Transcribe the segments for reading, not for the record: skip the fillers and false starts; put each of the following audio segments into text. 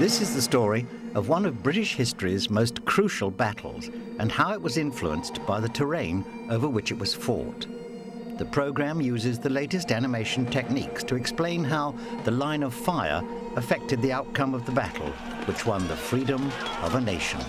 This is the story of one of British history's most crucial battles and how it was influenced by the terrain over which it was fought. The programme uses the latest animation techniques to explain how the line of fire affected the outcome of the battle, which won the freedom of a nation.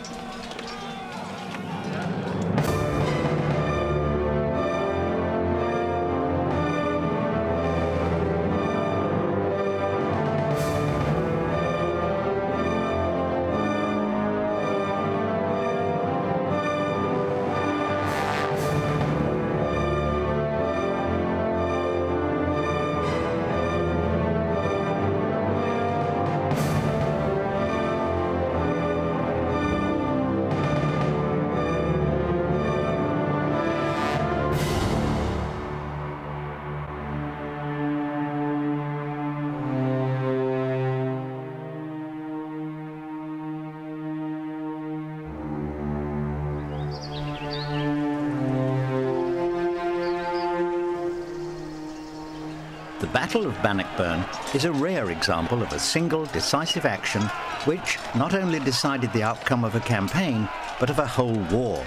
The Battle of Bannockburn is a rare example of a single decisive action which not only decided the outcome of a campaign, but of a whole war.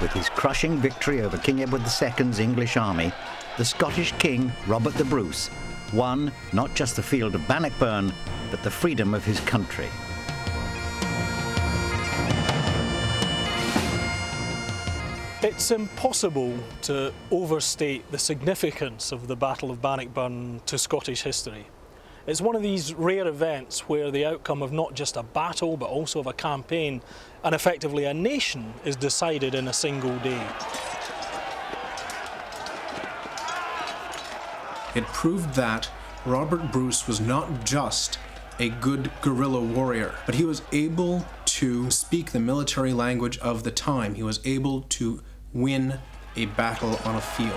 With his crushing victory over King Edward II's English army, the Scottish king, Robert the Bruce, won not just the field of Bannockburn, but the freedom of his country. It's impossible to overstate the significance of the Battle of Bannockburn to Scottish history. It's one of these rare events where the outcome of not just a battle but also of a campaign and effectively a nation is decided in a single day. It proved that Robert Bruce was not just a good guerrilla warrior, but he was able to speak the military language of the time. He was able to win a battle on a field.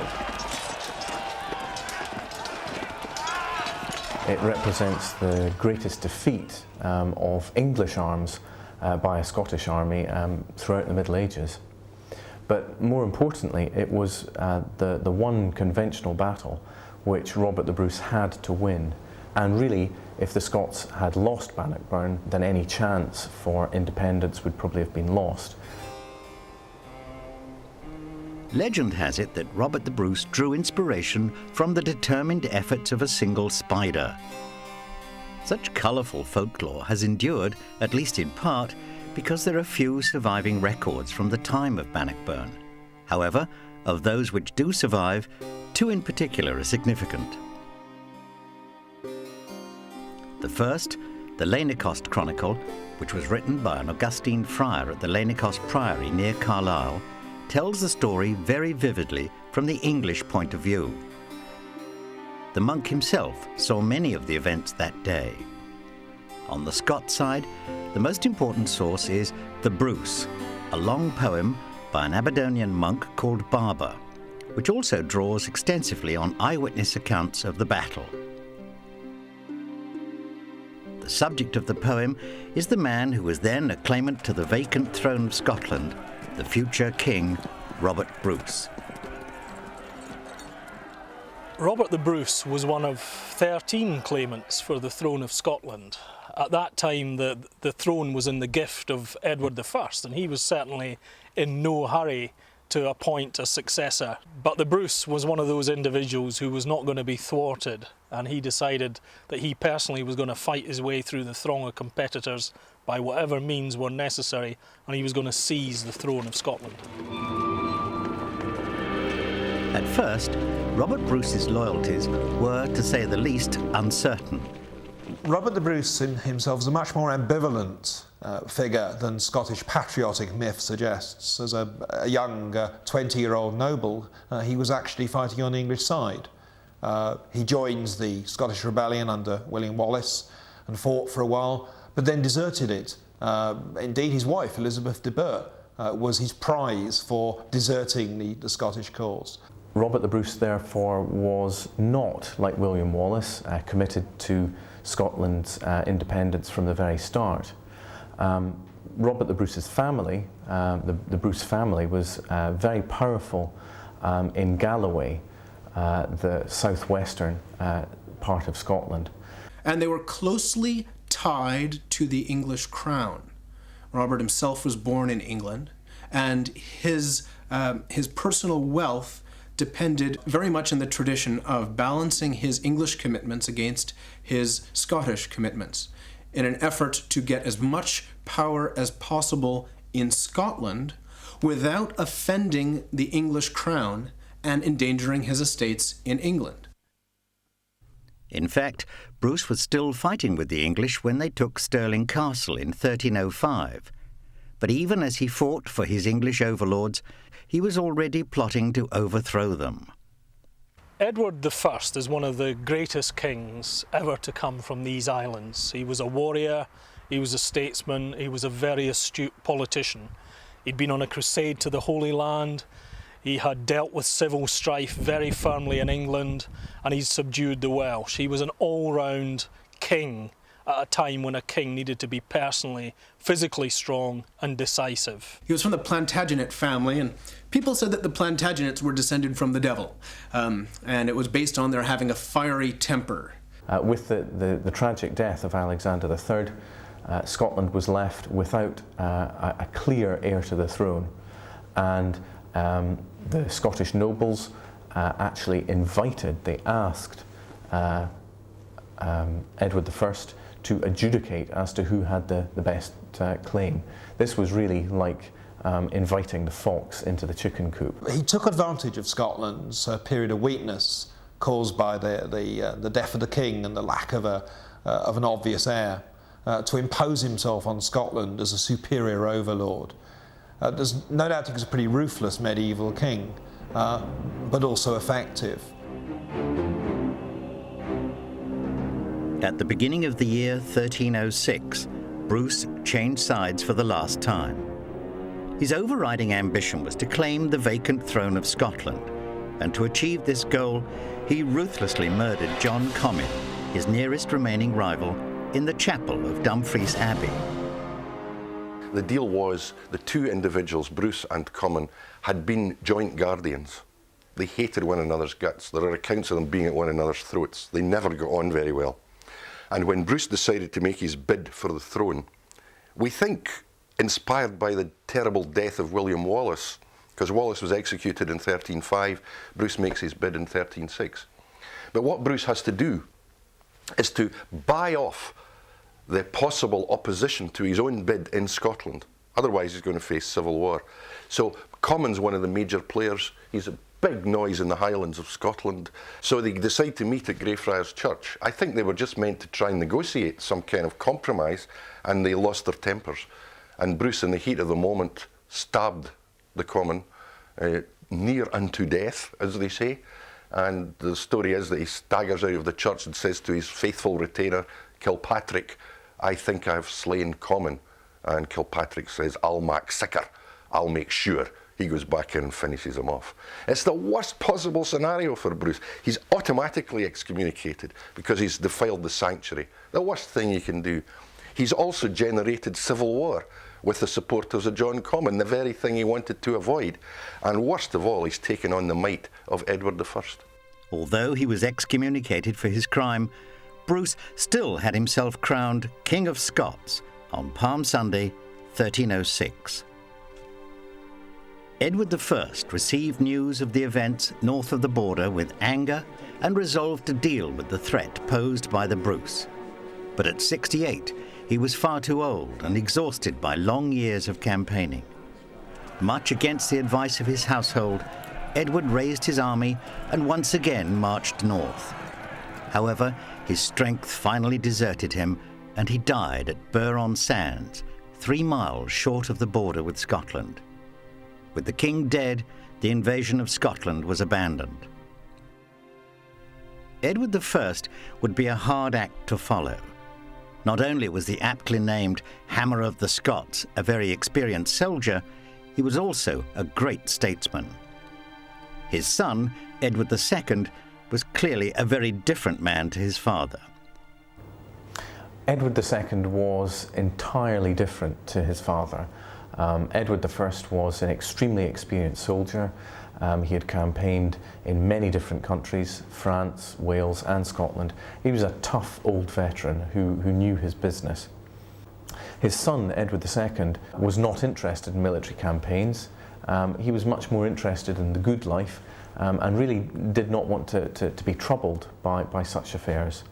It represents the greatest defeat of English arms by a Scottish army throughout the Middle Ages. But more importantly, it was the one conventional battle which Robert the Bruce had to win. And really, if the Scots had lost Bannockburn, then any chance for independence would probably have been lost. Legend has it that Robert the Bruce drew inspiration from the determined efforts of a single spider. Such colourful folklore has endured, at least in part, because there are few surviving records from the time of Bannockburn. However, of those which do survive, two in particular are significant. The first, the Lanercost Chronicle, which was written by an Augustine friar at the Lanercost Priory near Carlisle, tells the story very vividly from the English point of view. The monk himself saw many of the events that day. On the Scots side, the most important source is The Bruce, a long poem by an Aberdonian monk called Barber, which also draws extensively on eyewitness accounts of the battle. The subject of the poem is the man who was then a claimant to the vacant throne of Scotland, the future King, Robert Bruce. Robert the Bruce was one of 13 claimants for the throne of Scotland. At that time, the throne was in the gift of Edward I, and he was certainly in no hurry to appoint a successor. But the Bruce was one of those individuals who was not going to be thwarted, and he decided that he personally was going to fight his way through the throng of competitors by whatever means were necessary, and he was going to seize the throne of Scotland. At first, Robert Bruce's loyalties were, to say the least, uncertain. Robert the Bruce himself was a much more ambivalent figure than Scottish patriotic myth suggests. As a young 20-year-old noble, he was actually fighting on the English side. He joins the Scottish rebellion under William Wallace and fought for a while, but then deserted it. Indeed, his wife, Elizabeth de Burgh, was his prize for deserting the Scottish cause. Robert the Bruce, therefore, was not, like William Wallace, committed to Scotland's independence from the very start. Robert the Bruce's family, the Bruce family, was very powerful in Galloway, the southwestern part of Scotland. And they were closely tied to the English crown. Robert himself was born in England, and his personal wealth depended very much in the tradition of balancing his English commitments against his Scottish commitments in an effort to get as much power as possible in Scotland without offending the English crown and endangering his estates in England. In fact, Bruce was still fighting with the English when they took Stirling Castle in 1305. But even as he fought for his English overlords, he was already plotting to overthrow them. Edward I is one of the greatest kings ever to come from these islands. He was a warrior, he was a statesman, he was a very astute politician. He'd been on a crusade to the Holy Land, he had dealt with civil strife very firmly in England, and he'd subdued the Welsh. He was an all-round king at a time when a king needed to be personally, physically strong and decisive. He was from the Plantagenet family, and people said that the Plantagenets were descended from the devil, and it was based on their having a fiery temper. With the tragic death of Alexander III, Scotland was left without a clear heir to the throne, and the Scottish nobles actually they asked Edward I to adjudicate as to who had the best claim. This was really like inviting the fox into the chicken coop. He took advantage of Scotland's period of weakness caused by the death of the king and the lack of an obvious heir to impose himself on Scotland as a superior overlord. There's no doubt he was a pretty ruthless medieval king, but also effective. At the beginning of the year 1306, Bruce changed sides for the last time. His overriding ambition was to claim the vacant throne of Scotland, and to achieve this goal, he ruthlessly murdered John Comyn, his nearest remaining rival, in the chapel of Dumfries Abbey. The deal was the two individuals, Bruce and Comyn, had been joint guardians. They hated one another's guts. There are accounts of them being at one another's throats. They never got on very well. And when Bruce decided to make his bid for the throne, we think inspired by the terrible death of William Wallace, because Wallace was executed in 1305, Bruce makes his bid in 1306. But what Bruce has to do is to buy off the possible opposition to his own bid in Scotland. Otherwise he's going to face civil war. So Comyn's one of the major players. He's a big noise in the Highlands of Scotland. So they decide to meet at Greyfriars Church. I think they were just meant to try and negotiate some kind of compromise, and they lost their tempers. And Bruce, in the heat of the moment, stabbed the Comyn near unto death, as they say. And the story is that he staggers out of the church and says to his faithful retainer, Kilpatrick, I think I've slain Comyn. And Kilpatrick says, I'll mak sicker, I'll make sure. He goes back in and finishes him off. It's the worst possible scenario for Bruce. He's automatically excommunicated because he's defiled the sanctuary. The worst thing he can do. He's also generated civil war with the supporters of John Comyn, the very thing he wanted to avoid. And worst of all, he's taken on the might of Edward I. Although he was excommunicated for his crime, Bruce still had himself crowned King of Scots on Palm Sunday, 1306. Edward I received news of the events north of the border with anger and resolved to deal with the threat posed by the Bruce. But at 68, he was far too old and exhausted by long years of campaigning. Much against the advice of his household, Edward raised his army and once again marched north. However, his strength finally deserted him, and he died at Burr-on-Sands, 3 miles short of the border with Scotland. With the king dead, the invasion of Scotland was abandoned. Edward I would be a hard act to follow. Not only was the aptly named Hammer of the Scots a very experienced soldier, he was also a great statesman. His son, Edward II, was clearly a very different man to his father. Edward II was entirely different to his father. Edward I was an extremely experienced soldier. He had campaigned in many different countries, France, Wales and Scotland. He was a tough old veteran who knew his business. His son, Edward II, was not interested in military campaigns. He was much more interested in the good life and really did not want to be troubled by such affairs.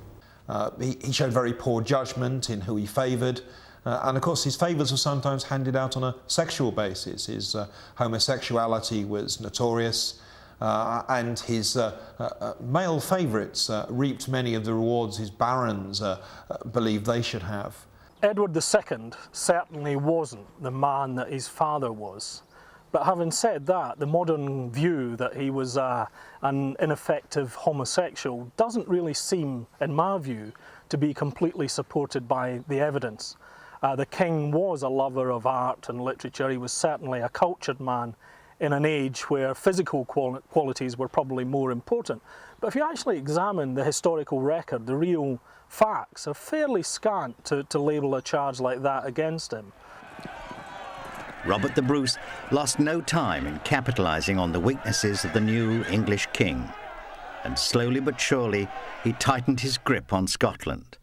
He showed very poor judgment in who he favoured. And of course his favours were sometimes handed out on a sexual basis. His homosexuality was notorious, and his male favourites reaped many of the rewards his barons believed they should have. Edward II certainly wasn't the man that his father was. But having said that, the modern view that he was an ineffective homosexual doesn't really seem, in my view, to be completely supported by the evidence. The king was a lover of art and literature. He was certainly a cultured man in an age where physical qualities were probably more important. But if you actually examine the historical record, the real facts are fairly scant to label a charge like that against him. Robert the Bruce lost no time in capitalising on the weaknesses of the new English king, and slowly but surely he tightened his grip on Scotland.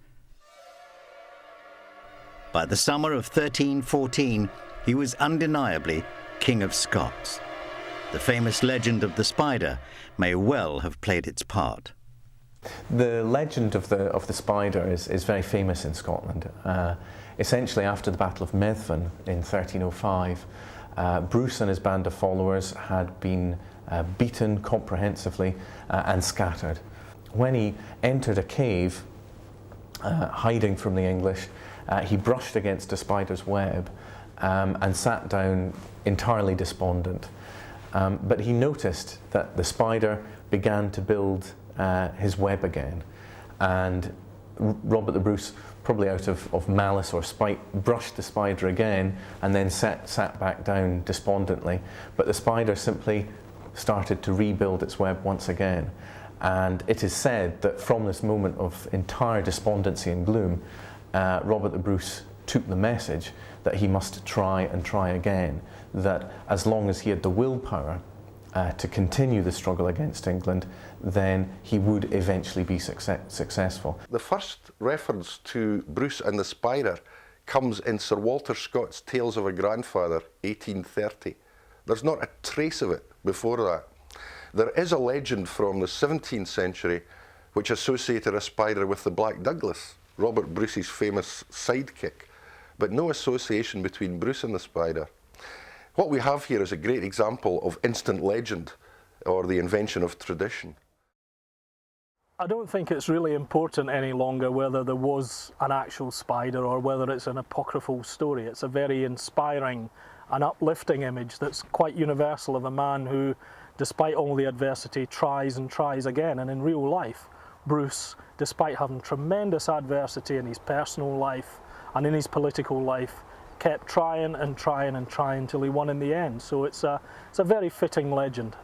By the summer of 1314, he was undeniably King of Scots. The famous legend of the spider may well have played its part. The legend of the spider is very famous in Scotland. Essentially, after the Battle of Methven in 1305, Bruce and his band of followers had been beaten comprehensively and scattered. When he entered a cave, hiding from the English, he brushed against a spider's web and sat down entirely despondent. But he noticed that the spider began to build his web again, and Robert the Bruce, probably out of malice or spite, brushed the spider again and then sat back down despondently. But the spider simply started to rebuild its web once again. And it is said that from this moment of entire despondency and gloom, Robert the Bruce took the message that he must try and try again, that as long as he had the willpower to continue the struggle against England, then he would eventually be successful. The first reference to Bruce and the Spider comes in Sir Walter Scott's Tales of a Grandfather, 1830. There's not a trace of it before that. There is a legend from the 17th century which associated a spider with the Black Douglas, Robert Bruce's famous sidekick, but no association between Bruce and the spider. What we have here is a great example of instant legend, or the invention of tradition. I don't think it's really important any longer whether there was an actual spider or whether it's an apocryphal story. It's a very inspiring and uplifting image that's quite universal of a man who, despite all the adversity, tries and tries again. And in real life, Bruce, despite having tremendous adversity in his personal life and in his political life, kept trying and trying and trying till he won in the end. So it's a very fitting legend.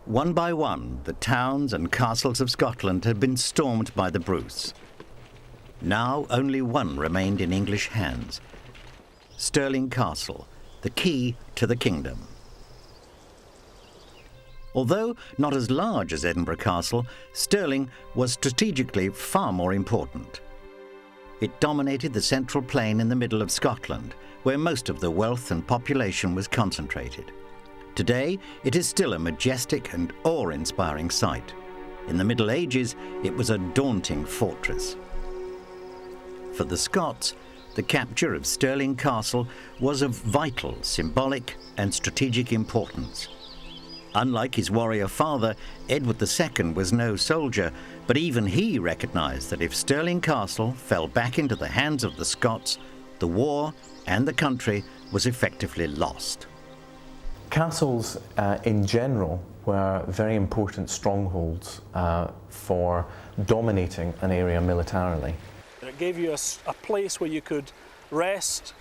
One by one, the towns and castles of Scotland had been stormed by the Bruce. Now only one remained in English hands: Stirling Castle, the key to the kingdom. Although not as large as Edinburgh Castle, Stirling was strategically far more important. It dominated the central plain in the middle of Scotland, where most of the wealth and population was concentrated. Today, it is still a majestic and awe-inspiring sight. In the Middle Ages, it was a daunting fortress. For the Scots, the capture of Stirling Castle was of vital, symbolic and strategic importance. Unlike his warrior father, Edward II was no soldier, but even he recognised that if Stirling Castle fell back into the hands of the Scots, the war and the country was effectively lost. Castles in general were very important strongholds for dominating an area militarily. It gave you a place where you could rest,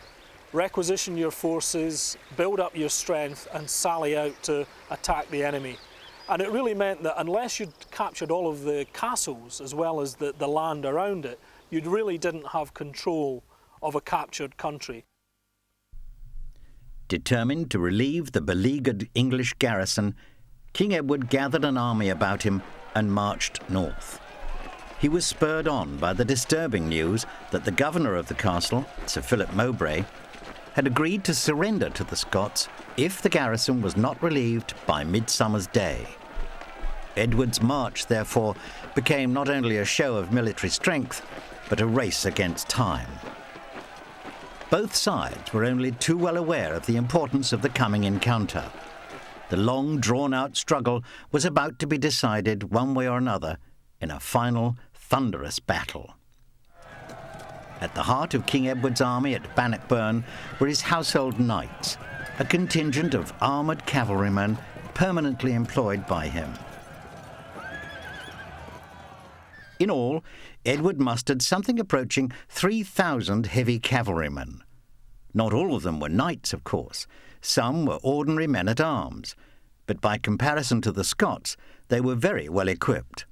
requisition your forces, build up your strength and sally out to attack the enemy. And it really meant that unless you'd captured all of the castles as well as the land around it, you really didn't have control of a captured country. Determined to relieve the beleaguered English garrison, King Edward gathered an army about him and marched north. He was spurred on by the disturbing news that the governor of the castle, Sir Philip Mowbray, had agreed to surrender to the Scots if the garrison was not relieved by Midsummer's Day. Edward's march, therefore, became not only a show of military strength, but a race against time. Both sides were only too well aware of the importance of the coming encounter. The long, drawn-out struggle was about to be decided one way or another in a final, thunderous battle. At the heart of King Edward's army at Bannockburn were his household knights, a contingent of armoured cavalrymen permanently employed by him. In all, Edward mustered something approaching 3,000 heavy cavalrymen. Not all of them were knights, of course. Some were ordinary men-at-arms, but by comparison to the Scots, they were very well equipped.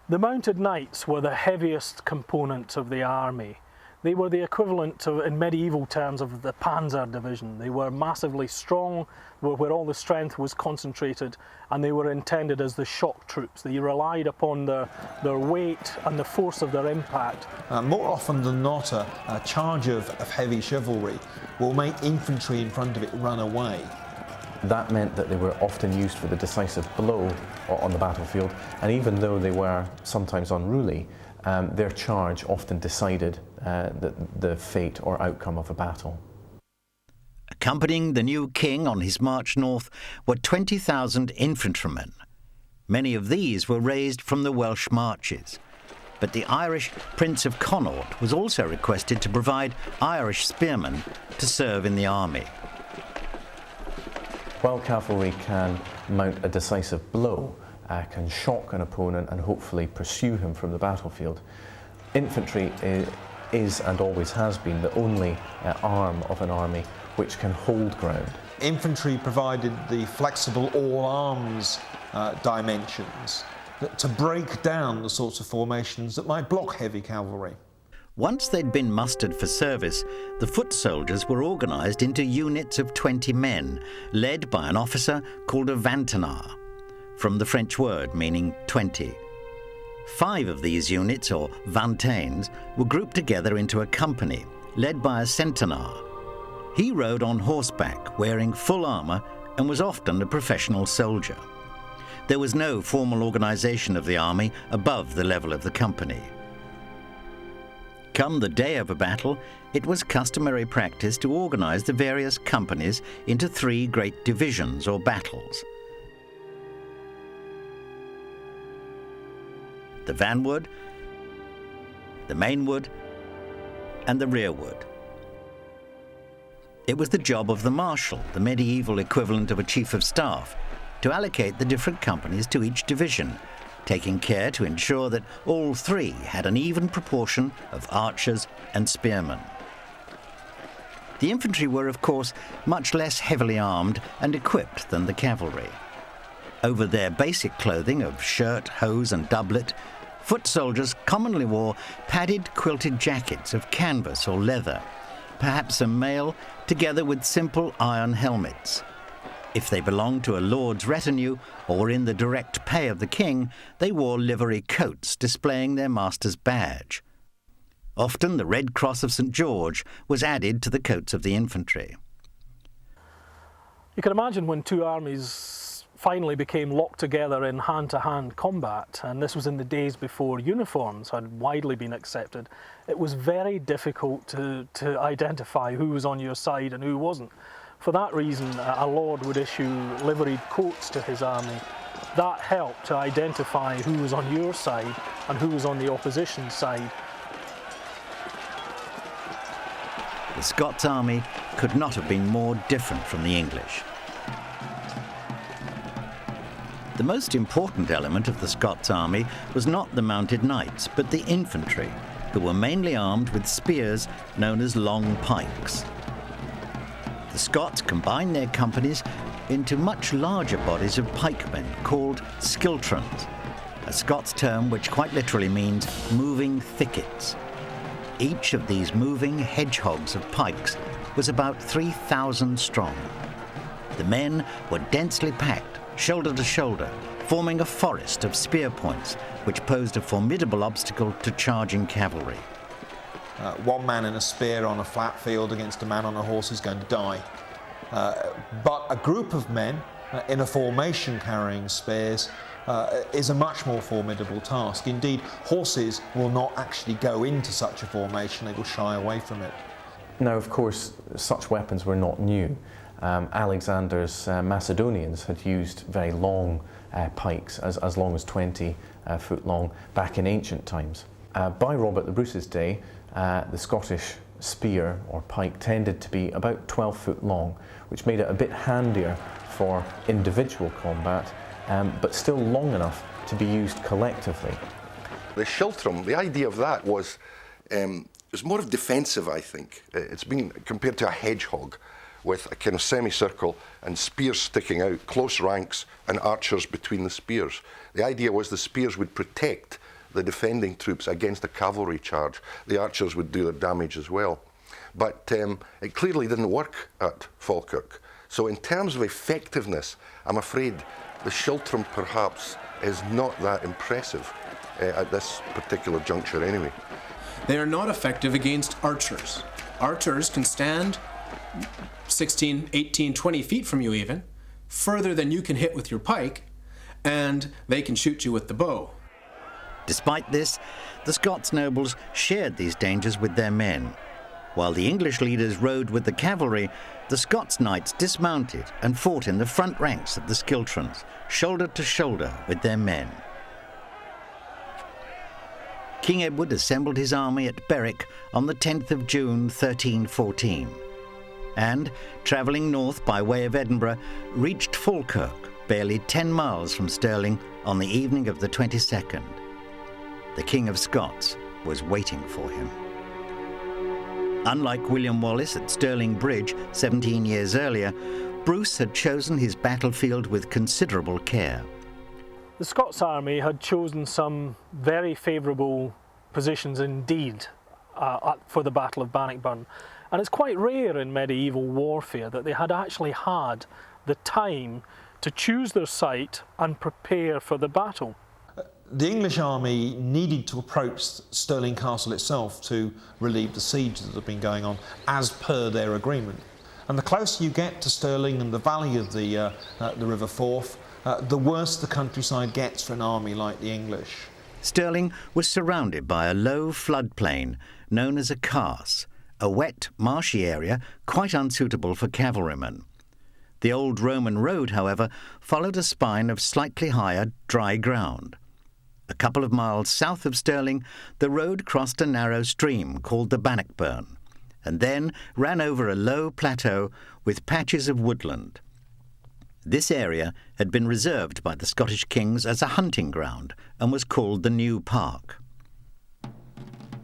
The mounted knights were the heaviest component of the army. They were the equivalent of, in medieval terms, of the Panzer division. They were massively strong, where all the strength was concentrated, and they were intended as the shock troops. They relied upon their weight and the force of their impact. More often than not, a charge of heavy chivalry will make infantry in front of it run away. That meant that they were often used for the decisive blow on the battlefield, and even though they were sometimes unruly, their charge often decided the fate or outcome of a battle. Accompanying the new king on his march north were 20,000 infantrymen. Many of these were raised from the Welsh marches, but the Irish Prince of Connaught was also requested to provide Irish spearmen to serve in the army. While cavalry can mount a decisive blow, can shock an opponent and hopefully pursue him from the battlefield, infantry is and always has been the only arm of an army which can hold ground. Infantry provided the flexible all-arms dimensions to break down the sorts of formations that might block heavy cavalry. Once they'd been mustered for service, the foot soldiers were organised into units of 20 men, led by an officer called a vantanar, from the French word meaning 20. 5 of these units, or vantains, were grouped together into a company, led by a centenar. He rode on horseback, wearing full armour, and was often a professional soldier. There was no formal organisation of the army above the level of the company. Come the day of a battle, it was customary practice to organise the various companies into 3 great divisions or battles. The vanward, the mainward, and the rearward. It was the job of the marshal, the medieval equivalent of a chief of staff, to allocate the different companies to each division, taking care to ensure that all 3 had an even proportion of archers and spearmen. The infantry were, of course, much less heavily armed and equipped than the cavalry. Over their basic clothing of shirt, hose and doublet, foot soldiers commonly wore padded quilted jackets of canvas or leather, perhaps a mail, together with simple iron helmets. If they belonged to a lord's retinue or were in the direct pay of the king, they wore livery coats displaying their master's badge. Often the Red Cross of St. George was added to the coats of the infantry. You can imagine when 2 armies finally became locked together in hand-to-hand combat, and this was in the days before uniforms had widely been accepted, it was very difficult to identify who was on your side and who wasn't. For that reason, a lord would issue liveried coats to his army. That helped to identify who was on your side and who was on the opposition side. The Scots army could not have been more different from the English. The most important element of the Scots army was not the mounted knights, but the infantry, who were mainly armed with spears known as long pikes. The Scots combined their companies into much larger bodies of pikemen called skiltrons, a Scots term which quite literally means moving thickets. Each of these moving hedgehogs of pikes was about 3,000 strong. The men were densely packed, shoulder to shoulder, forming a forest of spear points, which posed a formidable obstacle to charging cavalry. One man in a spear on a flat field against a man on a horse is going to die. But a group of men in a formation carrying spears is a much more formidable task. Indeed, horses will not actually go into such a formation, they will shy away from it. Now, of course, such weapons were not new. Alexander's Macedonians had used very long pikes, as long as 20 foot long, back in ancient times. By Robert the Bruce's day, the Scottish spear or pike tended to be about 12 foot long, which made it a bit handier for individual combat, but still long enough to be used collectively. The schiltrum, the idea of that was more of defensive, I think. It's been compared to a hedgehog with a kind of semicircle and spears sticking out, close ranks and archers between the spears. The idea was the spears would protect the defending troops against a cavalry charge. The archers would do their damage as well. But it clearly didn't work at Falkirk. So in terms of effectiveness, I'm afraid the schiltrum perhaps is not that impressive at this particular juncture anyway. They are not effective against archers. Archers can stand 16, 18, 20 feet from you even, further than you can hit with your pike, and they can shoot you with the bow. Despite this, the Scots nobles shared these dangers with their men. While the English leaders rode with the cavalry, the Scots knights dismounted and fought in the front ranks of the schiltrons, shoulder to shoulder with their men. King Edward assembled his army at Berwick on the 10th of June 1314 and, travelling north by way of Edinburgh, reached Falkirk, barely 10 miles from Stirling, on the evening of the 22nd. The King of Scots was waiting for him. Unlike William Wallace at Stirling Bridge 17 years earlier, Bruce had chosen his battlefield with considerable care. The Scots army had chosen some very favourable positions indeed for the Battle of Bannockburn. And it's quite rare in medieval warfare that they had actually had the time to choose their site and prepare for the battle. The English army needed to approach Stirling Castle itself to relieve the siege that had been going on, as per their agreement. And the closer you get to Stirling and the valley of the River Forth, the worse the countryside gets for an army like the English. Stirling was surrounded by a low floodplain known as a carse, a wet, marshy area quite unsuitable for cavalrymen. The old Roman road, however, followed a spine of slightly higher, dry ground. A couple of miles south of Stirling, the road crossed a narrow stream called the Bannockburn, and then ran over a low plateau with patches of woodland. This area had been reserved by the Scottish kings as a hunting ground and was called the New Park.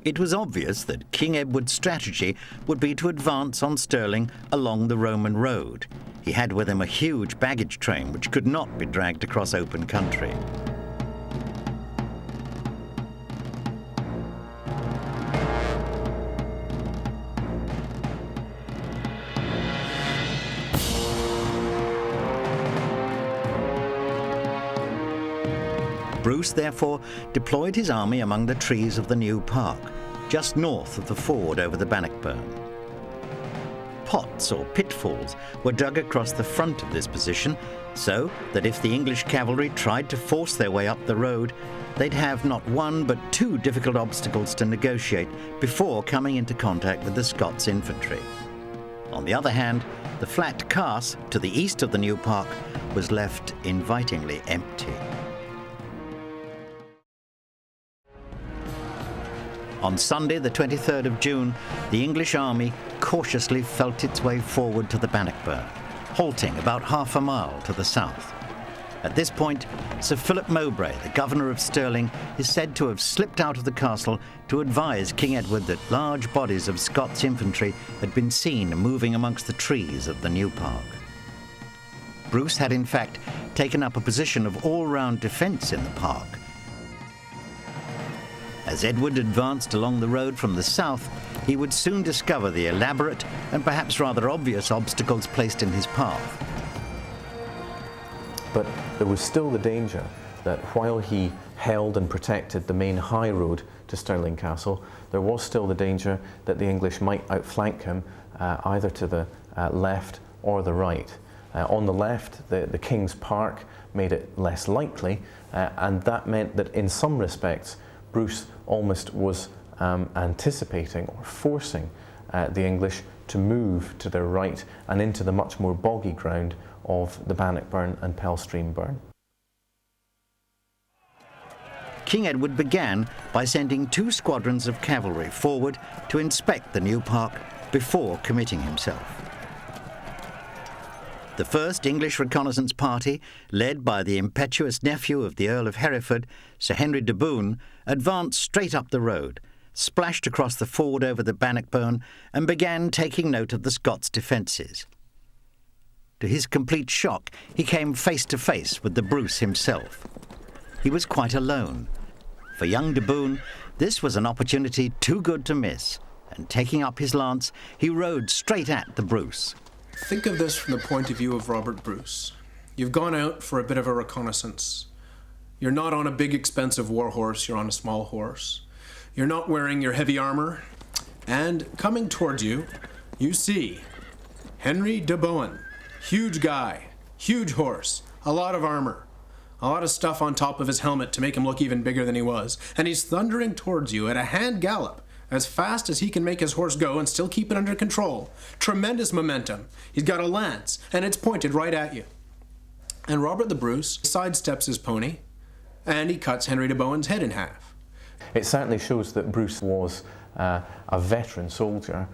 It was obvious that King Edward's strategy would be to advance on Stirling along the Roman road. He had with him a huge baggage train which could not be dragged across open country. Bruce, therefore, deployed his army among the trees of the New Park, just north of the ford over the Bannockburn. Pots or pitfalls were dug across the front of this position, so that if the English cavalry tried to force their way up the road, they'd have not one but two difficult obstacles to negotiate before coming into contact with the Scots infantry. On the other hand, the flat carse to the east of the New Park was left invitingly empty. On Sunday, the 23rd of June, the English army cautiously felt its way forward to the Bannockburn, halting about half a mile to the south. At this point, Sir Philip Mowbray, the governor of Stirling, is said to have slipped out of the castle to advise King Edward that large bodies of Scots infantry had been seen moving amongst the trees of the New Park. Bruce had in fact taken up a position of all-round defence in the park. As Edward advanced along the road from the south, he would soon discover the elaborate and perhaps rather obvious obstacles placed in his path. But there was still the danger that while he held and protected the main high road to Stirling Castle, there was still the danger that the English might outflank him either to the left or the right. On the left, the King's Park made it less likely, and that meant that in some respects Bruce almost was anticipating or forcing the English to move to their right and into the much more boggy ground of the Bannockburn and Pellstream Burn. King Edward began by sending 2 squadrons of cavalry forward to inspect the new park before committing himself. The first English reconnaissance party, led by the impetuous nephew of the Earl of Hereford, Sir Henry de Bohun, advanced straight up the road, splashed across the ford over the Bannockburn, and began taking note of the Scots' defences. To his complete shock, he came face to face with the Bruce himself. He was quite alone. For young de Bohun, this was an opportunity too good to miss, and taking up his lance, he rode straight at the Bruce. Think of this from the point of view of Robert Bruce. You've gone out for a bit of a reconnaissance. You're not on a big expensive war horse, you're on a small horse. You're not wearing your heavy armor. And coming towards you, you see Henry de Bohun. Huge guy, huge horse, a lot of armor, a lot of stuff on top of his helmet to make him look even bigger than he was. And he's thundering towards you at a hand gallop, as fast as he can make his horse go and still keep it under control. Tremendous momentum. He's got a lance, and it's pointed right at you. And Robert the Bruce sidesteps his pony, and he cuts Henry de Bohun's head in half. It certainly shows that Bruce was a veteran soldier,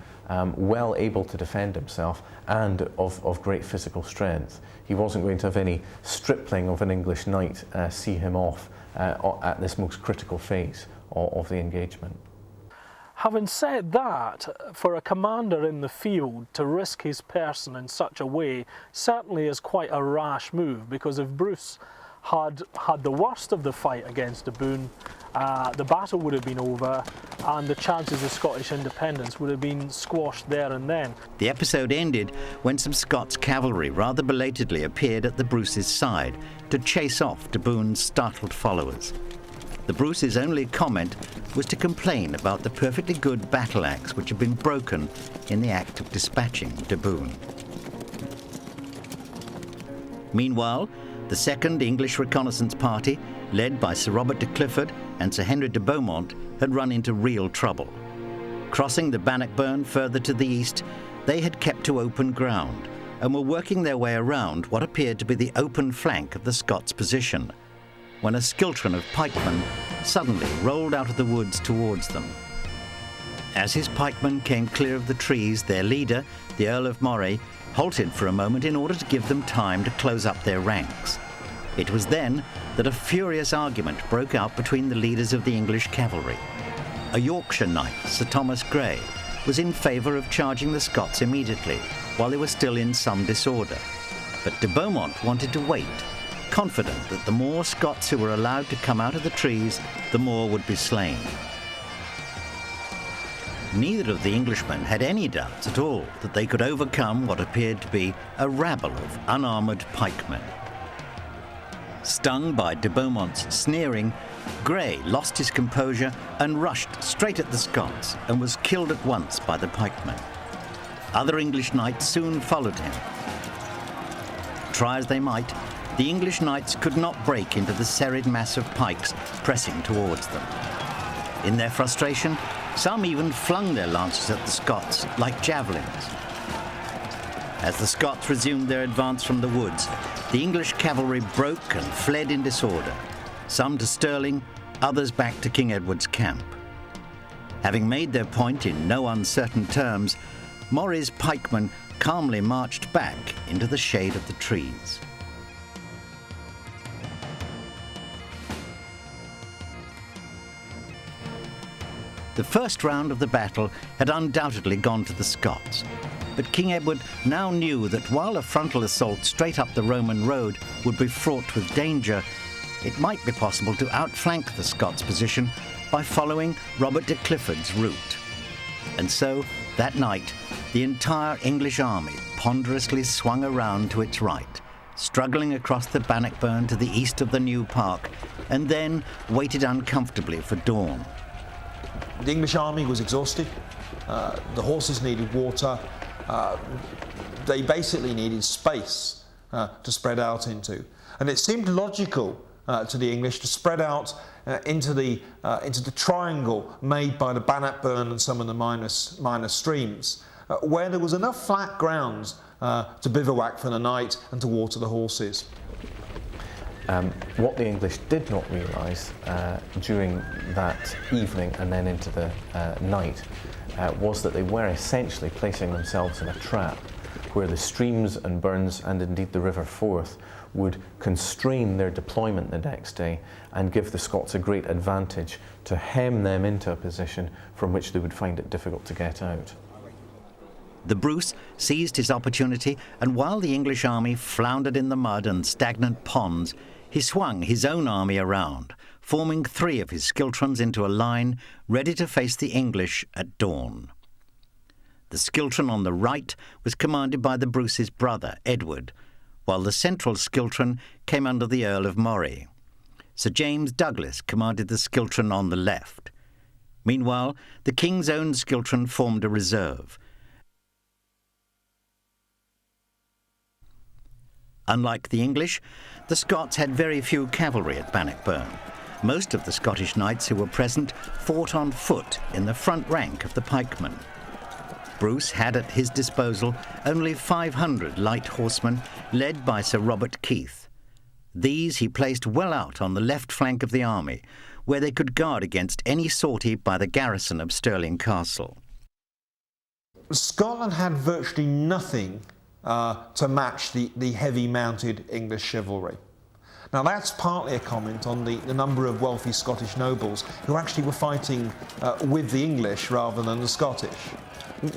well able to defend himself and of great physical strength. He wasn't going to have any stripling of an English knight see him off at this most critical phase of the engagement. Having said that, for a commander in the field to risk his person in such a way certainly is quite a rash move, because if Bruce had the worst of the fight against de Bohun, the battle would have been over and the chances of Scottish independence would have been squashed there and then. The episode ended when some Scots cavalry rather belatedly appeared at the Bruce's side to chase off de Bohun's startled followers. The Bruce's only comment was to complain about the perfectly good battle axe which had been broken in the act of dispatching de Bohun. Meanwhile, the second English reconnaissance party, led by Sir Robert de Clifford and Sir Henry de Beaumont, had run into real trouble. Crossing the Bannockburn further to the east, they had kept to open ground and were working their way around what appeared to be the open flank of the Scots' position, when a skiltron of pikemen suddenly rolled out of the woods towards them. As his pikemen came clear of the trees, their leader, the Earl of Moray, halted for a moment in order to give them time to close up their ranks. It was then that a furious argument broke out between the leaders of the English cavalry. A Yorkshire knight, Sir Thomas Grey, was in favour of charging the Scots immediately, while they were still in some disorder. But de Beaumont wanted to wait, confident that the more Scots who were allowed to come out of the trees, the more would be slain. Neither of the Englishmen had any doubts at all that they could overcome what appeared to be a rabble of unarmoured pikemen. Stung by de Beaumont's sneering, Grey lost his composure and rushed straight at the Scots and was killed at once by the pikemen. Other English knights soon followed him. Try as they might, the English knights could not break into the serried mass of pikes pressing towards them. In their frustration, some even flung their lances at the Scots like javelins. As the Scots resumed their advance from the woods, the English cavalry broke and fled in disorder, some to Stirling, others back to King Edward's camp. Having made their point in no uncertain terms, Moray's pikemen calmly marched back into the shade of the trees. The first round of the battle had undoubtedly gone to the Scots, but King Edward now knew that while a frontal assault straight up the Roman road would be fraught with danger, it might be possible to outflank the Scots' position by following Robert de Clifford's route. And so, that night, the entire English army ponderously swung around to its right, struggling across the Bannockburn to the east of the new park, and then waited uncomfortably for dawn. The English army was exhausted. The horses needed water. They basically needed space to spread out into. And it seemed logical to the English to spread out into the triangle made by the Bannockburn and some of the minor streams, where there was enough flat ground to bivouac for the night and to water the horses. What the English did not realise during that evening and then into the night was that they were essentially placing themselves in a trap where the streams and burns, and indeed the River Forth, would constrain their deployment the next day and give the Scots a great advantage to hem them into a position from which they would find it difficult to get out. The Bruce seized his opportunity, and while the English army floundered in the mud and stagnant ponds, he swung his own army around, forming 3 of his schiltrons into a line ready to face the English at dawn. The schiltron on the right was commanded by the Bruce's brother, Edward, while the central schiltron came under the Earl of Moray. Sir James Douglas commanded the schiltron on the left. Meanwhile, the King's own schiltron formed a reserve. Unlike the English, the Scots had very few cavalry at Bannockburn. Most of the Scottish knights who were present fought on foot in the front rank of the pikemen. Bruce had at his disposal only 500 light horsemen, led by Sir Robert Keith. These he placed well out on the left flank of the army, where they could guard against any sortie by the garrison of Stirling Castle. Scotland had virtually nothing to match the heavy-mounted English chivalry. Now that's partly a comment on the number of wealthy Scottish nobles who actually were fighting with the English rather than the Scottish.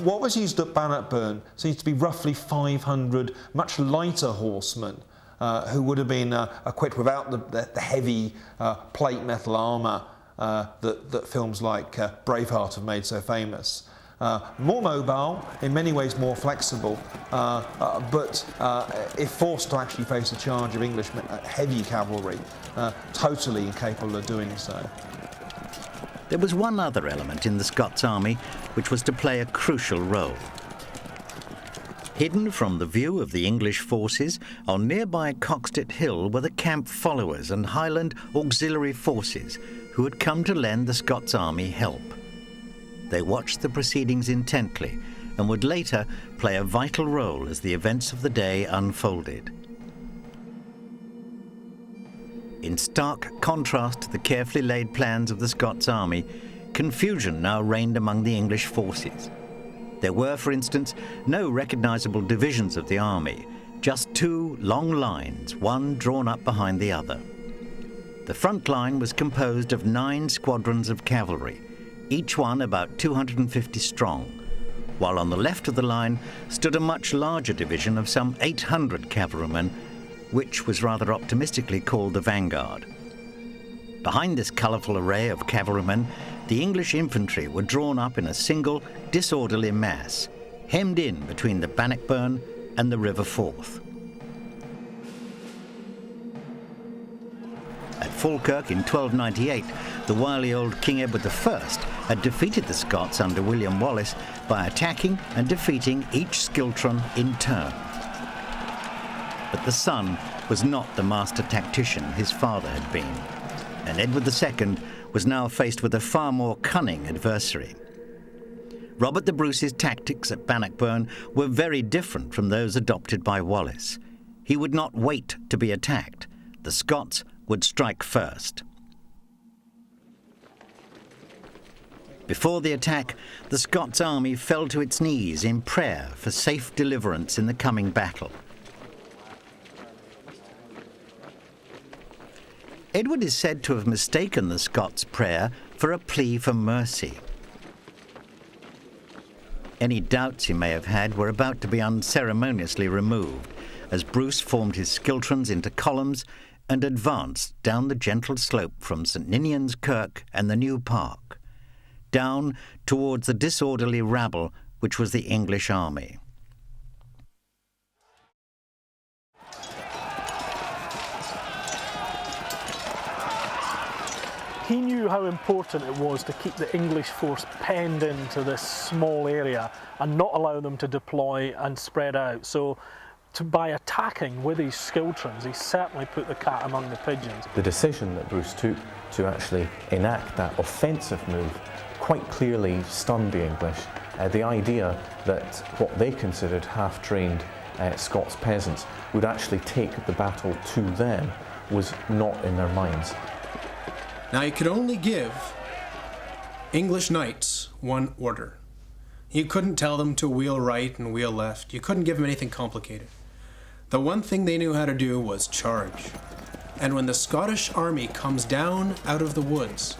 What was used at Bannockburn seems to be roughly 500 much lighter horsemen who would have been equipped without the heavy plate metal armour that films like Braveheart have made so famous. More mobile, in many ways more flexible, but if forced to actually face a charge of English heavy cavalry, totally incapable of doing so. There was one other element in the Scots army which was to play a crucial role. Hidden from the view of the English forces on nearby Coxted Hill were the camp followers and Highland auxiliary forces who had come to lend the Scots army help. They watched the proceedings intently and would later play a vital role as the events of the day unfolded. In stark contrast to the carefully laid plans of the Scots army, confusion now reigned among the English forces. There were, for instance, no recognisable divisions of the army, just 2 long lines, one drawn up behind the other. The front line was composed of 9 squadrons of cavalry, each one about 250 strong, while on the left of the line stood a much larger division of some 800 cavalrymen, which was rather optimistically called the vanguard. Behind this colourful array of cavalrymen, the English infantry were drawn up in a single, disorderly mass, hemmed in between the Bannockburn and the River Forth. At Falkirk in 1298, the wily old King Edward I had defeated the Scots under William Wallace by attacking and defeating each schiltron in turn. But the son was not the master tactician his father had been, and Edward II was now faced with a far more cunning adversary. Robert the Bruce's tactics at Bannockburn were very different from those adopted by Wallace. He would not wait to be attacked. The Scots would strike first. Before the attack, the Scots army fell to its knees in prayer for safe deliverance in the coming battle. Edward is said to have mistaken the Scots' prayer for a plea for mercy. Any doubts he may have had were about to be unceremoniously removed as Bruce formed his schiltrons into columns and advanced down the gentle slope from St Ninian's Kirk and the New Park. down towards the disorderly rabble which was the English army. He knew how important it was to keep the English force penned into this small area and not allow them to deploy and spread out. So by attacking with his schiltrons, he certainly put the cat among the pigeons. The decision that Bruce took to actually enact that offensive move quite clearly stunned the English. The idea that what they considered half-trained Scots peasants would actually take the battle to them was not in their minds. Now, you could only give English knights one order. You couldn't tell them to wheel right and wheel left. You couldn't give them anything complicated. The one thing they knew how to do was charge. And when the Scottish army comes down out of the woods,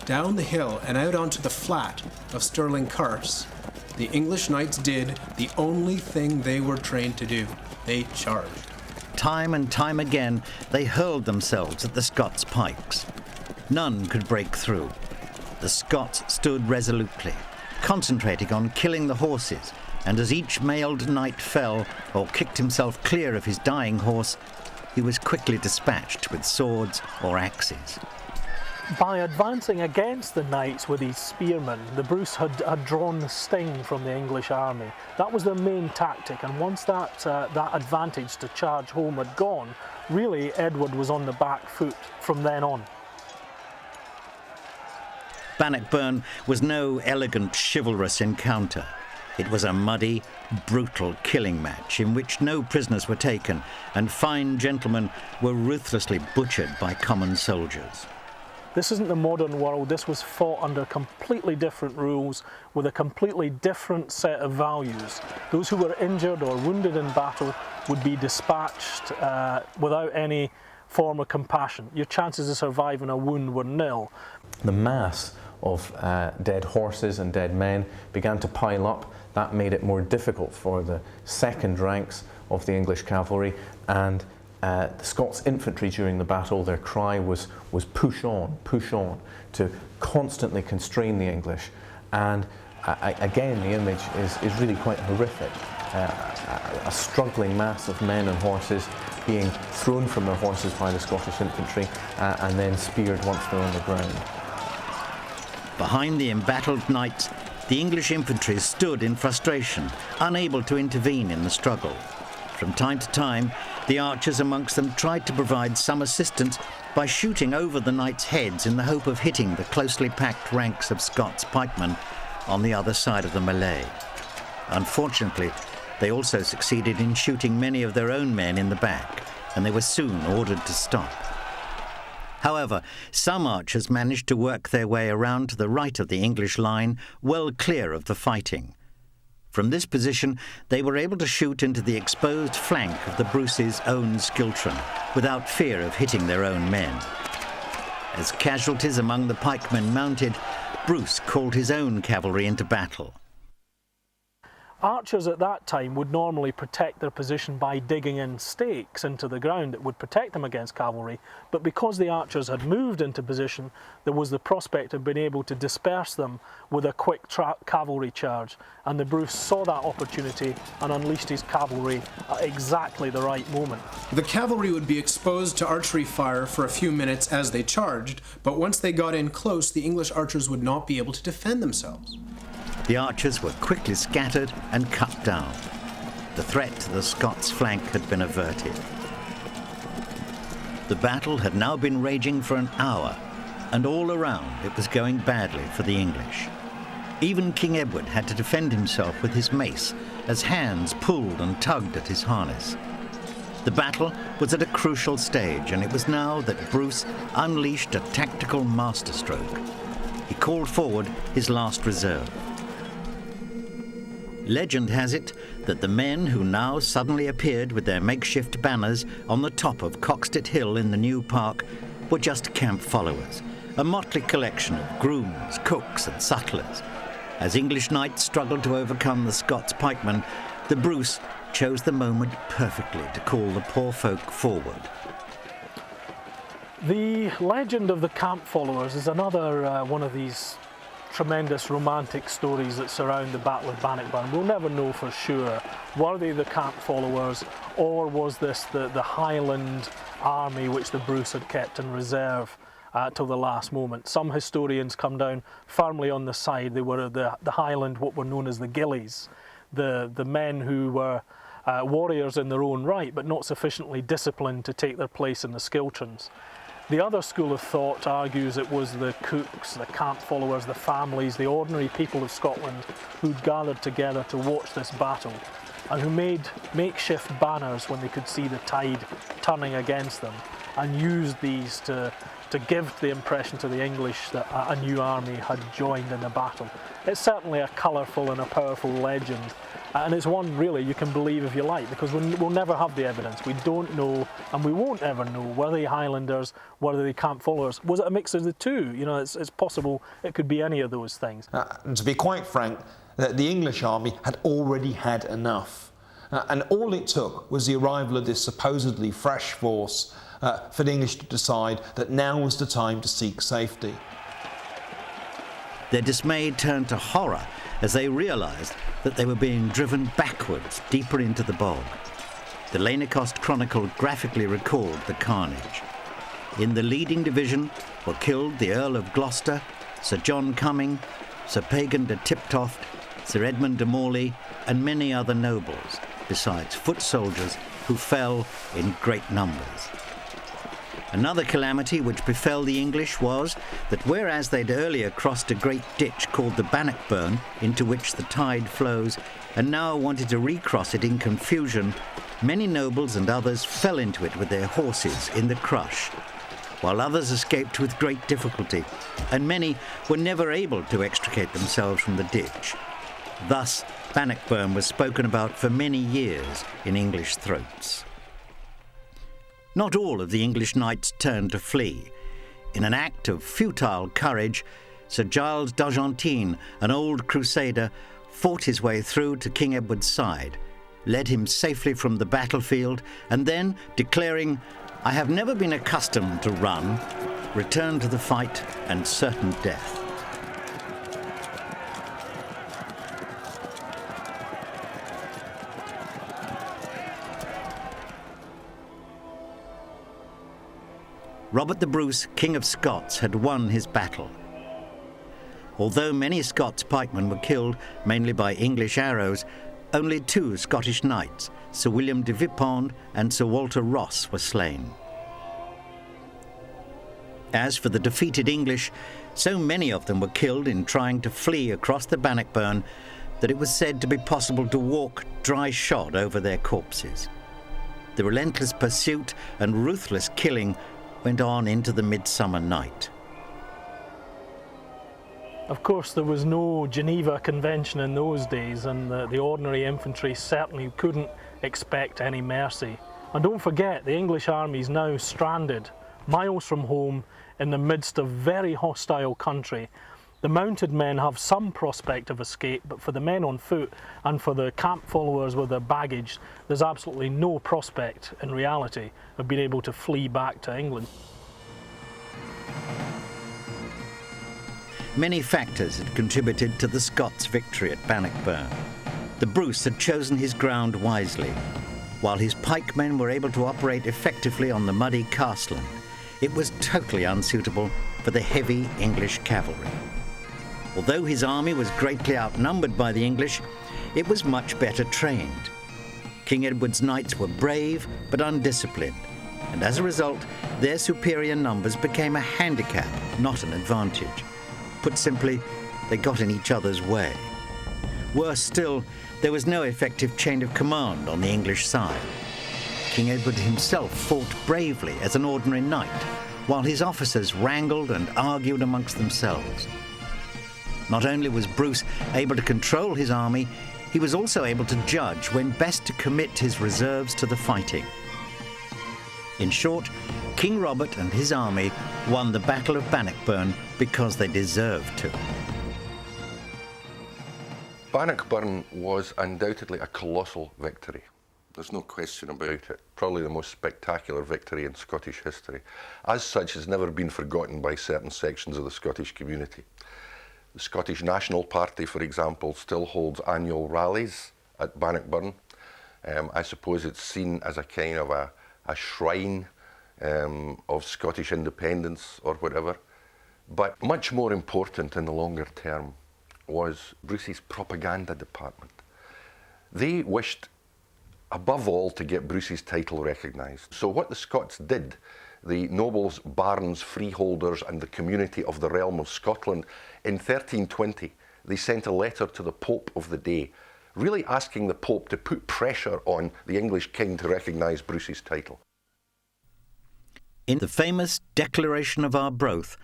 down the hill and out onto the flat of Stirling Carse, the English knights did the only thing they were trained to do. They charged. Time and time again, they hurled themselves at the Scots' pikes. None could break through. The Scots stood resolutely, concentrating on killing the horses, and as each mailed knight fell or kicked himself clear of his dying horse, he was quickly dispatched with swords or axes. By advancing against the knights with his spearmen, the Bruce had drawn the sting from the English army. That was their main tactic, and once that advantage to charge home had gone, really Edward was on the back foot from then on. Bannockburn was no elegant, chivalrous encounter. It was a muddy, brutal killing match in which no prisoners were taken and fine gentlemen were ruthlessly butchered by common soldiers. This isn't the modern world. This was fought under completely different rules with a completely different set of values. Those who were injured or wounded in battle would be dispatched without any form of compassion. Your chances of surviving a wound were nil. The mass of dead horses and dead men began to pile up. That made it more difficult for the second ranks of the English cavalry, and the Scots infantry during the battle, their cry was push on, to constantly constrain the English. And again, the image is really quite horrific. A struggling mass of men and horses being thrown from their horses by the Scottish infantry and then speared once they're on the ground. Behind the embattled knights, the English infantry stood in frustration, unable to intervene in the struggle. From time to time, the archers amongst them tried to provide some assistance by shooting over the knights' heads in the hope of hitting the closely packed ranks of Scots pikemen on the other side of the melee. Unfortunately, they also succeeded in shooting many of their own men in the back, and they were soon ordered to stop. However, some archers managed to work their way around to the right of the English line, well clear of the fighting. From this position, they were able to shoot into the exposed flank of the Bruce's own schiltron, without fear of hitting their own men. As casualties among the pikemen mounted, Bruce called his own cavalry into battle. Archers at that time would normally protect their position by digging in stakes into the ground that would protect them against cavalry, but because the archers had moved into position, there was the prospect of being able to disperse them with a quick cavalry charge, and the Bruce saw that opportunity and unleashed his cavalry at exactly the right moment. The cavalry would be exposed to archery fire for a few minutes as they charged, but once they got in close, the English archers would not be able to defend themselves. The archers were quickly scattered and cut down. The threat to the Scots' flank had been averted. The battle had now been raging for an hour, and all around it was going badly for the English. Even King Edward had to defend himself with his mace as hands pulled and tugged at his harness. The battle was at a crucial stage, and it was now that Bruce unleashed a tactical masterstroke. He called forward his last reserve. Legend has it that the men who now suddenly appeared with their makeshift banners on the top of Coxted Hill in the New Park were just camp followers, a motley collection of grooms, cooks and sutlers. As English knights struggled to overcome the Scots pikemen, the Bruce chose the moment perfectly to call the poor folk forward. The legend of the camp followers is another one of these tremendous romantic stories that surround the Battle of Bannockburn. We'll never know for sure. Were they the camp followers, or was this the Highland army which the Bruce had kept in reserve till the last moment? Some historians come down firmly on the side they were the Highland, what were known as the gillies, the men who were warriors in their own right, but not sufficiently disciplined to take their place in the schiltrons. The other school of thought argues it was the cooks, the camp followers, the families, the ordinary people of Scotland who'd gathered together to watch this battle and who made makeshift banners when they could see the tide turning against them, and used these to give the impression to the English that a new army had joined in the battle. It's certainly a colourful and a powerful legend, and it's one really you can believe if you like, because we'll never have the evidence. We don't know, and we won't ever know, were they Highlanders, were they camp followers? Was it a mix of the two? You know, it's possible it could be any of those things. And to be quite frank, the English army had already had enough. And all it took was the arrival of this supposedly fresh force for the English to decide that now was the time to seek safety. Their dismay turned to horror as they realised that they were being driven backwards, deeper into the bog. The Lanercost Chronicle graphically recalled the carnage. In the leading division were killed the Earl of Gloucester, Sir John Cumming, Sir Pagan de Tiptoft, Sir Edmund de Morley, and many other nobles, besides foot soldiers who fell in great numbers. Another calamity which befell the English was that whereas they'd earlier crossed a great ditch called the Bannockburn, into which the tide flows, and now wanted to recross it in confusion, many nobles and others fell into it with their horses in the crush, while others escaped with great difficulty, and many were never able to extricate themselves from the ditch. Thus, Bannockburn was spoken about for many years in English throats. Not all of the English knights turned to flee. In an act of futile courage, Sir Giles d'Argentine, an old crusader, fought his way through to King Edward's side, led him safely from the battlefield, and then, declaring, "I have never been accustomed to run," returned to the fight and certain death. Robert the Bruce, King of Scots, had won his battle. Although many Scots pikemen were killed, mainly by English arrows, only 2 Scottish knights, Sir William de Vipond and Sir Walter Ross, were slain. As for the defeated English, so many of them were killed in trying to flee across the Bannockburn that it was said to be possible to walk dry-shod over their corpses. The relentless pursuit and ruthless killing went on into the midsummer night. Of course, there was no Geneva Convention in those days, and the ordinary infantry certainly couldn't expect any mercy. And don't forget, the English army is now stranded, miles from home, in the midst of very hostile country. The mounted men have some prospect of escape, but for the men on foot and for the camp followers with their baggage, there's absolutely no prospect in reality of being able to flee back to England. Many factors had contributed to the Scots' victory at Bannockburn. The Bruce had chosen his ground wisely. While his pikemen were able to operate effectively on the muddy castland, it was totally unsuitable for the heavy English cavalry. Although his army was greatly outnumbered by the English, it was much better trained. King Edward's knights were brave but undisciplined, and as a result, their superior numbers became a handicap, not an advantage. Put simply, they got in each other's way. Worse still, there was no effective chain of command on the English side. King Edward himself fought bravely as an ordinary knight, while his officers wrangled and argued amongst themselves. Not only was Bruce able to control his army, he was also able to judge when best to commit his reserves to the fighting. In short, King Robert and his army won the Battle of Bannockburn because they deserved to. Bannockburn was undoubtedly a colossal victory. There's no question about it. Probably the most spectacular victory in Scottish history. As such, it's never been forgotten by certain sections of the Scottish community. The Scottish National Party, for example, still holds annual rallies at Bannockburn. I suppose it's seen as a kind of a shrine of Scottish independence or whatever. But much more important in the longer term was Bruce's propaganda department. They wished, above all, to get Bruce's title recognised. So what the Scots did, the nobles, barons, freeholders and the community of the realm of Scotland, in 1320 they sent a letter to the Pope of the day, really asking the Pope to put pressure on the English king to recognise Bruce's title. In the famous Declaration of Arbroath,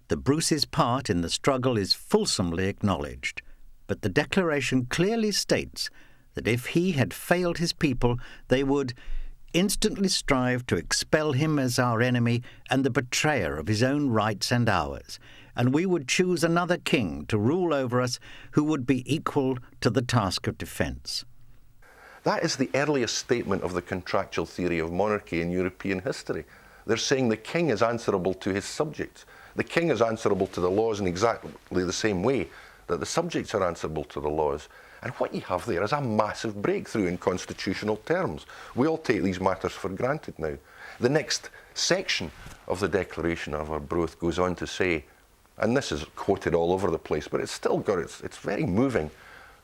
the Bruce's part in the struggle is fulsomely acknowledged, but the declaration clearly states that if he had failed his people, they would instantly strive to expel him as our enemy and the betrayer of his own rights and ours, and we would choose another king to rule over us who would be equal to the task of defence. That is the earliest statement of the contractual theory of monarchy in European history. They're saying the king is answerable to his subjects. The king is answerable to the laws in exactly the same way that the subjects are answerable to the laws. And what you have there is a massive breakthrough in constitutional terms. We all take these matters for granted now. The next section of the Declaration of Arbroath goes on to say, and this is quoted all over the place, but it's still got, it's very moving.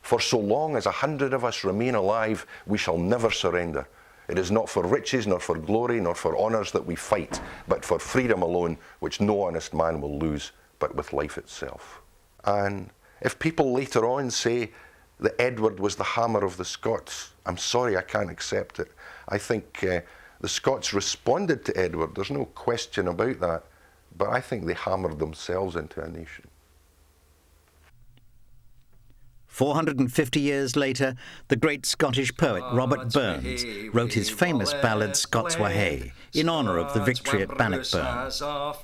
For so long as 100 of us remain alive, we shall never surrender. It is not for riches, nor for glory, nor for honours that we fight, but for freedom alone, which no honest man will lose, but with life itself. And if people later on say that Edward was the hammer of the Scots, I'm sorry, I can't accept it. I think the Scots responded to Edward, there's no question about that, but I think they hammered themselves into a nation. 450 years later, the great Scottish poet Robert Burns wrote his famous ballad Scots Wha Hae in honour of the victory at Bannockburn.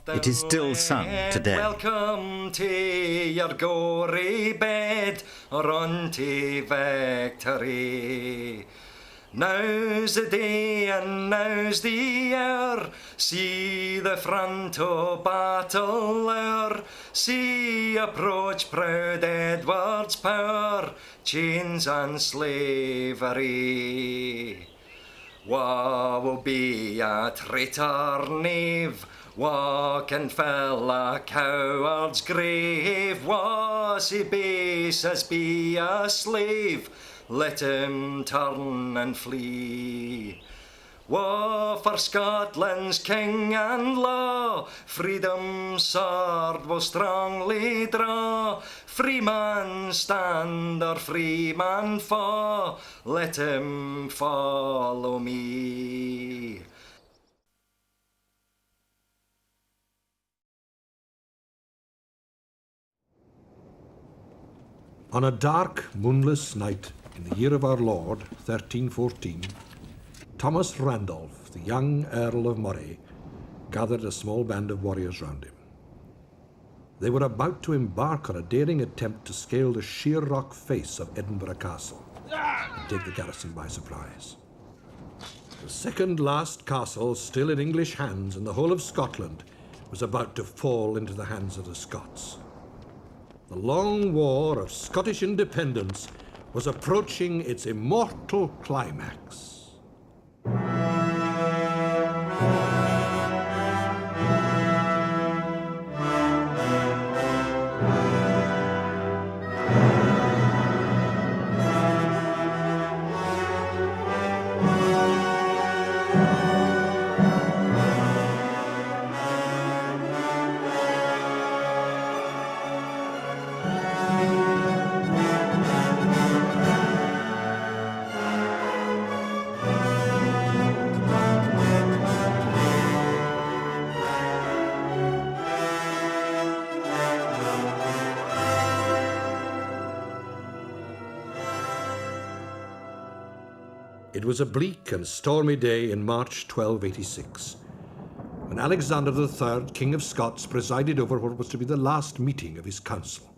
It is still sung today. Welcome to your gory bed, run to victory. Now's the day and now's the hour, see the front of battle lour, see approach proud Edward's power, chains and slavery. Wha will be a traitor knave, wha can fill a coward's grave, wha sae base as be a slave, let him turn and flee. Wha for Scotland's king and law, freedom's sword will strongly draw. Free man stand or free man fall, let him follow me. On a dark, moonless night in the year of our Lord, 1314, Thomas Randolph, the young Earl of Moray, gathered a small band of warriors round him. They were about to embark on a daring attempt to scale the sheer rock face of Edinburgh Castle and take the garrison by surprise. The second last castle, still in English hands in the whole of Scotland, was about to fall into the hands of the Scots. The long war of Scottish independence was approaching its immortal climax. It was a bleak and stormy day in March 1286, when Alexander III, King of Scots, presided over what was to be the last meeting of his council.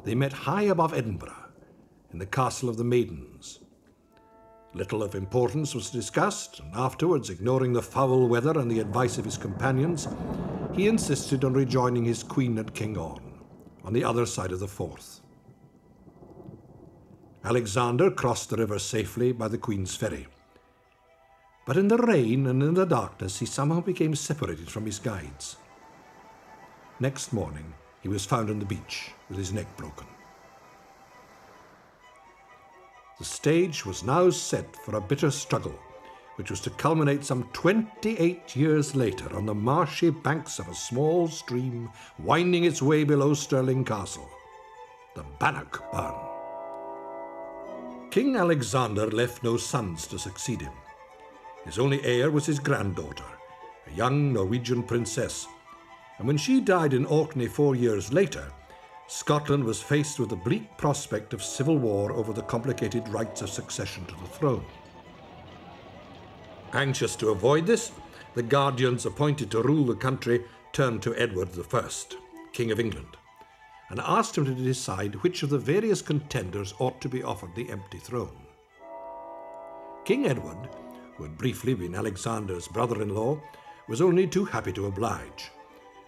They met high above Edinburgh, in the Castle of the Maidens. Little of importance was discussed, and afterwards, ignoring the foul weather and the advice of his companions, he insisted on rejoining his queen at King Orne. on the other side of the Forth. Alexander crossed the river safely by the Queen's Ferry. But in the rain and in the darkness, he somehow became separated from his guides. Next morning, he was found on the beach with his neck broken. The stage was now set for a bitter struggle, which was to culminate some 28 years later on the marshy banks of a small stream winding its way below Stirling Castle, the Bannockburn. King Alexander left no sons to succeed him. His only heir was his granddaughter, a young Norwegian princess, and when she died in Orkney 4 years later, Scotland was faced with the bleak prospect of civil war over the complicated rights of succession to the throne. Anxious to avoid this, the guardians appointed to rule the country turned to Edward I, King of England, and asked him to decide which of the various contenders ought to be offered the empty throne. King Edward, who had briefly been Alexander's brother-in-law, was only too happy to oblige,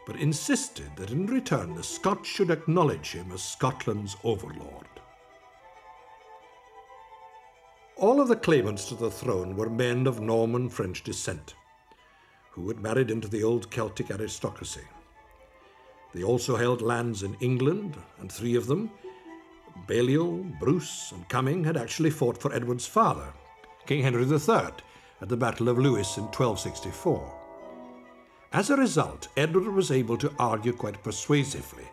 but insisted that in return the Scots should acknowledge him as Scotland's overlord. All of the claimants to the throne were men of Norman French descent, who had married into the old Celtic aristocracy. They also held lands in England, and 3 of them, Balliol, Bruce and Cumming, had actually fought for Edward's father, King Henry III, at the Battle of Lewes in 1264. As a result, Edward was able to argue quite persuasively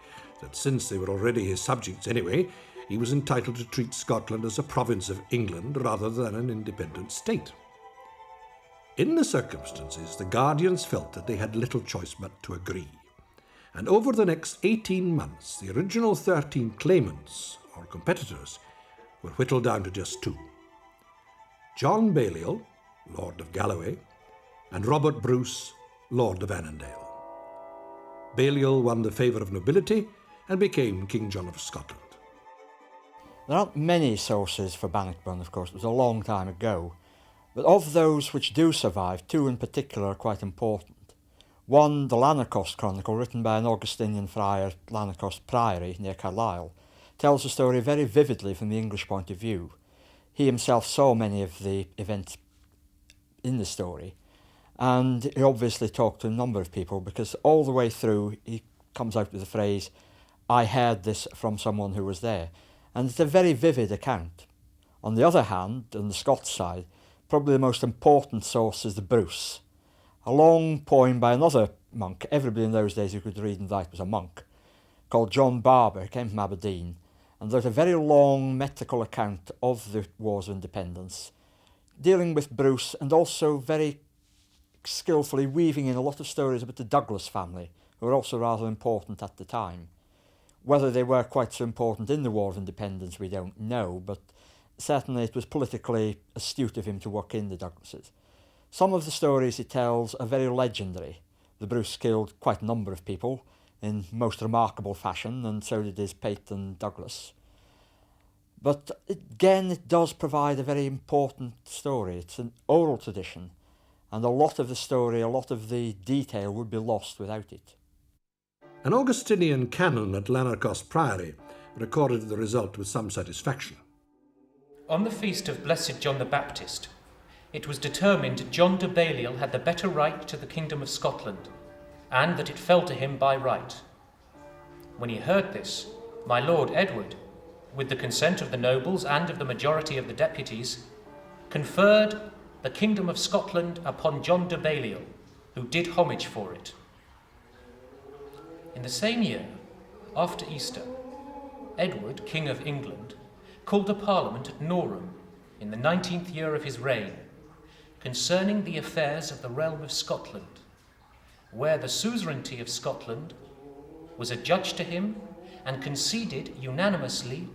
that since they were already his subjects anyway, he was entitled to treat Scotland as a province of England rather than an independent state. In the circumstances, the guardians felt that they had little choice but to agree. And over the next 18 months, the original 13 claimants, or competitors, were whittled down to just 2. John Balliol, Lord of Galloway, and Robert Bruce, Lord of Annandale. Balliol won the favour of nobility and became King John of Scotland. There aren't many sources for Bannockburn, of course, it was a long time ago, but of those which do survive, 2 in particular are quite important. One, the Lanercost Chronicle, written by an Augustinian friar at Lanercost Priory near Carlisle, tells the story very vividly from the English point of view. He himself saw many of the events in the story, and he obviously talked to a number of people because all the way through he comes out with the phrase, "I heard this from someone who was there." And it's a very vivid account. On the other hand, on the Scots side, probably the most important source is the Bruce, a long poem by another monk, everybody in those days who could read and write was a monk, called John Barber, who came from Aberdeen, and there's a very long metrical account of the Wars of Independence, dealing with Bruce and also very skillfully weaving in a lot of stories about the Douglas family, who were also rather important at the time. Whether they were quite so important in the War of Independence, we don't know, but certainly it was politically astute of him to work in the Douglases. Some of the stories he tells are very legendary. The Bruce killed quite a number of people in most remarkable fashion, and so did his Peyton Douglas. But again, it does provide a very important story. It's an oral tradition, and a lot of the story, a lot of the detail would be lost without it. An Augustinian canon at Lanercost Priory recorded the result with some satisfaction. On the feast of Blessed John the Baptist, it was determined John de Balliol had the better right to the kingdom of Scotland, and that it fell to him by right. When he heard this, my Lord Edward, with the consent of the nobles and of the majority of the deputies, conferred the kingdom of Scotland upon John de Balliol, who did homage for it. In the same year, after Easter, Edward, King of England, called a parliament at Norham in the 19th year of his reign, concerning the affairs of the realm of Scotland, where the suzerainty of Scotland was adjudged to him and conceded unanimously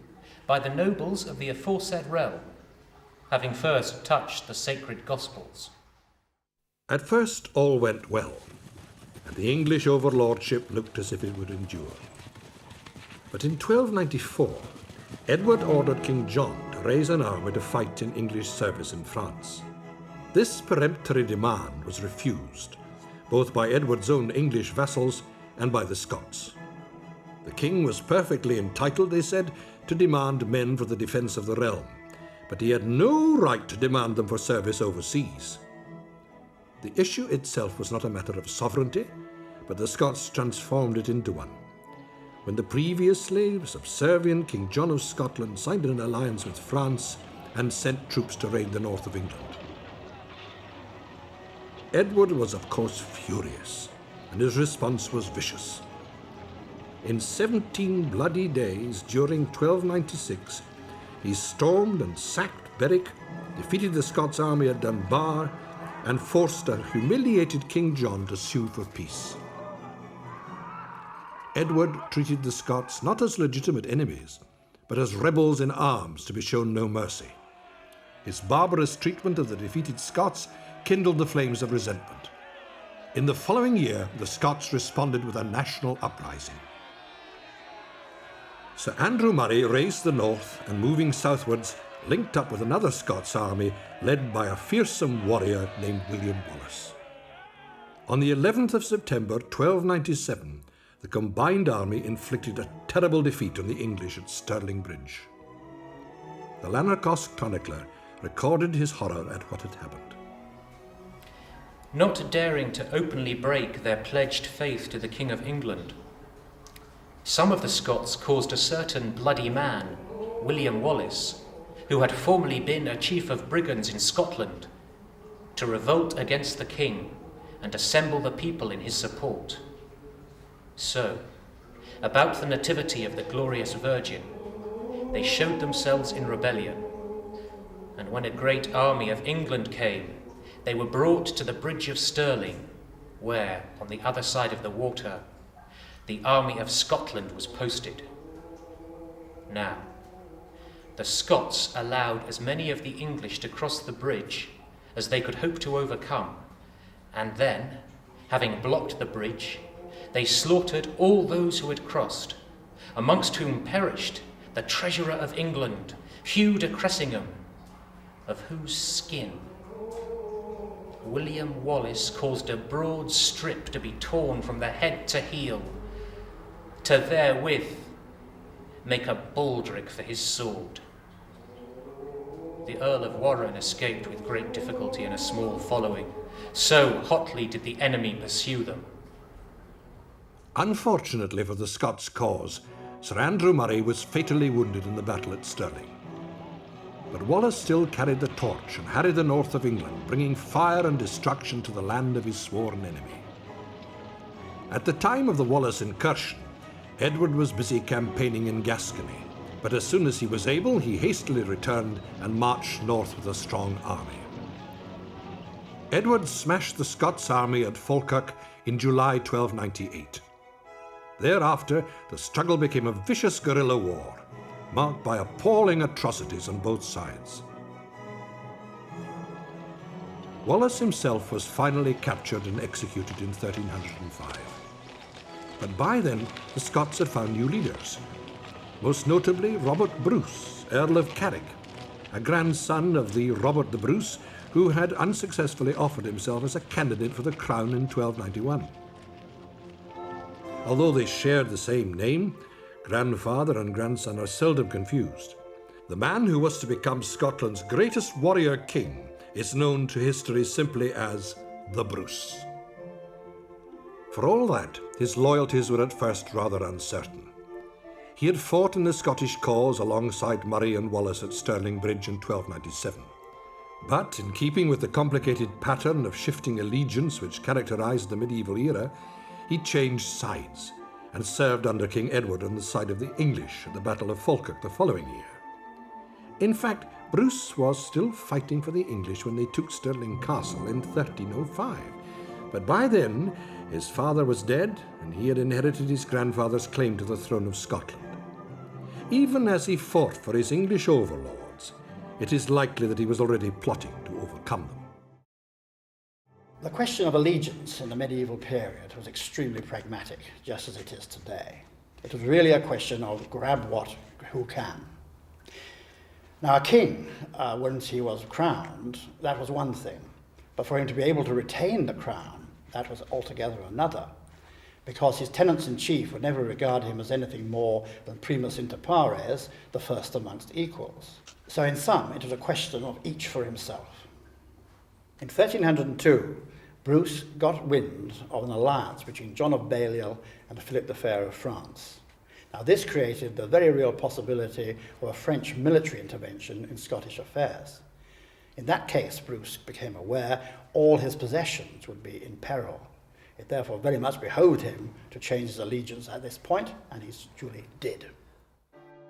by the nobles of the aforesaid realm, having first touched the sacred Gospels. At first all went well, and the English overlordship looked as if it would endure. But in 1294, Edward ordered King John to raise an army to fight in English service in France. This peremptory demand was refused, both by Edward's own English vassals and by the Scots. The king was perfectly entitled, they said, to demand men for the defence of the realm, but he had no right to demand them for service overseas. The issue itself was not a matter of sovereignty, but the Scots transformed it into one. When the previously subservient King John of Scotland signed an alliance with France and sent troops to raid the north of England. Edward was of course furious, and his response was vicious. In 17 bloody days during 1296, he stormed and sacked Berwick, defeated the Scots army at Dunbar, and forced a humiliated King John to sue for peace. Edward treated the Scots not as legitimate enemies, but as rebels in arms to be shown no mercy. His barbarous treatment of the defeated Scots kindled the flames of resentment. In the following year, the Scots responded with a national uprising. Sir Andrew Murray raised the north and, moving southwards, linked up with another Scots army led by a fearsome warrior named William Wallace. On the 11th of September 1297, the combined army inflicted a terrible defeat on the English at Stirling Bridge. The Lanercost chronicler recorded his horror at what had happened. Not daring to openly break their pledged faith to the King of England, some of the Scots caused a certain bloody man, William Wallace, who had formerly been a chief of brigands in Scotland, to revolt against the king and assemble the people in his support. So, about the nativity of the glorious Virgin, they showed themselves in rebellion, and when a great army of England came, they were brought to the bridge of Stirling, where, on the other side of the water, the army of Scotland was posted. Now, the Scots allowed as many of the English to cross the bridge as they could hope to overcome, and then, having blocked the bridge, they slaughtered all those who had crossed, amongst whom perished the treasurer of England, Hugh de Cressingham, of whose skin William Wallace caused a broad strip to be torn from the head to heel, to therewith make a baldric for his sword. The Earl of Warren escaped with great difficulty and a small following, so hotly did the enemy pursue them. Unfortunately for the Scots' cause, Sir Andrew Murray was fatally wounded in the battle at Stirling. But Wallace still carried the torch and harried the north of England, bringing fire and destruction to the land of his sworn enemy. At the time of the Wallace incursion, Edward was busy campaigning in Gascony, but as soon as he was able, he hastily returned and marched north with a strong army. Edward smashed the Scots army at Falkirk in July 1298. Thereafter, the struggle became a vicious guerrilla war, marked by appalling atrocities on both sides. Wallace himself was finally captured and executed in 1305. But by then, the Scots had found new leaders, most notably Robert Bruce, Earl of Carrick, a grandson of the Robert the Bruce who had unsuccessfully offered himself as a candidate for the crown in 1291. Although they shared the same name, grandfather and grandson are seldom confused. The man who was to become Scotland's greatest warrior king is known to history simply as the Bruce. For all that, his loyalties were at first rather uncertain. He had fought in the Scottish cause alongside Murray and Wallace at Stirling Bridge in 1297. But, in keeping with the complicated pattern of shifting allegiance which characterised the medieval era, he changed sides and served under King Edward on the side of the English at the Battle of Falkirk the following year. In fact, Bruce was still fighting for the English when they took Stirling Castle in 1305, but by then his father was dead and he had inherited his grandfather's claim to the throne of Scotland. Even as he fought for his English overlords, it is likely that he was already plotting to overcome them. The question of allegiance in the medieval period was extremely pragmatic, just as it is today. It was really a question of grab what, who can. Now, a king, once he was crowned, that was one thing. But for him to be able to retain the crown, that was altogether another. because his tenants-in-chief would never regard him as anything more than primus inter pares, the first amongst equals. So in sum, it was a question of each for himself. In 1302, Bruce got wind of an alliance between John of Balliol and Philip the Fair of France. Now this created the very real possibility of a French military intervention in Scottish affairs. In that case, Bruce became aware all his possessions would be in peril. It therefore very much behoved him to change his allegiance at this point, and he duly did.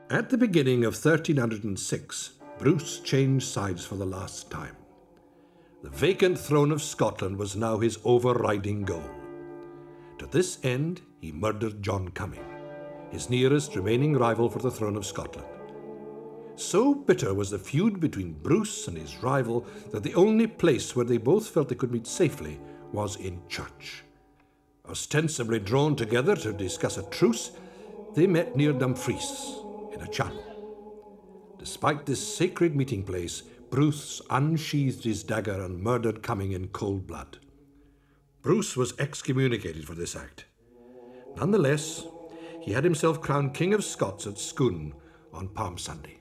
At the beginning of 1306, Bruce changed sides for the last time. The vacant throne of Scotland was now his overriding goal. To this end, he murdered John Comyn, his nearest remaining rival for the throne of Scotland. So bitter was the feud between Bruce and his rival that the only place where they both felt they could meet safely was in church. Ostensibly drawn together to discuss a truce, they met near Dumfries in a chapel. Despite this sacred meeting place, Bruce unsheathed his dagger and murdered Comyn in cold blood. Bruce was excommunicated for this act. Nonetheless, he had himself crowned King of Scots at Scone on Palm Sunday.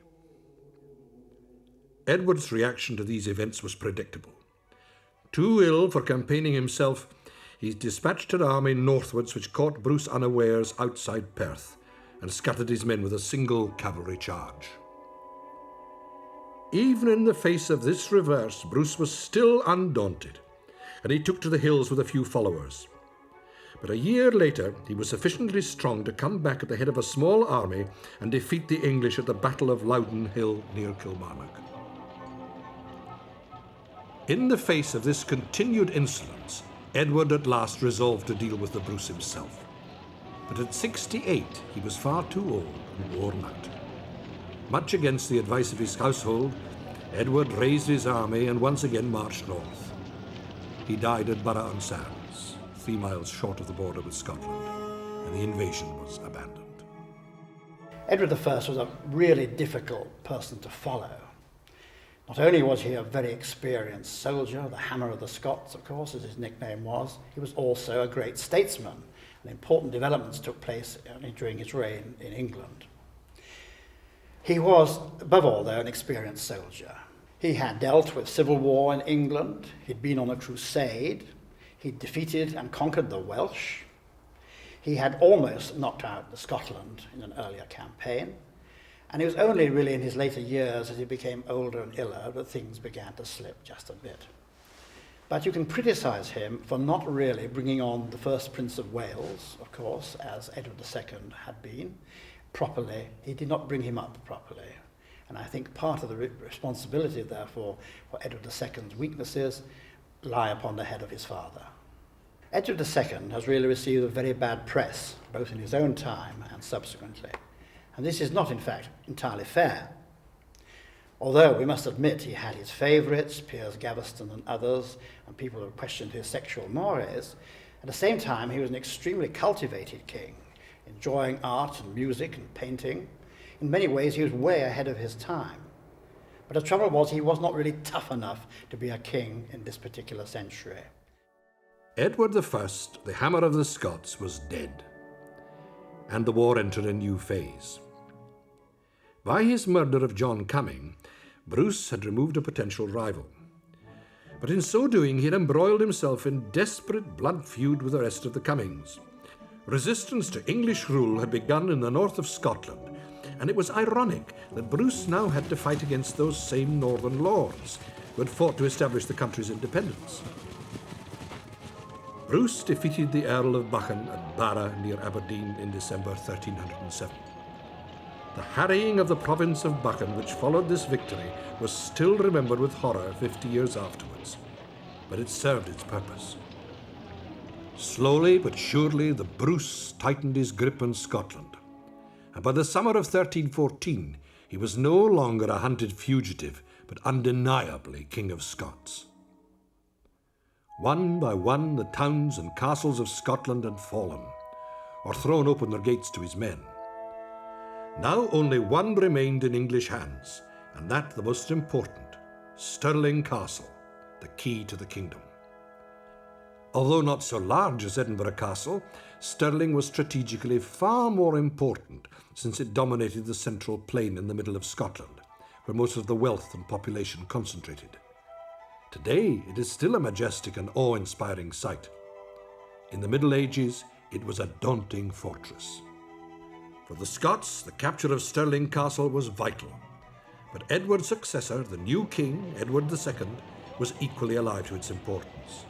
Edward's reaction to these events was predictable. Too ill for campaigning himself, he dispatched an army northwards which caught Bruce unawares outside Perth and scattered his men with a single cavalry charge. Even in the face of this reverse, Bruce was still undaunted, and he took to the hills with a few followers. But a year later, he was sufficiently strong to come back at the head of a small army and defeat the English at the Battle of Loudon Hill near Kilmarnock. In the face of this continued insolence, Edward at last resolved to deal with the Bruce himself. But at 68, he was far too old and worn out. Much against the advice of his household, Edward raised his army and once again marched north. He died at Burgh-on-Sands, 3 miles short of the border with Scotland, and the invasion was abandoned. Edward I was a really difficult person to follow. Not only was he a very experienced soldier, the Hammer of the Scots, of course, as his nickname was, he was also a great statesman, and important developments took place during his reign in England. He was, above all, though, an experienced soldier. He had dealt with civil war in England, he'd been on a crusade, he'd defeated and conquered the Welsh, he had almost knocked out Scotland in an earlier campaign, and it was only really in his later years as he became older and iller that things began to slip just a bit. But you can criticise him for not really bringing on the first Prince of Wales, of course, as Edward II had been, properly. He did not bring him up properly. And I think part of the responsibility, therefore, for Edward II's weaknesses lie upon the head of his father. Edward II has really received a very bad press, both in his own time and subsequently. And this is not, in fact, entirely fair. Although we must admit he had his favourites, Piers Gaveston and others, and people who questioned his sexual mores, at the same time he was an extremely cultivated king, enjoying art and music and painting. In many ways he was way ahead of his time. But the trouble was he was not really tough enough to be a king in this particular century. Edward I, the Hammer of the Scots, was dead, and the war entered a new phase. By his murder of John Comyn, Bruce had removed a potential rival. But in so doing, he had embroiled himself in desperate blood feud with the rest of the Comyns. Resistance to English rule had begun in the north of Scotland, and it was ironic that Bruce now had to fight against those same northern lords who had fought to establish the country's independence. Bruce defeated the Earl of Buchan at Barra near Aberdeen in December 1307. The harrying of the province of Buchan which followed this victory was still remembered with horror 50 years afterwards, but it served its purpose. Slowly but surely the Bruce tightened his grip on Scotland, and by the summer of 1314 he was no longer a hunted fugitive, but undeniably King of Scots. One by one the towns and castles of Scotland had fallen, or thrown open their gates to his men. Now only one remained in English hands, and that the most important, Stirling Castle, the key to the kingdom. Although not so large as Edinburgh Castle, Stirling was strategically far more important since it dominated the central plain in the middle of Scotland, where most of the wealth and population concentrated. Today, it is still a majestic and awe-inspiring sight. In the Middle Ages, it was a daunting fortress. For the Scots, the capture of Stirling Castle was vital, but Edward's successor, the new king, Edward II, was equally alive to its importance.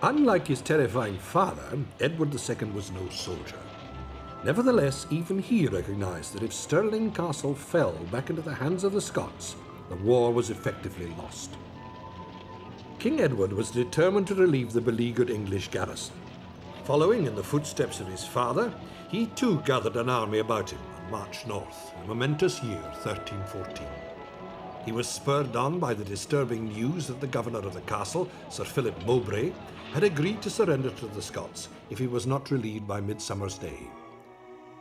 Unlike his terrifying father, Edward II was no soldier. Nevertheless, even he recognised that if Stirling Castle fell back into the hands of the Scots, the war was effectively lost. King Edward was determined to relieve the beleaguered English garrison. Following in the footsteps of his father, he too gathered an army about him and marched north in a momentous year, 1314. He was spurred on by the disturbing news that the governor of the castle, Sir Philip Mowbray, had agreed to surrender to the Scots if he was not relieved by Midsummer's Day.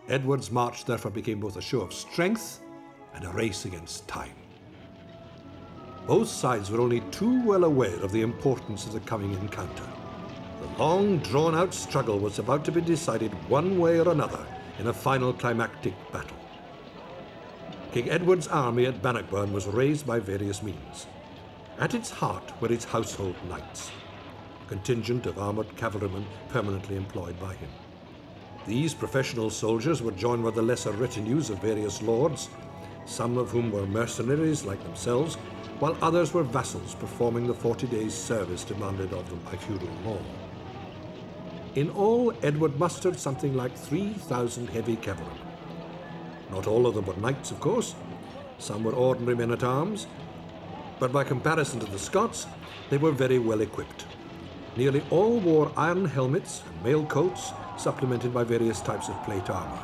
Edward's march therefore became both a show of strength and a race against time. Both sides were only too well aware of the importance of the coming encounter. The long, drawn-out struggle was about to be decided one way or another in a final climactic battle. King Edward's army at Bannockburn was raised by various means. At its heart were its household knights, a contingent of armoured cavalrymen permanently employed by him. These professional soldiers were joined by the lesser retinues of various lords, some of whom were mercenaries like themselves, while others were vassals performing the 40 days' service demanded of them by feudal law. In all, Edward mustered something like 3,000 heavy cavalrymen. Not all of them were knights, of course. Some were ordinary men-at-arms, but by comparison to the Scots, they were very well equipped. Nearly all wore iron helmets and mail coats, supplemented by various types of plate armour.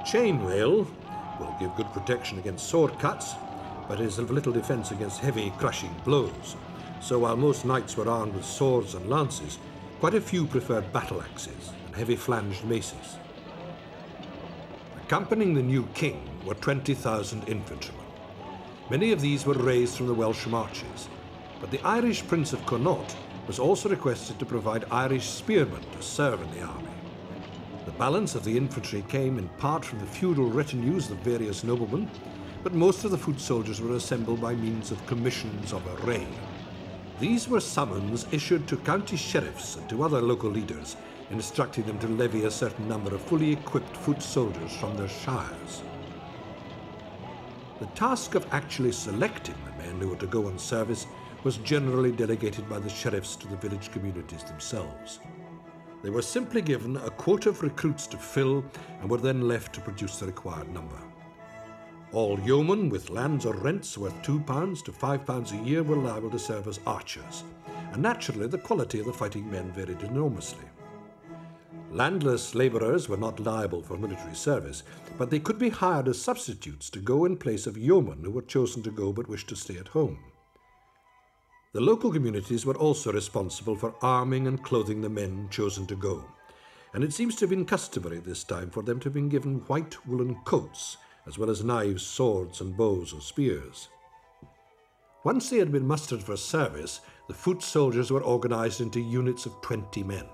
Chainmail will give good protection against sword cuts, but is of little defence against heavy, crushing blows. So while most knights were armed with swords and lances, quite a few preferred battle axes and heavy flanged maces. Accompanying the new king were 20,000 infantrymen. Many of these were raised from the Welsh marches, but the Irish Prince of Connaught was also requested to provide Irish spearmen to serve in the army. The balance of the infantry came in part from the feudal retinues of various noblemen, but most of the foot soldiers were assembled by means of commissions of array. These were summons issued to county sheriffs and to other local leaders, instructing them to levy a certain number of fully equipped foot soldiers from their shires. The task of actually selecting the men who were to go on service was generally delegated by the sheriffs to the village communities themselves. They were simply given a quota of recruits to fill and were then left to produce the required number. All yeomen with lands or rents worth £2 to £5 a year were liable to serve as archers, and naturally the quality of the fighting men varied enormously. Landless labourers were not liable for military service, but they could be hired as substitutes to go in place of yeomen who were chosen to go but wished to stay at home. The local communities were also responsible for arming and clothing the men chosen to go, and it seems to have been customary at this time for them to have been given white woolen coats, as well as knives, swords, and bows or spears. Once they had been mustered for service, the foot soldiers were organised into units of 20 men,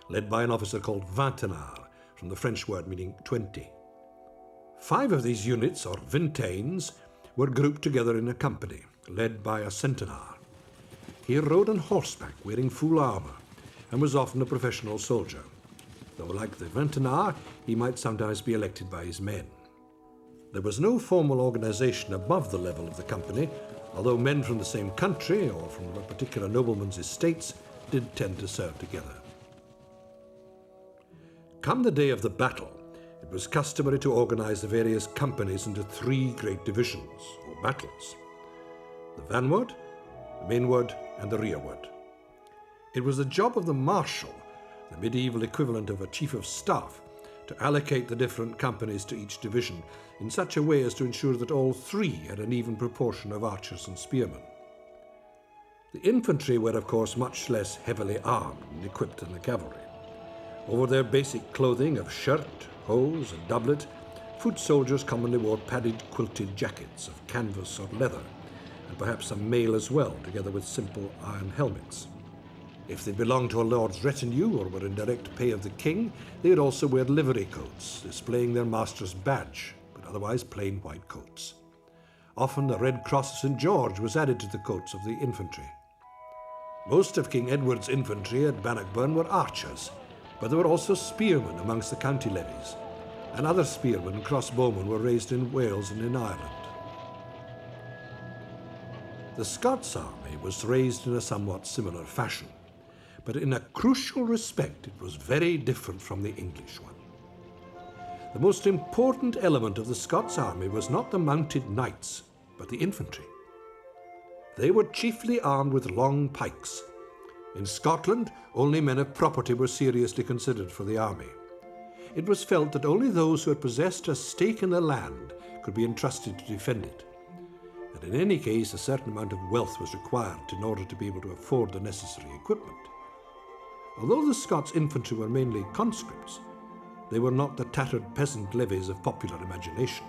led by an officer called vintenard, from the French word meaning 20. 5 of these units, or vingtaines, were grouped together in a company, led by a centenar. He rode on horseback, wearing full armour, and was often a professional soldier, though like the vintenard, he might sometimes be elected by his men. There was no formal organisation above the level of the company, although men from the same country or from a particular nobleman's estates did tend to serve together. Come the day of the battle, it was customary to organise the various companies into 3 great divisions, or battles: the vanward, the mainward, and the rearward. It was the job of the marshal, the medieval equivalent of a chief of staff, to allocate the different companies to each division in such a way as to ensure that all 3 had an even proportion of archers and spearmen. The infantry were, of course, much less heavily armed and equipped than the cavalry. Over their basic clothing of shirt, hose, and doublet, foot soldiers commonly wore padded quilted jackets of canvas or leather, and perhaps some mail as well, together with simple iron helmets. If they belonged to a lord's retinue or were in direct pay of the king, they would also wear livery coats, displaying their master's badge, but otherwise plain white coats. Often a red cross of St. George was added to the coats of the infantry. Most of King Edward's infantry at Bannockburn were archers, but there were also spearmen amongst the county levies, and other spearmen and crossbowmen were raised in Wales and in Ireland. The Scots army was raised in a somewhat similar fashion, but in a crucial respect it was very different from the English one. The most important element of the Scots army was not the mounted knights, but the infantry. They were chiefly armed with long pikes. In Scotland, only men of property were seriously considered for the army. It was felt that only those who had possessed a stake in the land could be entrusted to defend it. And in any case, a certain amount of wealth was required in order to be able to afford the necessary equipment. Although the Scots infantry were mainly conscripts, they were not the tattered peasant levies of popular imagination.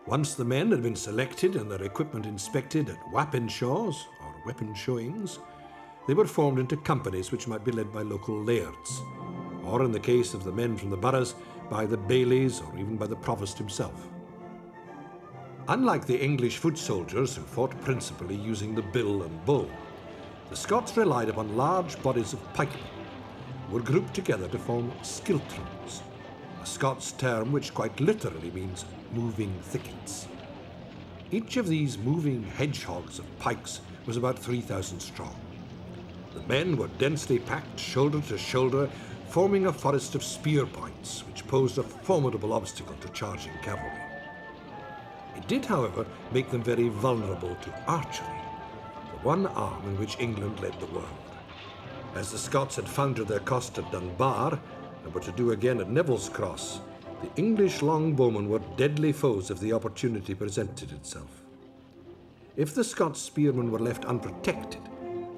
Once the men had been selected and their equipment inspected at Wappenshaws, or weapon showings, they were formed into companies which might be led by local lairds, or in the case of the men from the boroughs, by the bailies or even by the provost himself. Unlike the English foot soldiers who fought principally using the bill and bow, the Scots relied upon large bodies of pikemen, who were grouped together to form skiltrons, a Scots term which quite literally means moving thickets. Each of these moving hedgehogs of pikes was about 3,000 strong. The men were densely packed shoulder to shoulder, forming a forest of spear points, which posed a formidable obstacle to charging cavalry. It did, however, make them very vulnerable to archery, the one arm in which England led the world. As the Scots had found to their cost at Dunbar, and were to do again at Neville's Cross, the English longbowmen were deadly foes if the opportunity presented itself. If the Scots spearmen were left unprotected,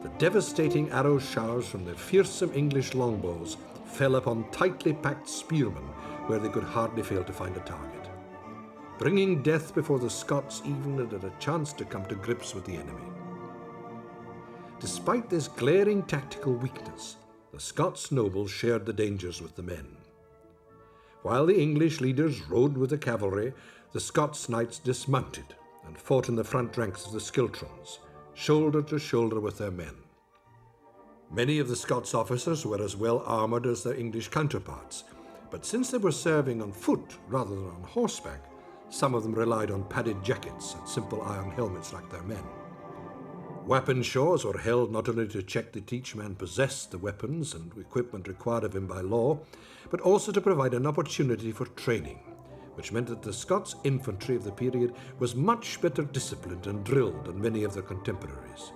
the devastating arrow showers from the fearsome English longbows fell upon tightly packed spearmen where they could hardly fail to find a target, bringing death before the Scots even had a chance to come to grips with the enemy. Despite this glaring tactical weakness, the Scots nobles shared the dangers with the men. While the English leaders rode with the cavalry, the Scots knights dismounted and fought in the front ranks of the skiltrons, shoulder to shoulder with their men. Many of the Scots officers were as well armoured as their English counterparts, but since they were serving on foot rather than on horseback, some of them relied on padded jackets and simple iron helmets like their men. Wappenshaws were held not only to check that each man possessed the weapons and equipment required of him by law, but also to provide an opportunity for training, which meant that the Scots infantry of the period was much better disciplined and drilled than many of their contemporaries.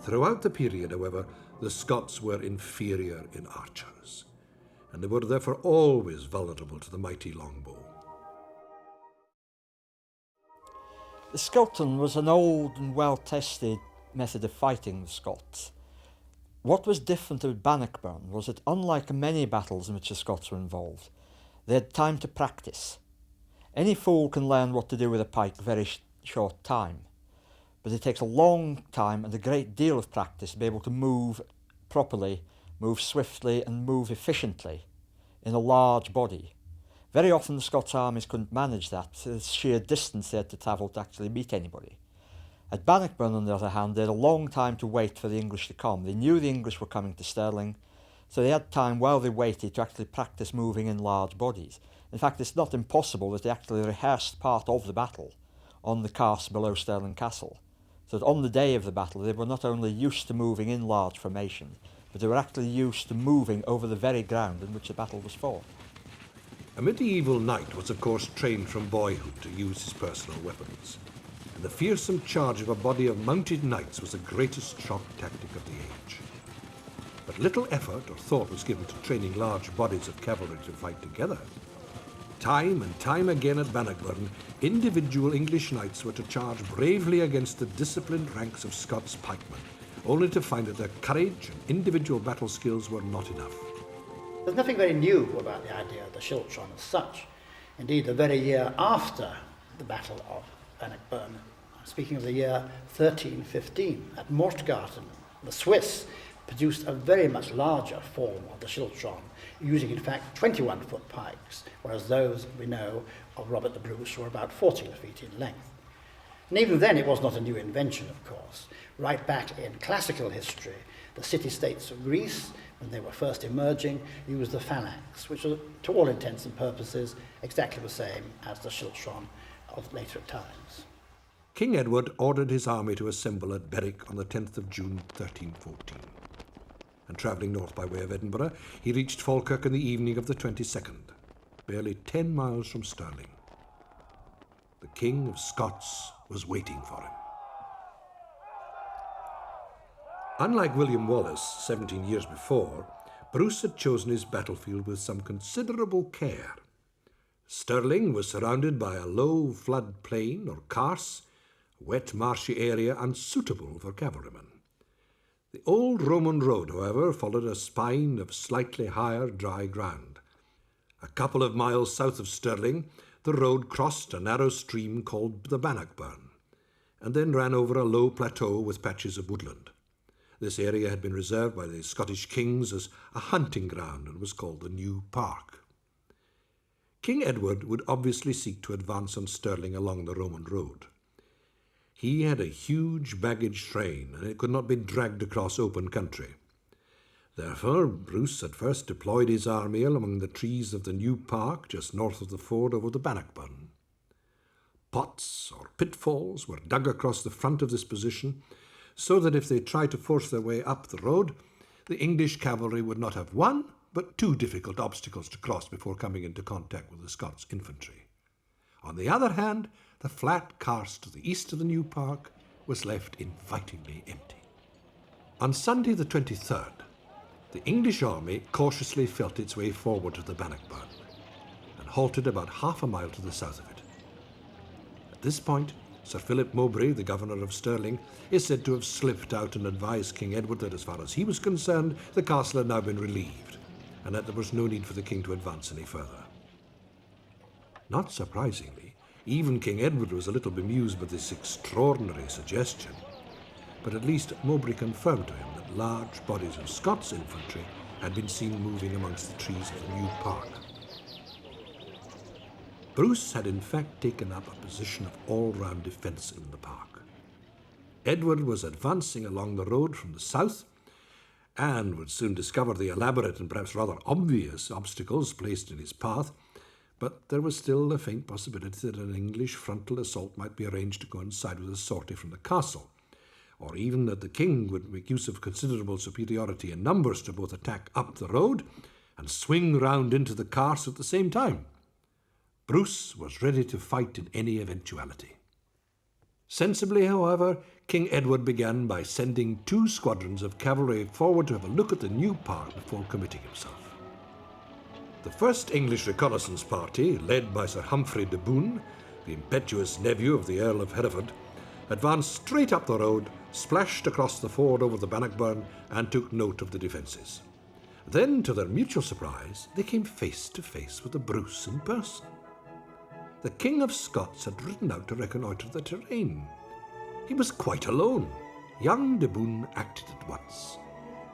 Throughout the period, however, the Scots were inferior in archers, and they were therefore always vulnerable to the mighty longbow. The skilton was an old and well-tested method of fighting the Scots. What was different about Bannockburn was that, unlike many battles in which the Scots were involved, they had time to practice. Any fool can learn what to do with a pike in a very short time, but it takes a long time and a great deal of practice to be able to move properly, move swiftly and move efficiently in a large body. Very often the Scots armies couldn't manage that, the sheer distance they had to travel to actually meet anybody. At Bannockburn, on the other hand, they had a long time to wait for the English to come. They knew the English were coming to Stirling, so they had time while they waited to actually practice moving in large bodies. In fact, it's not impossible that they actually rehearsed part of the battle on the carse below Stirling Castle, so that on the day of the battle they were not only used to moving in large formation, but they were actually used to moving over the very ground in which the battle was fought. A medieval knight was of course trained from boyhood to use his personal weapons, and the fearsome charge of a body of mounted knights was the greatest shock tactic of the age. But little effort or thought was given to training large bodies of cavalry to fight together. Time and time again at Bannockburn, individual English knights were to charge bravely against the disciplined ranks of Scots pikemen, only to find that their courage and individual battle skills were not enough. There's nothing very new about the idea of the schiltron as such. Indeed, the very year after the Battle of Bannockburn, speaking of the year 1315, at Mortgarten The Swiss produced a very much larger form of the schiltron, using in fact 21-foot pikes, whereas those we know of Robert the Bruce were about 14 feet in length. And even then it was not a new invention, of course. Right back in classical history, the city-states of Greece, when they were first emerging, used the phalanx, which was, to all intents and purposes, exactly the same as the schiltron of later times. King Edward ordered his army to assemble at Berwick on the 10th of June 1314. And travelling north by way of Edinburgh, he reached Falkirk in the evening of the 22nd, barely 10 miles from Stirling. The King of Scots was waiting for him. Unlike William Wallace, 17 years before, Bruce had chosen his battlefield with some considerable care. Stirling was surrounded by a low flood plain or carse, a wet marshy area unsuitable for cavalrymen. The old Roman road, however, followed a spine of slightly higher dry ground. A couple of miles south of Stirling, the road crossed a narrow stream called the Bannockburn, and then ran over a low plateau with patches of woodland. This area had been reserved by the Scottish kings as a hunting ground and was called the New Park. King Edward would obviously seek to advance on Stirling along the Roman road. He had a huge baggage train, and it could not be dragged across open country. Therefore, Bruce had first deployed his army among the trees of the New Park, just north of the ford over the Bannockburn. Pots or pitfalls were dug across the front of this position, so that if they tried to force their way up the road, the English cavalry would not have one, but two difficult obstacles to cross before coming into contact with the Scots infantry. On the other hand, the flat carse to the east of the New Park was left invitingly empty. On Sunday the 23rd, the English army cautiously felt its way forward to the Bannockburn and halted about half a mile to the south of it. At this point, Sir Philip Mowbray, the governor of Stirling, is said to have slipped out and advised King Edward that as far as he was concerned, the castle had now been relieved, and that there was no need for the king to advance any further. Not surprisingly, even King Edward was a little bemused by this extraordinary suggestion, but at least Mowbray confirmed to him that large bodies of Scots infantry had been seen moving amongst the trees of the New Park. Bruce had in fact taken up a position of all-round defence in the park. Edward was advancing along the road from the south, and would soon discover the elaborate and perhaps rather obvious obstacles placed in his path, but there was still a faint possibility that an English frontal assault might be arranged to coincide with a sortie from the castle, or even that the king would make use of considerable superiority in numbers to both attack up the road and swing round into the carse at the same time. Bruce was ready to fight in any eventuality. Sensibly, however, King Edward began by sending 2 squadrons of cavalry forward to have a look at the New Park before committing himself. The first English reconnaissance party, led by Sir Humphrey de Bohun, the impetuous nephew of the Earl of Hereford, advanced straight up the road, splashed across the ford over the Bannockburn, and took note of the defences. Then, to their mutual surprise, they came face to face with the Bruce in person. The King of Scots had ridden out to reconnoitre the terrain. He was quite alone. Young de Bohun acted at once.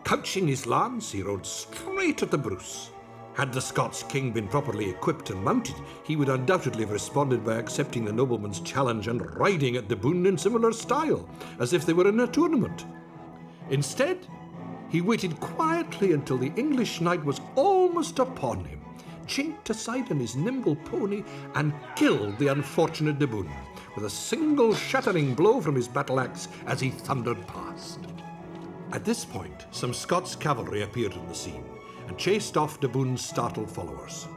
Couching his lance, he rode straight at the Bruce. Had the Scots king been properly equipped and mounted, he would undoubtedly have responded by accepting the nobleman's challenge and riding at de Bohun in similar style, as if they were in a tournament. Instead, he waited quietly until the English knight was almost upon him, chinked aside on his nimble pony, and killed the unfortunate de Bohun with a single shattering blow from his battle-axe as he thundered past. At this point, some Scots cavalry appeared on the scene and chased off de Bohun's startled followers.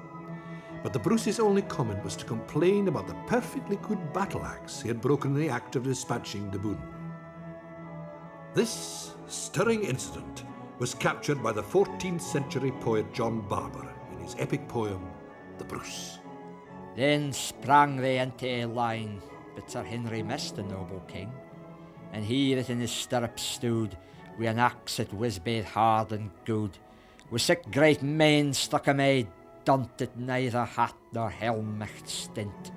But the Bruce's only comment was to complain about the perfectly good battle-axe he had broken in the act of dispatching de Bohun. This stirring incident was captured by the 14th century poet John Barber in his epic poem, The Bruce. Then sprang they into line, but Sir Henry missed the noble king, and he that in his stirrups stood, wi' an axe that was baith hard and good, with 6 great men stuck amae, daunted neither hat nor helm micht stint.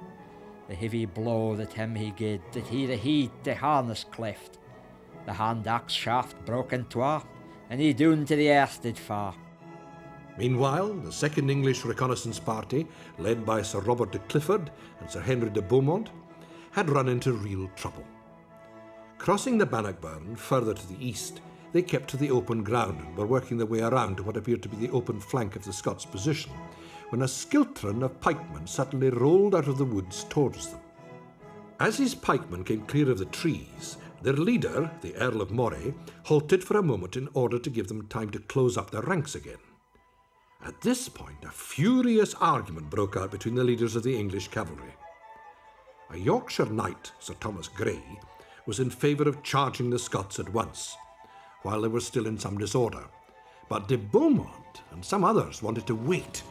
The heavy blow that him he ged, that he the heat the harness cleft, The hand axe shaft broke in twa, and he doon to the earth did fa. Meanwhile, the second English reconnaissance party, led by Sir Robert de Clifford and Sir Henry de Beaumont, had run into real trouble. Crossing the Bannockburn further to the east, they kept to the open ground and were working their way around to what appeared to be the open flank of the Scots position, when a skiltron of pikemen suddenly rolled out of the woods towards them. As his pikemen came clear of the trees, their leader, the Earl of Moray, halted for a moment in order to give them time to close up their ranks again. At this point, a furious argument broke out between the leaders of the English cavalry. A Yorkshire knight, Sir Thomas Grey, was in favour of charging the Scots at once, while they were still in some disorder, but de Beaumont and some others wanted to wait,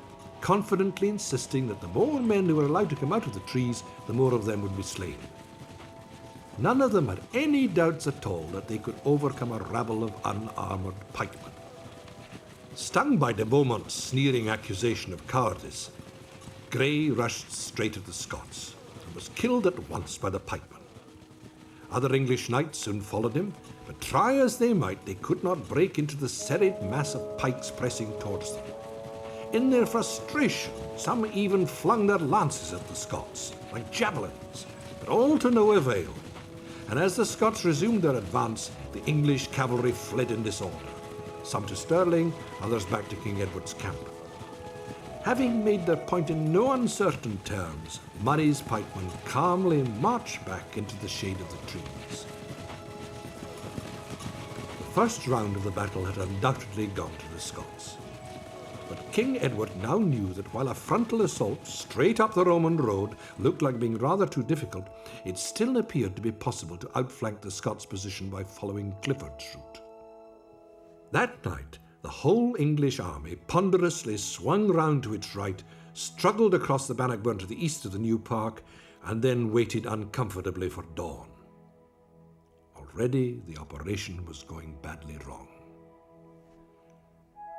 confidently insisting that the more men who were allowed to come out of the trees, the more of them would be slain. None of them had any doubts at all that they could overcome a rabble of unarmoured pikemen. Stung by de Beaumont's sneering accusation of cowardice, Grey rushed straight at the Scots and was killed at once by the pikemen. Other English knights soon followed him, but try as they might, they could not break into the serried mass of pikes pressing towards them. In their frustration, some even flung their lances at the Scots, like javelins, but all to no avail. And as the Scots resumed their advance, the English cavalry fled in disorder, some to Stirling, others back to King Edward's camp. Having made their point in no uncertain terms, Murray's pikemen calmly marched back into the shade of the trees. The first round of the battle had undoubtedly gone to the Scots. But King Edward now knew that while a frontal assault straight up the Roman road looked like being rather too difficult, it still appeared to be possible to outflank the Scots' position by following Clifford's route. That night, the whole English army ponderously swung round to its right, struggled across the Bannockburn to the east of the new park, and then waited uncomfortably for dawn. Already the operation was going badly wrong.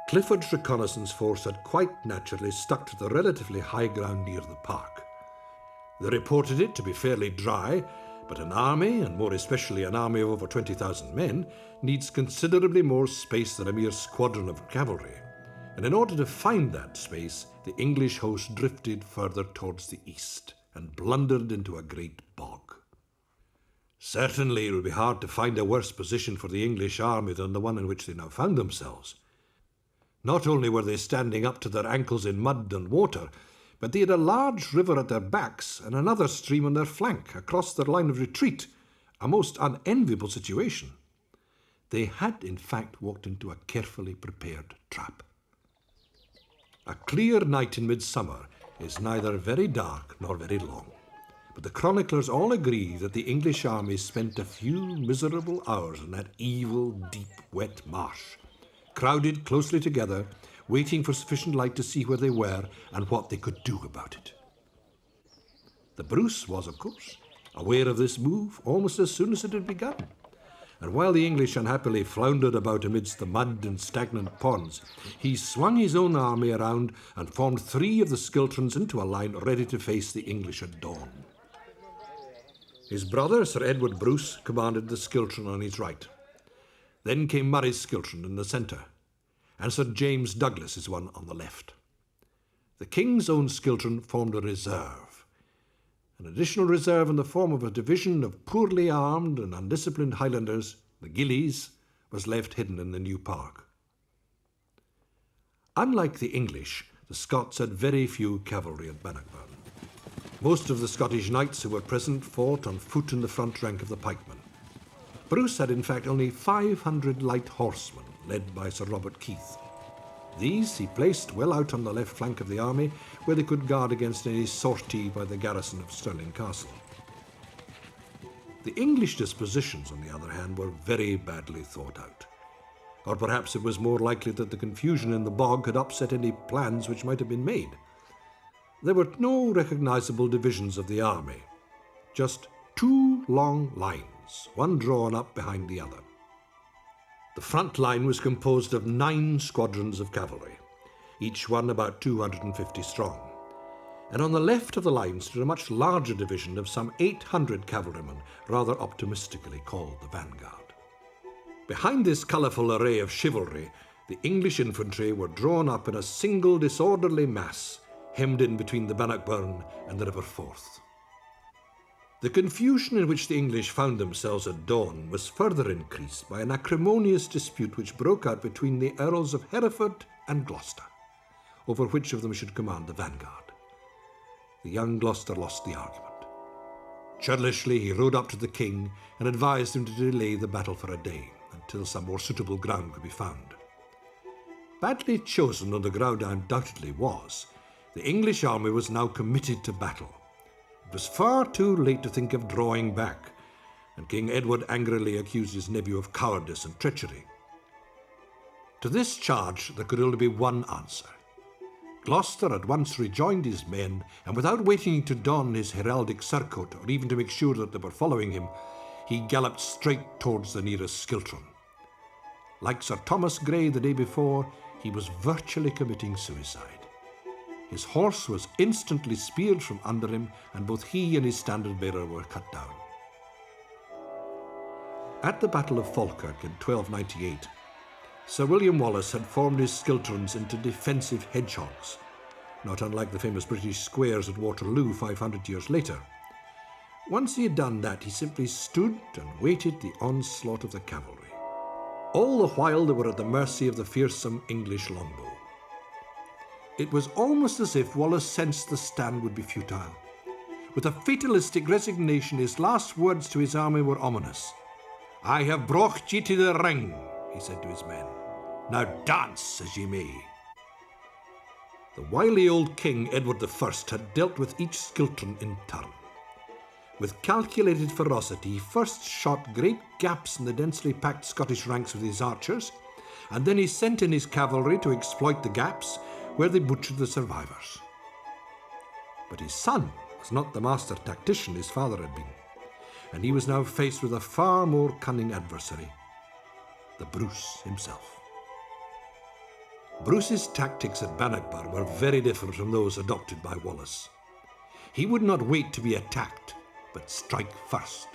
Clifford's reconnaissance force had quite naturally stuck to the relatively high ground near the park. They reported it to be fairly dry, but an army, and more especially an army of over 20,000 men, needs considerably more space than a mere squadron of cavalry. And in order to find that space, the English host drifted further towards the east and blundered into a great bog. Certainly it would be hard to find a worse position for the English army than the one in which they now found themselves. Not only were they standing up to their ankles in mud and water, but they had a large river at their backs and another stream on their flank across their line of retreat, a most unenviable situation. They had, in fact, walked into a carefully prepared trap. A clear night in midsummer is neither very dark nor very long, but the chroniclers all agree that the English army spent a few miserable hours in that evil, deep, wet marsh, crowded closely together, waiting for sufficient light to see where they were and what they could do about it. The Bruce was, of course, aware of this move almost as soon as it had begun, and while the English unhappily floundered about amidst the mud and stagnant ponds, he swung his own army around and formed 3 of the skiltrons into a line ready to face the English at dawn. His brother, Sir Edward Bruce, commanded the skiltron on his right. Then came Murray's skiltron in the centre, and Sir James Douglas's one on the left. The King's own skiltron formed a reserve. An additional reserve in the form of a division of poorly armed and undisciplined Highlanders, the Gillies, was left hidden in the new park. Unlike the English, the Scots had very few cavalry at Bannockburn. Most of the Scottish knights who were present fought on foot in the front rank of the pikemen. Bruce had in fact only 500 light horsemen, led by Sir Robert Keith. These he placed well out on the left flank of the army, where they could guard against any sortie by the garrison of Stirling Castle. The English dispositions, on the other hand, were very badly thought out. Or perhaps it was more likely that the confusion in the bog had upset any plans which might have been made. There were no recognisable divisions of the army, just 2 long lines, one drawn up behind the other. The front line was composed of 9 squadrons of cavalry, each one about 250 strong. And on the left of the line stood a much larger division of some 800 cavalrymen, rather optimistically called the vanguard. Behind this colourful array of chivalry, the English infantry were drawn up in a single disorderly mass, hemmed in between the Bannockburn and the River Forth. The confusion in which the English found themselves at dawn was further increased by an acrimonious dispute which broke out between the Earls of Hereford and Gloucester, over which of them should command the vanguard. The young Gloucester lost the argument. Churlishly he rode up to the king and advised him to delay the battle for a day, until some more suitable ground could be found. Badly chosen though the ground undoubtedly was, the English army was now committed to battle. It was far too late to think of drawing back, and King Edward angrily accused his nephew of cowardice and treachery. To this charge there could only be one answer. Gloucester at once rejoined his men, and without waiting to don his heraldic surcoat or even to make sure that they were following him, he galloped straight towards the nearest schiltron. Like Sir Thomas Grey the day before, he was virtually committing suicide. His horse was instantly speared from under him, and both he and his standard-bearer were cut down. At the Battle of Falkirk in 1298, Sir William Wallace had formed his schiltrons into defensive hedgehogs, not unlike the famous British squares at Waterloo 500 years later. Once he had done that, he simply stood and waited the onslaught of the cavalry. All the while they were at the mercy of the fearsome English longbow. It was almost as if Wallace sensed the stand would be futile. With a fatalistic resignation, his last words to his army were ominous. "I have brought ye to the ring," he said to his men. "Now dance as ye may." The wily old king, Edward I, had dealt with each schiltron in turn. With calculated ferocity, he first shot great gaps in the densely packed Scottish ranks with his archers, and then he sent in his cavalry to exploit the gaps, where they butchered the survivors. But his son was not the master tactician his father had been, and he was now faced with a far more cunning adversary, the Bruce himself. Bruce's tactics at Bannockburn were very different from those adopted by Wallace. He would not wait to be attacked, but strike first.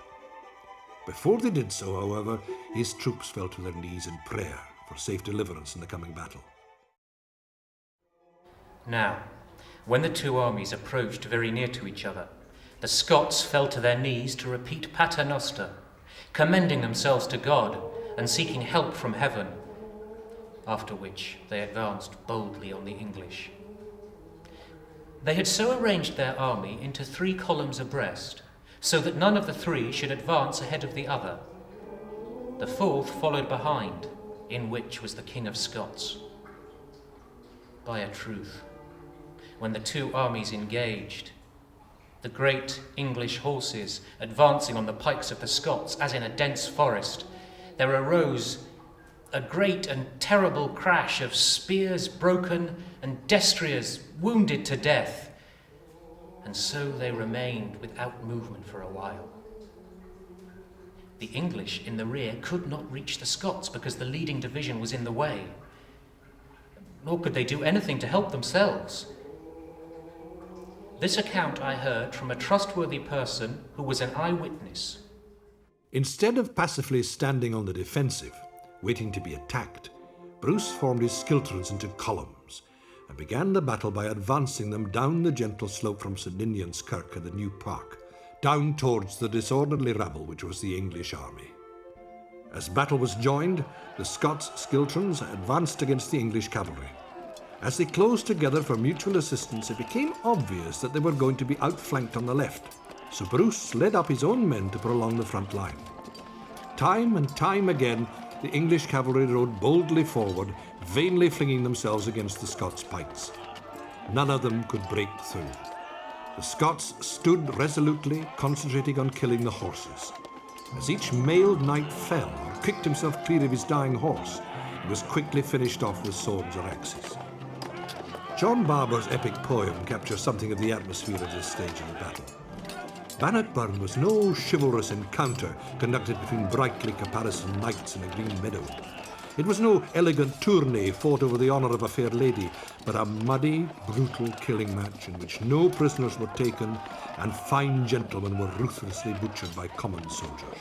Before they did so, however, his troops fell to their knees in prayer for safe deliverance in the coming battle. Now, when the two armies approached very near to each other, the Scots fell to their knees to repeat Pater Noster, commending themselves to God and seeking help from heaven, after which they advanced boldly on the English. They had so arranged their army into 3 columns abreast, so that none of the 3 should advance ahead of the other. The 4th followed behind, in which was the King of Scots. By a truth, when the two armies engaged, the great English horses advancing on the pikes of the Scots as in a dense forest, there arose a great and terrible crash of spears broken and destriers wounded to death, and so they remained without movement for a while. The English in the rear could not reach the Scots because the leading division was in the way, nor could they do anything to help themselves. This account I heard from a trustworthy person who was an eyewitness. Instead of passively standing on the defensive, waiting to be attacked, Bruce formed his schiltrons into columns and began the battle by advancing them down the gentle slope from St Ninian's Kirk and the New Park, down towards the disorderly rabble which was the English army. As battle was joined, the Scots schiltrons advanced against the English cavalry. As they closed together for mutual assistance, it became obvious that they were going to be outflanked on the left, so Bruce led up his own men to prolong the front line. Time and time again, the English cavalry rode boldly forward, vainly flinging themselves against the Scots' pikes. None of them could break through. The Scots stood resolutely, concentrating on killing the horses. As each mailed knight fell or kicked himself clear of his dying horse, he was quickly finished off with swords or axes. John Barbour's epic poem captures something of the atmosphere of this stage in the battle. Bannockburn was no chivalrous encounter conducted between brightly caparisoned knights in a green meadow. It was no elegant tourney fought over the honour of a fair lady, but a muddy, brutal killing match in which no prisoners were taken and fine gentlemen were ruthlessly butchered by common soldiers.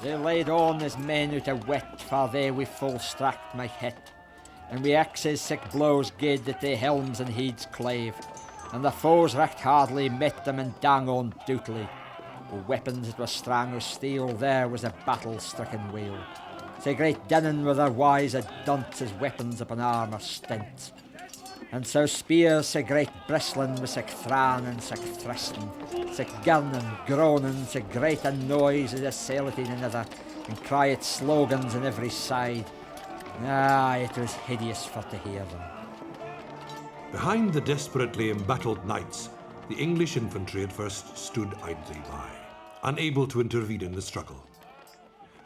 They laid on as men out of wet, for they wi' full stracht might hit, and wi' axes sick blows gid that they helms and heads clave, and the foes recht hardly met them and dang on doutly. With weapons that were strong as steel, there was a battle-stricken wheel. Sae great dinning were their wise a dunce as weapons upon armour stent. And so spears sae great bristling with sic thran and sic thrusting, sic gurning, groaning, sic great a noise as assail it in another, and cry its slogans on every side. Ah, it was hideous for to hear them. Behind the desperately embattled knights, the English infantry at first stood idly by, unable to intervene in the struggle.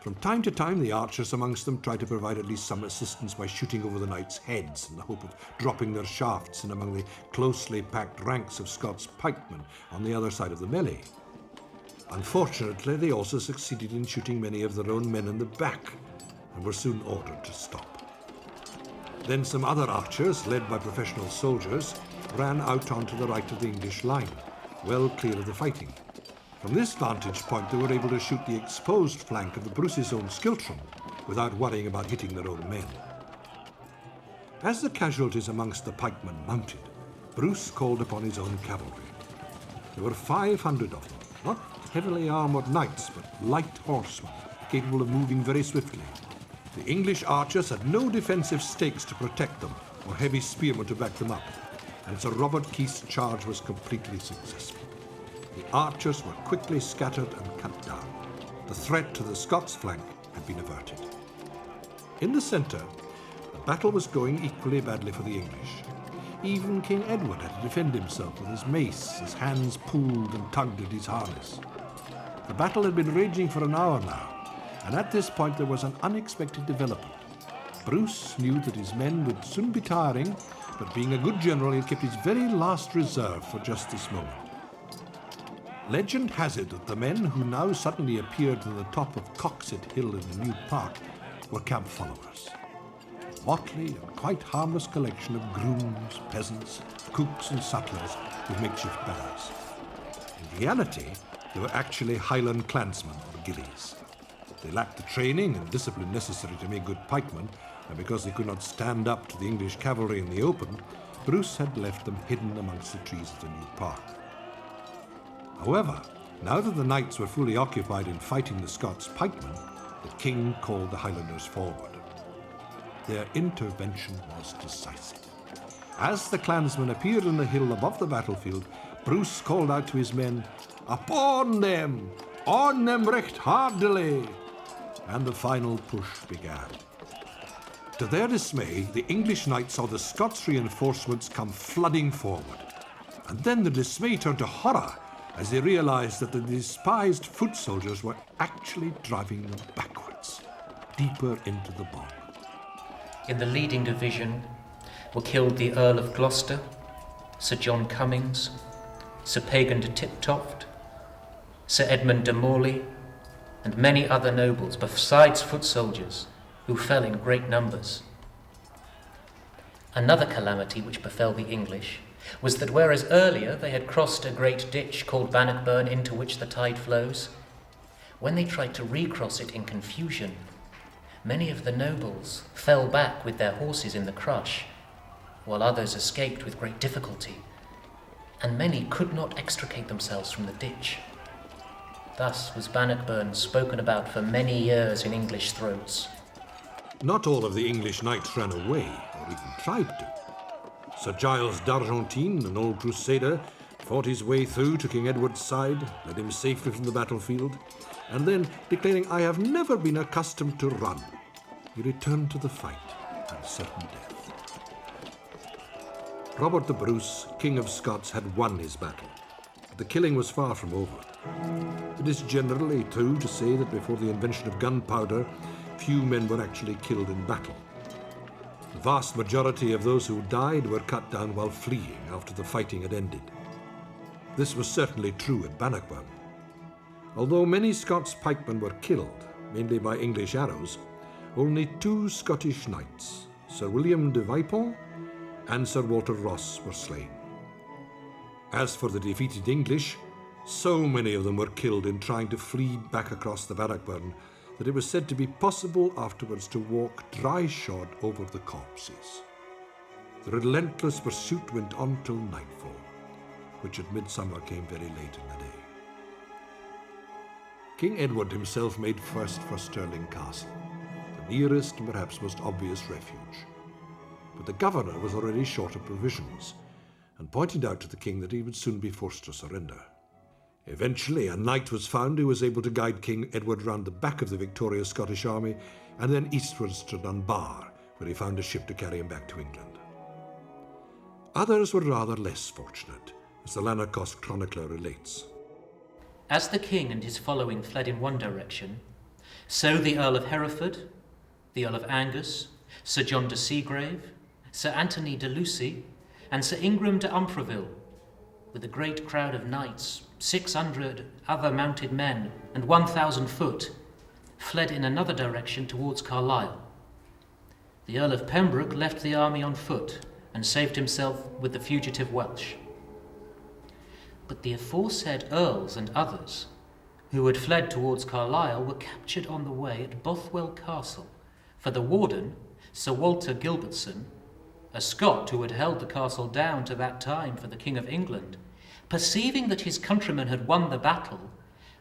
From time to time, the archers amongst them tried to provide at least some assistance by shooting over the knights' heads in the hope of dropping their shafts in among the closely packed ranks of Scots pikemen on the other side of the melee. Unfortunately, they also succeeded in shooting many of their own men in the back and were soon ordered to stop. Then some other archers, led by professional soldiers, ran out onto the right of the English line, well clear of the fighting. From this vantage point, they were able to shoot the exposed flank of the Bruce's own Skiltrum without worrying about hitting their own men. As the casualties amongst the pikemen mounted, Bruce called upon his own cavalry. There were 500 of them, not heavily armoured knights, but light horsemen, capable of moving very swiftly. The English archers had no defensive stakes to protect them, or heavy spearmen to back them up, and Sir Robert Keith's charge was completely successful. The archers were quickly scattered and cut down. The threat to the Scots flank had been averted. In the centre, the battle was going equally badly for the English. Even King Edward had to defend himself with his mace, his hands pulled and tugged at his harness. The battle had been raging for an hour now, and at this point there was an unexpected development. Bruce knew that his men would soon be tiring, but being a good general, he had kept his very last reserve for just this moment. Legend has it that the men who now suddenly appeared on the top of Coxet Hill in the New Park were camp followers. A motley and quite harmless collection of grooms, peasants, cooks and sutlers with makeshift banners. In reality, they were actually Highland clansmen or gillies. They lacked the training and discipline necessary to make good pikemen, and because they could not stand up to the English cavalry in the open, Bruce had left them hidden amongst the trees of the New Park. However, now that the knights were fully occupied in fighting the Scots pikemen, the king called the Highlanders forward. Their intervention was decisive. As the clansmen appeared on the hill above the battlefield, Bruce called out to his men, "Upon them! On them recht hardily!" And the final push began. To their dismay, the English knights saw the Scots reinforcements come flooding forward. And then the dismay turned to horror as they realized that the despised foot soldiers were actually driving them backwards, deeper into the bog. In the leading division were killed the Earl of Gloucester, Sir John Cummings, Sir Pagan de Tiptoft, Sir Edmund de Morley, and many other nobles, besides foot soldiers, who fell in great numbers. Another calamity which befell the English was that whereas earlier they had crossed a great ditch called Bannockburn into which the tide flows, when they tried to recross it in confusion, many of the nobles fell back with their horses in the crush, while others escaped with great difficulty, and many could not extricate themselves from the ditch. Thus was Bannockburn spoken about for many years in English throats. Not all of the English knights ran away, or even tried to. Sir Giles d'Argentine, an old crusader, fought his way through to King Edward's side, led him safely from the battlefield, and then, declaring, "I have never been accustomed to run," he returned to the fight and certain death. Robert the Bruce, King of Scots, had won his battle, but the killing was far from over. It is generally true to say that before the invention of gunpowder, few men were actually killed in battle. The vast majority of those who died were cut down while fleeing after the fighting had ended. This was certainly true at Bannockburn. Although many Scots pikemen were killed, mainly by English arrows, only 2 Scottish knights, Sir William de Vipon and Sir Walter Ross, were slain. As for the defeated English, so many of them were killed in trying to flee back across the Bannockburn that it was said to be possible afterwards to walk dry-shod over the corpses. The relentless pursuit went on till nightfall, which at midsummer came very late in the day. King Edward himself made first for Stirling Castle, the nearest and perhaps most obvious refuge. But the governor was already short of provisions, and pointed out to the king that he would soon be forced to surrender. Eventually, a knight was found who was able to guide King Edward round the back of the victorious Scottish army and then eastwards to Dunbar, where he found a ship to carry him back to England. Others were rather less fortunate, as the Lanercost chronicler relates. As the king and his following fled in one direction, so the Earl of Hereford, the Earl of Angus, Sir John de Seagrave, Sir Anthony de Lucy, and Sir Ingram de Umfreville, with a great crowd of knights, 600 other mounted men, and 1,000 foot, fled in another direction towards Carlisle. The Earl of Pembroke left the army on foot and saved himself with the fugitive Welsh. But the aforesaid earls and others, who had fled towards Carlisle, were captured on the way at Bothwell Castle, for the warden, Sir Walter Gilbertson, a Scot who had held the castle down to that time for the King of England, perceiving that his countrymen had won the battle,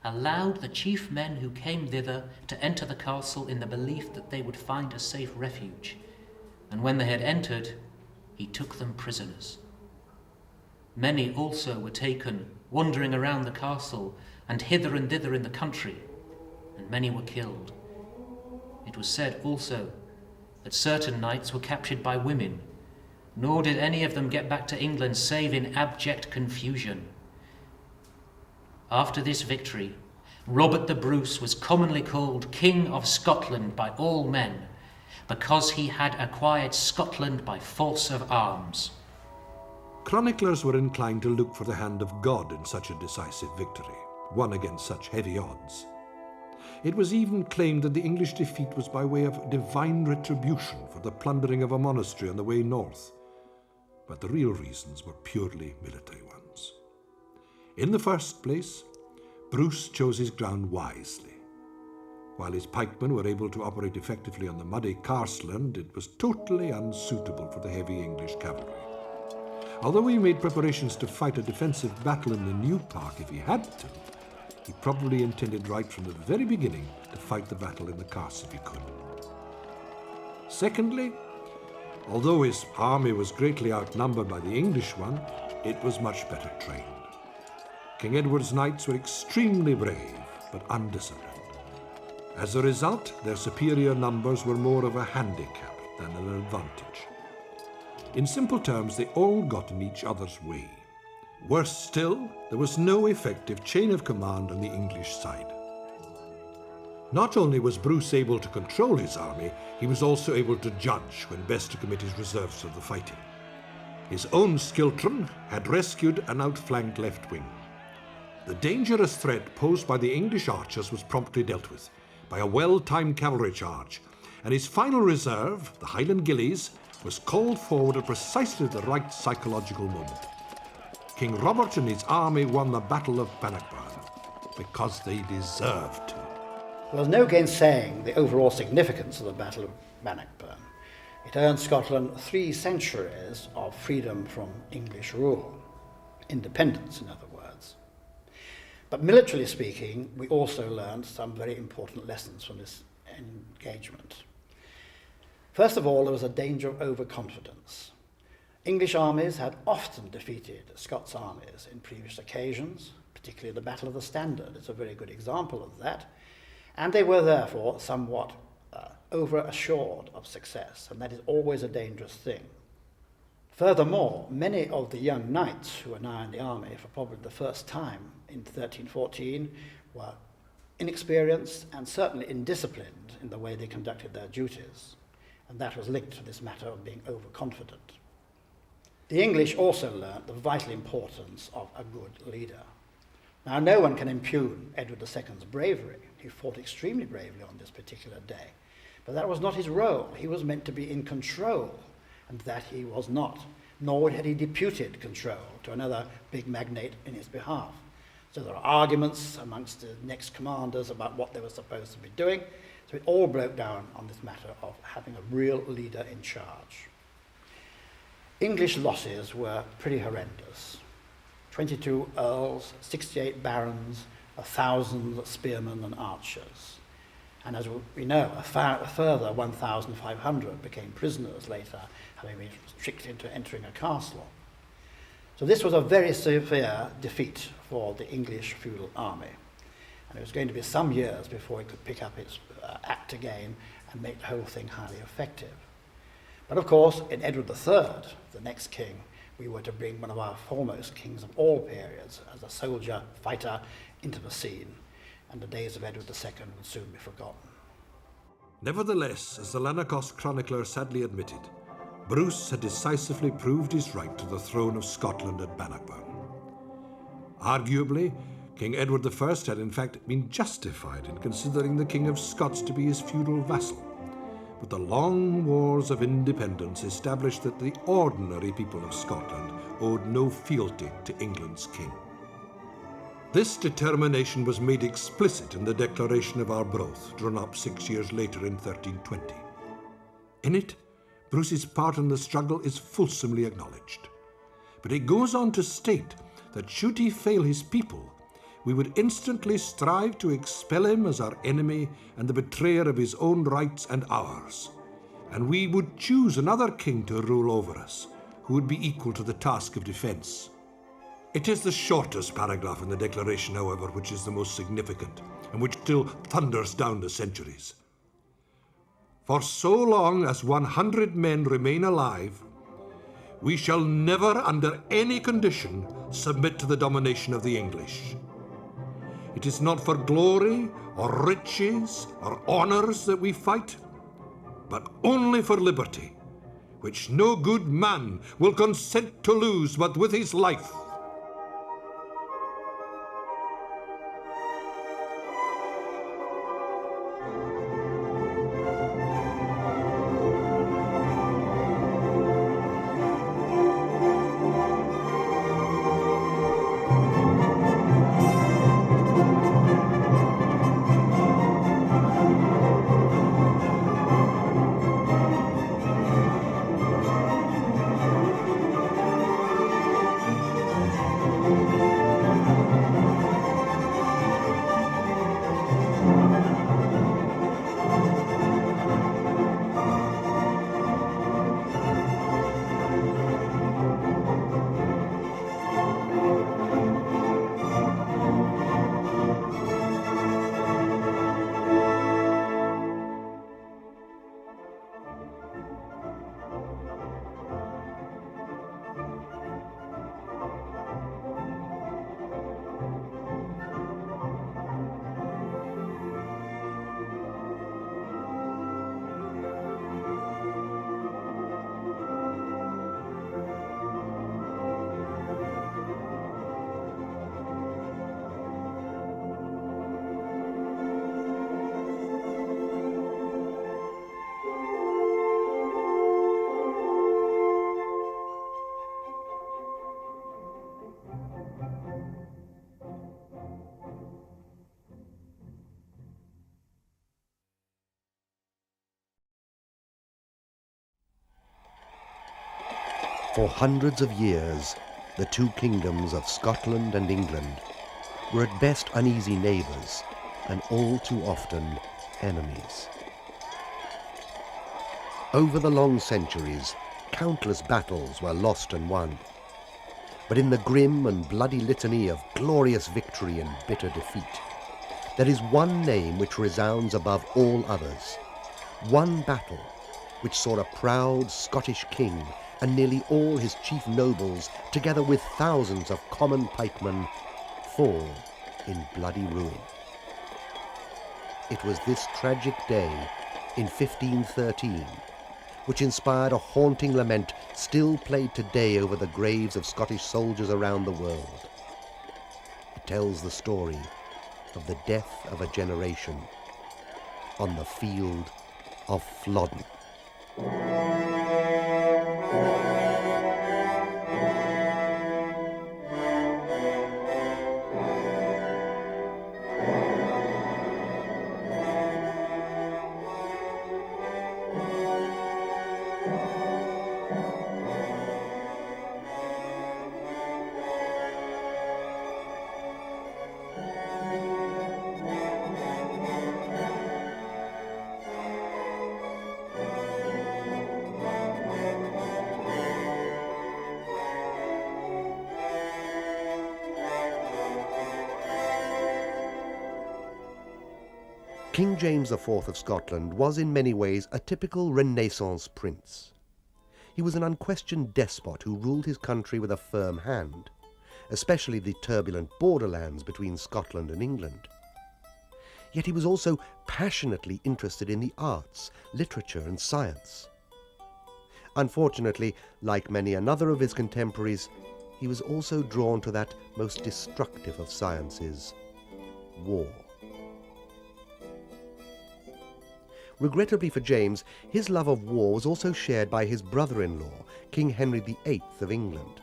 allowed the chief men who came thither to enter the castle in the belief that they would find a safe refuge, and when they had entered, he took them prisoners. Many also were taken, wandering around the castle and hither and thither in the country, and many were killed. It was said also that certain knights were captured by women, nor did any of them get back to England save in abject confusion. After this victory, Robert the Bruce was commonly called King of Scotland by all men, because he had acquired Scotland by force of arms. Chroniclers were inclined to look for the hand of God in such a decisive victory, won against such heavy odds. It was even claimed that the English defeat was by way of divine retribution for the plundering of a monastery on the way north, but the real reasons were purely military ones. In the first place, Bruce chose his ground wisely. While his pikemen were able to operate effectively on the muddy Carsland, it was totally unsuitable for the heavy English cavalry. Although he made preparations to fight a defensive battle in the New Park if he had to, he probably intended right from the very beginning to fight the battle in the Carse if he could. Secondly, although his army was greatly outnumbered by the English one, it was much better trained. King Edward's knights were extremely brave, but undisciplined. As a result, their superior numbers were more of a handicap than an advantage. In simple terms, they all got in each other's way. Worse still, there was no effective chain of command on the English side. Not only was Bruce able to control his army, he was also able to judge when best to commit his reserves to the fighting. His own Skiltron had rescued an outflanked left wing. The dangerous threat posed by the English archers was promptly dealt with by a well-timed cavalry charge, and his final reserve, the Highland Gillies, was called forward at precisely the right psychological moment. King Robert and his army won the Battle of Bannockburn because they deserved to. There was no gainsaying the overall significance of the Battle of Bannockburn. It earned Scotland 3 centuries of freedom from English rule, independence, in other words. But militarily speaking, we also learned some very important lessons from this engagement. First of all, there was a danger of overconfidence. English armies had often defeated Scots armies in previous occasions, particularly the Battle of the Standard is a very good example of that, and they were therefore somewhat over-assured of success, and that is always a dangerous thing. Furthermore, many of the young knights who were now in the army for probably the first time in 1314 were inexperienced and certainly indisciplined in the way they conducted their duties, and that was linked to this matter of being overconfident. The English also learnt the vital importance of a good leader. Now, no one can impugn Edward II's bravery. He fought extremely bravely on this particular day, but that was not his role. He was meant to be in control, and that he was not, nor had he deputed control to another big magnate in his behalf. So there are arguments amongst the next commanders about what they were supposed to be doing, So it all broke down on this matter of having a real leader in charge. English losses were pretty horrendous. 22 earls, 68 barons, 1,000 spearmen and archers. And as we know, a further 1,500 became prisoners later, having been tricked into entering a castle. So this was a very severe defeat for the English feudal army. And it was going to be some years before it could pick up its act again and make the whole thing highly effective. But of course, in Edward III, the next king, we were to bring one of our foremost kings of all periods as a soldier, fighter, into the scene, and the days of Edward II would soon be forgotten. Nevertheless, as the Lanercost chronicler sadly admitted, Bruce had decisively proved his right to the throne of Scotland at Bannockburn. Arguably, King Edward I had in fact been justified in considering the King of Scots to be his feudal vassal, but the long wars of independence established that the ordinary people of Scotland owed no fealty to England's king. This determination was made explicit in the Declaration of Arbroath, drawn up 6 years later in 1320. In it, Bruce's part in the struggle is fulsomely acknowledged, but it goes on to state that should he fail his people, we would instantly strive to expel him as our enemy and the betrayer of his own rights and ours, and we would choose another king to rule over us, who would be equal to the task of defence. It is the shortest paragraph in the Declaration, however, which is the most significant, and which still thunders down the centuries. For so long as 100 men remain alive, we shall never, under any condition, submit to the domination of the English. It is not for glory, or riches, or honours that we fight, but only for liberty, which no good man will consent to lose but with his life. For hundreds of years, the two kingdoms of Scotland and England were at best uneasy neighbours and all too often enemies. Over the long centuries, countless battles were lost and won. But in the grim and bloody litany of glorious victory and bitter defeat, there is one name which resounds above all others, one battle which saw a proud Scottish king and nearly all his chief nobles, together with thousands of common pikemen, fall in bloody ruin. It was this tragic day in 1513 which inspired a haunting lament still played today over the graves of Scottish soldiers around the world. It tells the story of the death of a generation on the field of Flodden. King James IV of Scotland was in many ways a typical Renaissance prince. He was an unquestioned despot who ruled his country with a firm hand, especially the turbulent borderlands between Scotland and England. Yet he was also passionately interested in the arts, literature and science. Unfortunately, like many another of his contemporaries, he was also drawn to that most destructive of sciences, war. Regrettably for James, his love of war was also shared by his brother-in-law, King Henry VIII of England.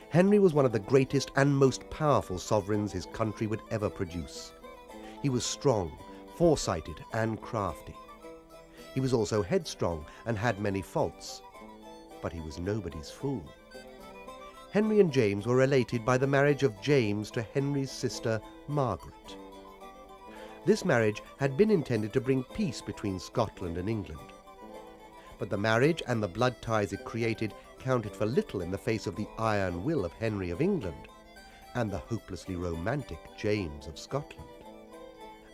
Henry was one of the greatest and most powerful sovereigns his country would ever produce. He was strong, foresighted and crafty. He was also headstrong and had many faults, but he was nobody's fool. Henry and James were related by the marriage of James to Henry's sister Margaret. This marriage had been intended to bring peace between Scotland and England. But the marriage and the blood ties it created counted for little in the face of the iron will of Henry of England and the hopelessly romantic James of Scotland.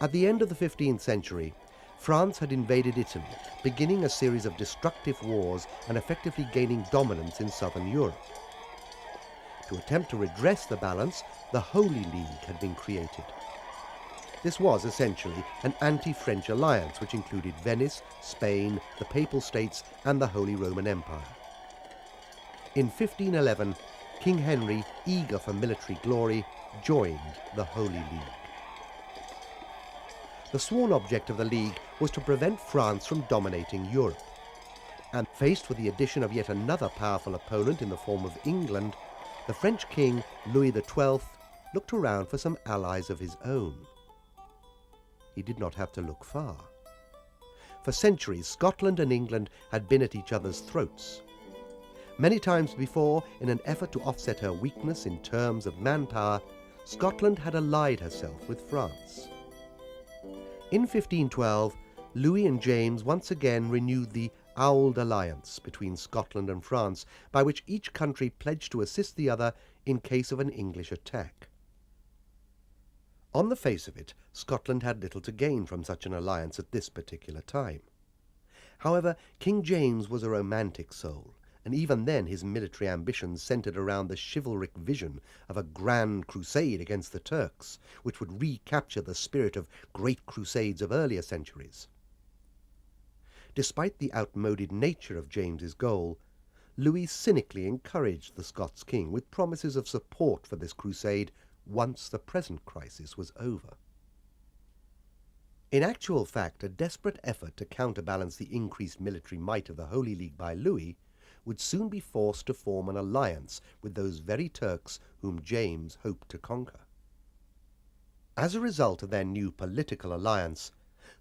At the end of the 15th century, France had invaded Italy, beginning a series of destructive wars and effectively gaining dominance in southern Europe. To attempt to redress the balance, the Holy League had been created. This was essentially an anti-French alliance which included Venice, Spain, the Papal States and the Holy Roman Empire. In 1511, King Henry, eager for military glory, joined the Holy League. The sworn object of the League was to prevent France from dominating Europe. And faced with the addition of yet another powerful opponent in the form of England, the French king, Louis XII, looked around for some allies of his own. He did not have to look far. For centuries, Scotland and England had been at each other's throats. Many times before, in an effort to offset her weakness in terms of manpower, Scotland had allied herself with France. In 1512, Louis and James once again renewed the Auld Alliance between Scotland and France, by which each country pledged to assist the other in case of an English attack. On the face of it, Scotland had little to gain from such an alliance at this particular time. However, King James was a romantic soul, and even then his military ambitions centred around the chivalric vision of a grand crusade against the Turks, which would recapture the spirit of great crusades of earlier centuries. Despite the outmoded nature of James's goal, Louis cynically encouraged the Scots king with promises of support for this crusade once the present crisis was over. In actual fact, a desperate effort to counterbalance the increased military might of the Holy League by Louis would soon be forced to form an alliance with those very Turks whom James hoped to conquer. As a result of their new political alliance,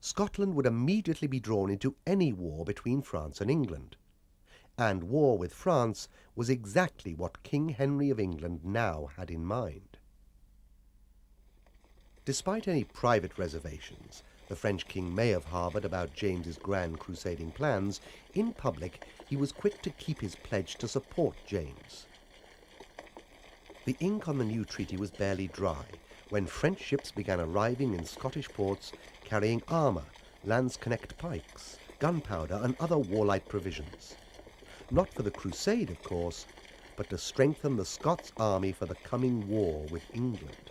Scotland would immediately be drawn into any war between France and England, and war with France was exactly what King Henry of England now had in mind. Despite any private reservations the French king may have harboured about James's grand crusading plans, in public he was quick to keep his pledge to support James. The ink on the new treaty was barely dry when French ships began arriving in Scottish ports carrying armour, Lansknecht pikes, gunpowder and other warlike provisions. Not for the crusade, of course, but to strengthen the Scots army for the coming war with England.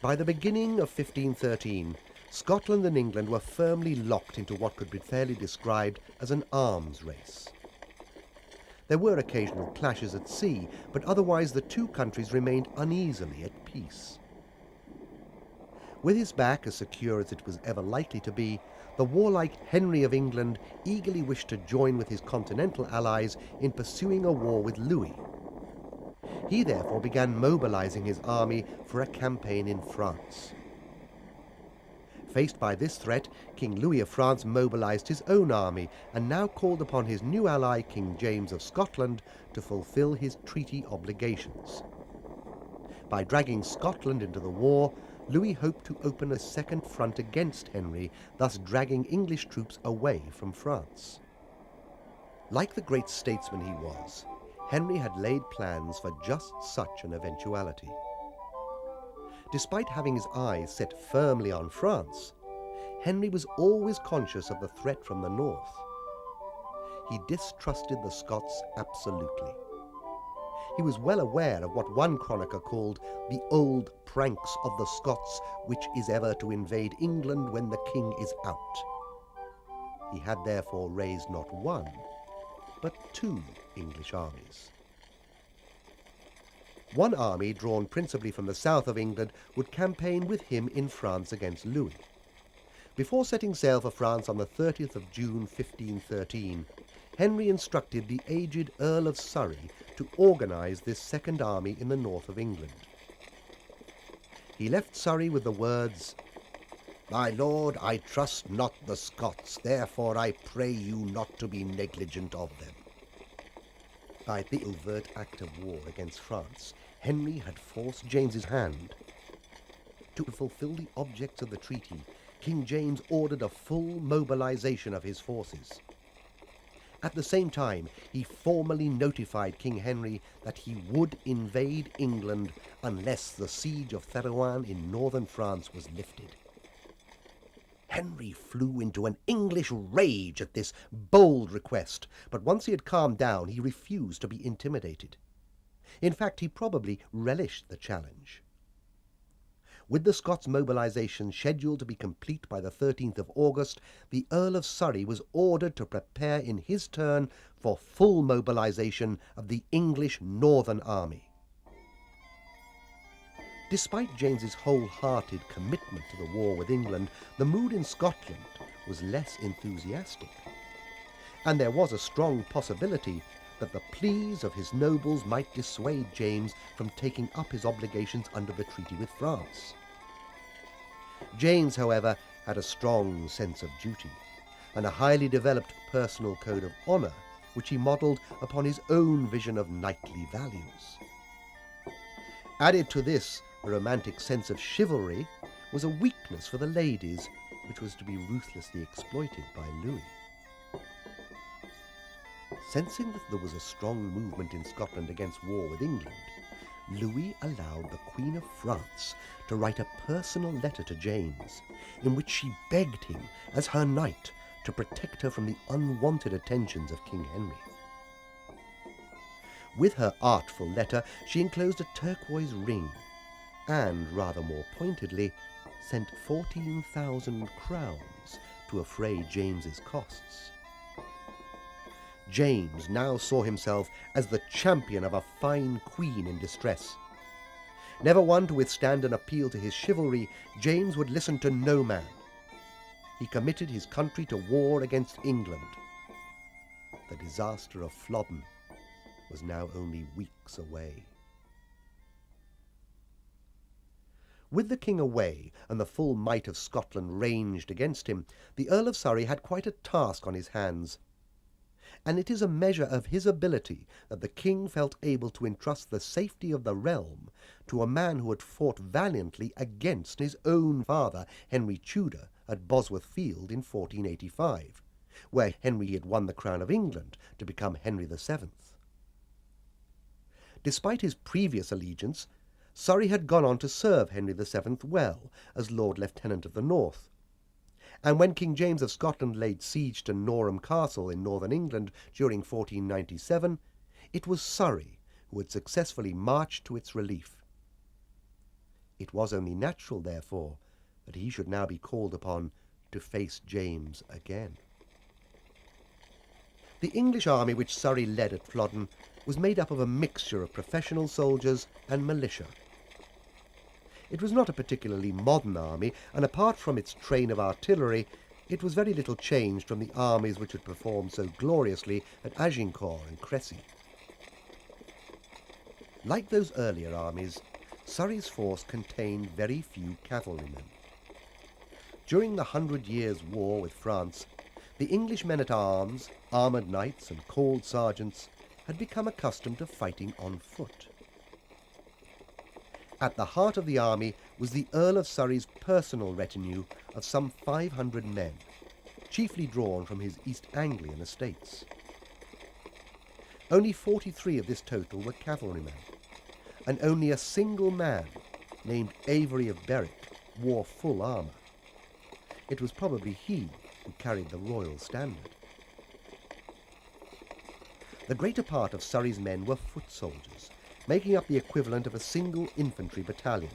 By the beginning of 1513, Scotland and England were firmly locked into what could be fairly described as an arms race. There were occasional clashes at sea, but otherwise the two countries remained uneasily at peace. With his back as secure as it was ever likely to be, the warlike Henry of England eagerly wished to join with his continental allies in pursuing a war with Louis. He therefore began mobilizing his army for a campaign in France. Faced by this threat, King Louis of France mobilized his own army and now called upon his new ally, King James of Scotland, to fulfill his treaty obligations. By dragging Scotland into the war, Louis hoped to open a second front against Henry, thus dragging English troops away from France. Like the great statesman he was, Henry had laid plans for just such an eventuality. Despite having his eyes set firmly on France, Henry was always conscious of the threat from the north. He distrusted the Scots absolutely. He was well aware of what one chronicler called the old pranks of the Scots, which is ever to invade England when the king is out. He had therefore raised not one, but two English armies. One army, drawn principally from the south of England, would campaign with him in France against Louis. Before setting sail for France on the 30th of June 1513, Henry instructed the aged Earl of Surrey to organise this second army in the north of England. He left Surrey with the words, "My lord, I trust not the Scots, therefore I pray you not to be negligent of them." By the overt act of war against France, Henry had forced James's hand. To fulfil the objects of the treaty, King James ordered a full mobilization of his forces. At the same time, he formally notified King Henry that he would invade England unless the siege of Therouanne in northern France was lifted. Henry flew into an English rage at this bold request, but once he had calmed down, he refused to be intimidated. In fact, he probably relished the challenge. With the Scots mobilization scheduled to be complete by the 13th of August, the Earl of Surrey was ordered to prepare in his turn for full mobilization of the English Northern Army. Despite James's wholehearted commitment to the war with England, the mood in Scotland was less enthusiastic, and there was a strong possibility that the pleas of his nobles might dissuade James from taking up his obligations under the treaty with France. James, however, had a strong sense of duty and a highly developed personal code of honour, which he modelled upon his own vision of knightly values. Added to this, a romantic sense of chivalry was a weakness for the ladies, which was to be ruthlessly exploited by Louis. Sensing that there was a strong movement in Scotland against war with England, Louis allowed the Queen of France to write a personal letter to James, in which she begged him, as her knight, to protect her from the unwanted attentions of King Henry. With her artful letter, she enclosed a turquoise ring, and, rather more pointedly, sent 14,000 crowns to defray James's costs. James now saw himself as the champion of a fine queen in distress. Never one to withstand an appeal to his chivalry, James would listen to no man. He committed his country to war against England. The disaster of Flodden was now only weeks away. With the king away and the full might of Scotland ranged against him, the Earl of Surrey had quite a task on his hands. And it is a measure of his ability that the king felt able to entrust the safety of the realm to a man who had fought valiantly against his own father, Henry Tudor, at Bosworth Field in 1485, where Henry had won the crown of England to become Henry VII. Despite his previous allegiance, Surrey had gone on to serve Henry VII well as Lord Lieutenant of the North, and when King James of Scotland laid siege to Norham Castle in northern England during 1497, it was Surrey who had successfully marched to its relief. It was only natural, therefore, that he should now be called upon to face James again. The English army which Surrey led at Flodden was made up of a mixture of professional soldiers and militia. It was not a particularly modern army, and apart from its train of artillery, it was very little changed from the armies which had performed so gloriously at Agincourt and Crécy. Like those earlier armies, Surrey's force contained very few cavalrymen. During the 100 Years' War with France, the English men-at-arms, armoured knights and called sergeants had become accustomed to fighting on foot. At the heart of the army was the Earl of Surrey's personal retinue of some 500 men, chiefly drawn from his East Anglian estates. Only 43 of this total were cavalrymen, and only a single man, named Avery of Berwick, wore full armour. It was probably he who carried the royal standard. The greater part of Surrey's men were foot soldiers, making up the equivalent of a single infantry battalion,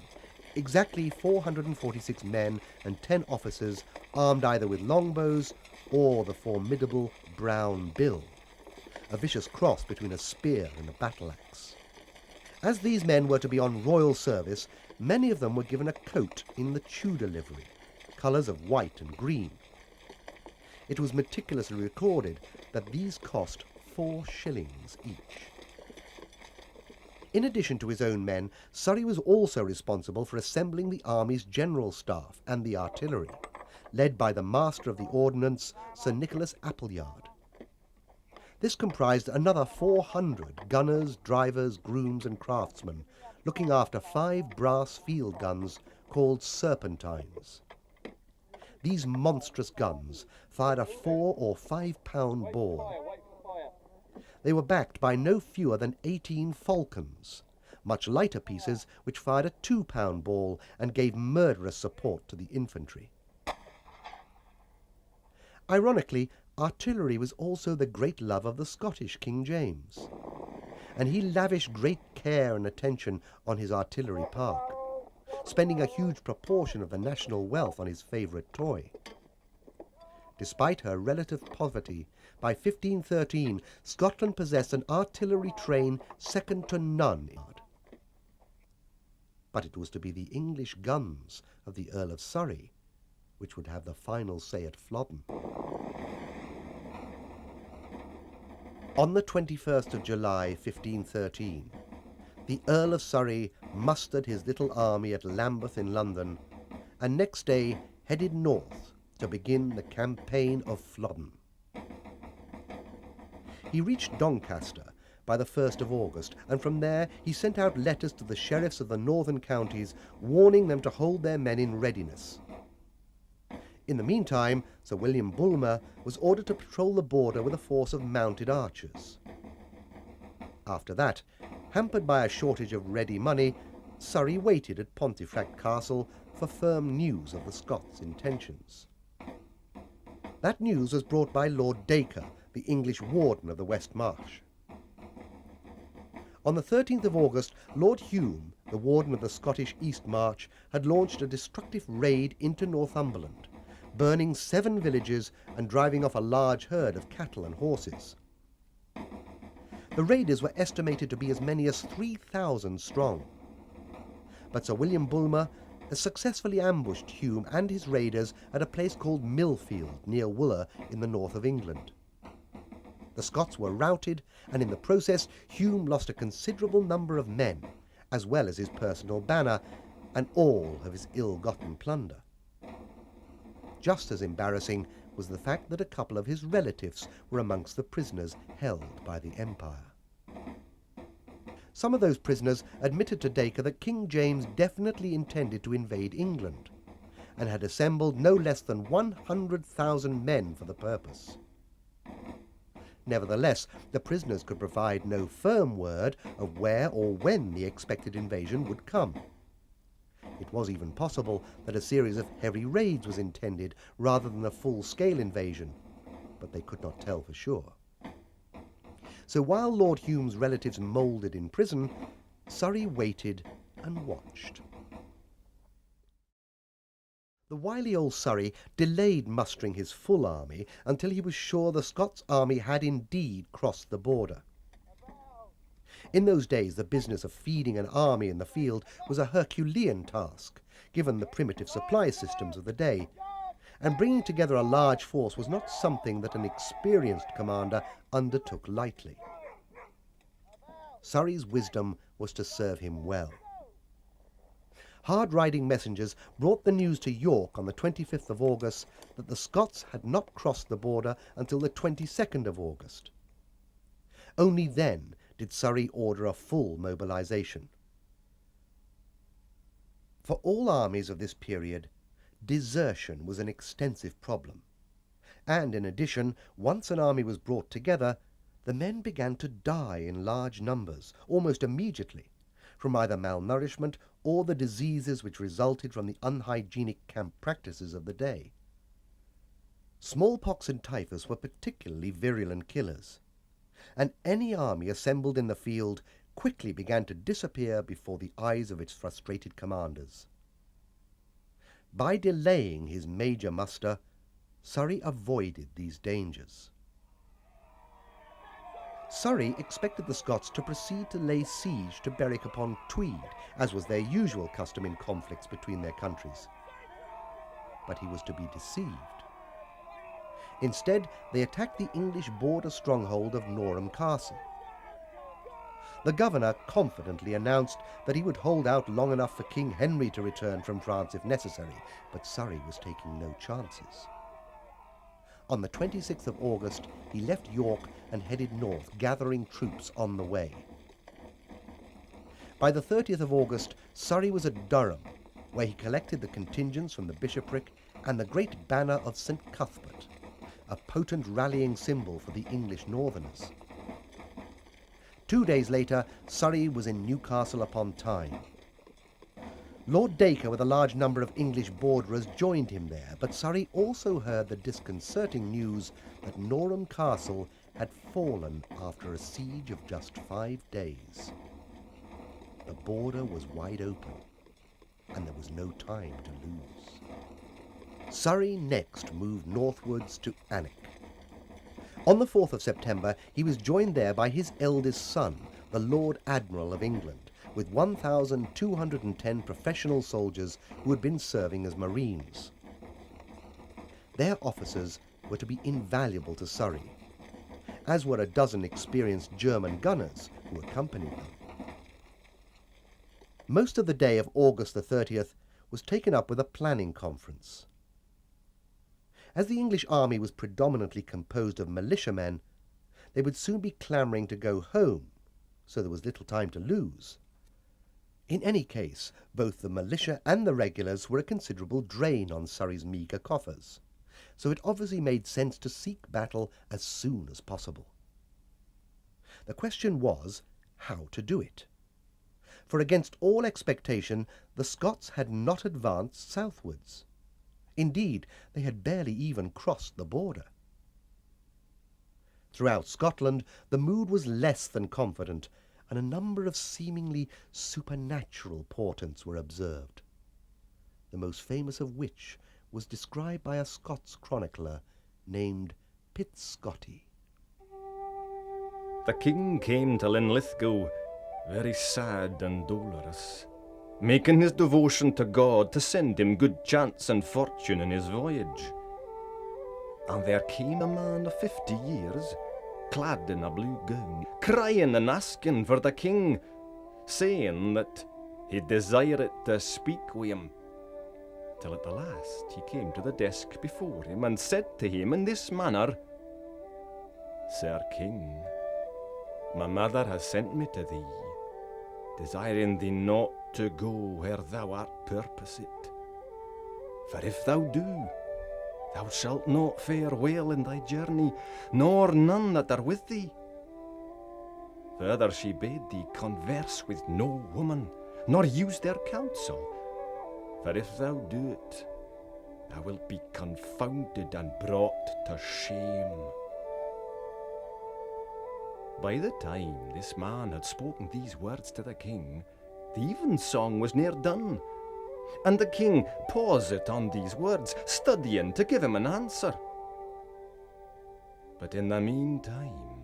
exactly 446 men and 10 officers armed either with longbows or the formidable brown bill, a vicious cross between a spear and a battle-axe. As these men were to be on royal service, many of them were given a coat in the Tudor livery, colours of white and green. It was meticulously recorded that these cost 4 shillings each. In addition to his own men, Surrey was also responsible for assembling the army's general staff and the artillery, led by the Master of the Ordnance, Sir Nicholas Appleyard. This comprised another 400 gunners, drivers, grooms and craftsmen, looking after 5 brass field guns called serpentines. These monstrous guns fired a 4 or 5 pound ball. They were backed by no fewer than 18 falcons, much lighter pieces which fired a 2 pound ball and gave murderous support to the infantry. Ironically, artillery was also the great love of the Scottish King James, and he lavished great care and attention on his artillery park, spending a huge proportion of the national wealth on his favourite toy. Despite her relative poverty, by 1513 Scotland possessed an artillery train second to none. But it was to be the English guns of the Earl of Surrey which would have the final say at Flodden. On the 21st of July 1513, the Earl of Surrey mustered his little army at Lambeth in London, and next day headed north to begin the campaign of Flodden. He reached Doncaster by the 1st of August, and from there he sent out letters to the sheriffs of the northern counties, warning them to hold their men in readiness. In the meantime, Sir William Bulmer was ordered to patrol the border with a force of mounted archers. After that, hampered by a shortage of ready money, Surrey waited at Pontefract Castle for firm news of the Scots' intentions. That news was brought by Lord Dacre, the English warden of the West March. On the 13th of August, Lord Hume, the warden of the Scottish East March, had launched a destructive raid into Northumberland, burning 7 villages and driving off a large herd of cattle and horses. The raiders were estimated to be as many as 3,000 strong. But Sir William Bulmer has successfully ambushed Hume and his raiders at a place called Millfield, near Wooler, in the north of England. The Scots were routed, and in the process Hume lost a considerable number of men, as well as his personal banner, and all of his ill-gotten plunder. Just as embarrassing was the fact that a couple of his relatives were amongst the prisoners held by the Empire. Some of those prisoners admitted to Dacre that King James definitely intended to invade England, and had assembled no less than 100,000 men for the purpose. Nevertheless, the prisoners could provide no firm word of where or when the expected invasion would come. It was even possible that a series of heavy raids was intended rather than a full-scale invasion, but they could not tell for sure. So while Lord Hume's relatives moulded in prison, Surrey waited and watched. The wily old Surrey delayed mustering his full army until he was sure the Scots army had indeed crossed the border. In those days, the business of feeding an army in the field was a Herculean task, given the primitive supply systems of the day, and bringing together a large force was not something that an experienced commander undertook lightly. Surrey's wisdom was to serve him well. Hard-riding messengers brought the news to York on the 25th of August that the Scots had not crossed the border until the 22nd of August. Only then did Surrey order a full mobilization. For all armies of this period, desertion was an extensive problem, and in addition, once an army was brought together, the men began to die in large numbers, almost immediately, from either malnourishment or the diseases which resulted from the unhygienic camp practices of the day. Smallpox and typhus were particularly virulent killers, and any army assembled in the field quickly began to disappear before the eyes of its frustrated commanders. By delaying his major muster, Surrey avoided these dangers. Surrey expected the Scots to proceed to lay siege to Berwick upon Tweed, as was their usual custom in conflicts between their countries. But he was to be deceived. Instead, they attacked the English border stronghold of Norham Castle. The governor confidently announced that he would hold out long enough for King Henry to return from France if necessary, but Surrey was taking no chances. On the 26th of August, he left York and headed north, gathering troops on the way. By the 30th of August, Surrey was at Durham, where he collected the contingents from the bishopric and the great banner of St. Cuthbert, a potent rallying symbol for the English northerners. 2 days later, Surrey was in Newcastle upon Tyne. Lord Dacre with a large number of English borderers joined him there, but Surrey also heard the disconcerting news that Norham Castle had fallen after a siege of just 5 days. The border was wide open, and there was no time to lose. Surrey next moved northwards to Alnwick. On the 4th of September, he was joined there by his eldest son, the Lord Admiral of England, with 1,210 professional soldiers who had been serving as Marines. Their officers were to be invaluable to Surrey, as were a dozen experienced German gunners who accompanied them. Most of the day of August the 30th was taken up with a planning conference. As the English army was predominantly composed of militiamen, they would soon be clamouring to go home, so there was little time to lose. In any case, both the militia and the regulars were a considerable drain on Surrey's meagre coffers, so it obviously made sense to seek battle as soon as possible. The question was how to do it. For against all expectation, the Scots had not advanced southwards. Indeed, they had barely even crossed the border. Throughout Scotland, the mood was less than confident, and a number of seemingly supernatural portents were observed, the most famous of which was described by a Scots chronicler named Pitt Scotty. The king came to Linlithgow very sad and dolorous, making his devotion to God to send him good chance and fortune in his voyage. And there came a man of 50 years, clad in a blue gown, crying and asking for the king, saying that he desired to speak with him. Till at the last he came to the desk before him and said to him in this manner, Sir King, my mother has sent me to thee, desiring thee not to go where thou art purposed. For if thou do, thou shalt not fare well in thy journey, nor none that are with thee. Further she bade thee converse with no woman, nor use their counsel. For if thou do it, thou wilt be confounded and brought to shame. By the time this man had spoken these words to the king, the evensong was near done, and the king paused on these words, studying to give him an answer. But in the meantime,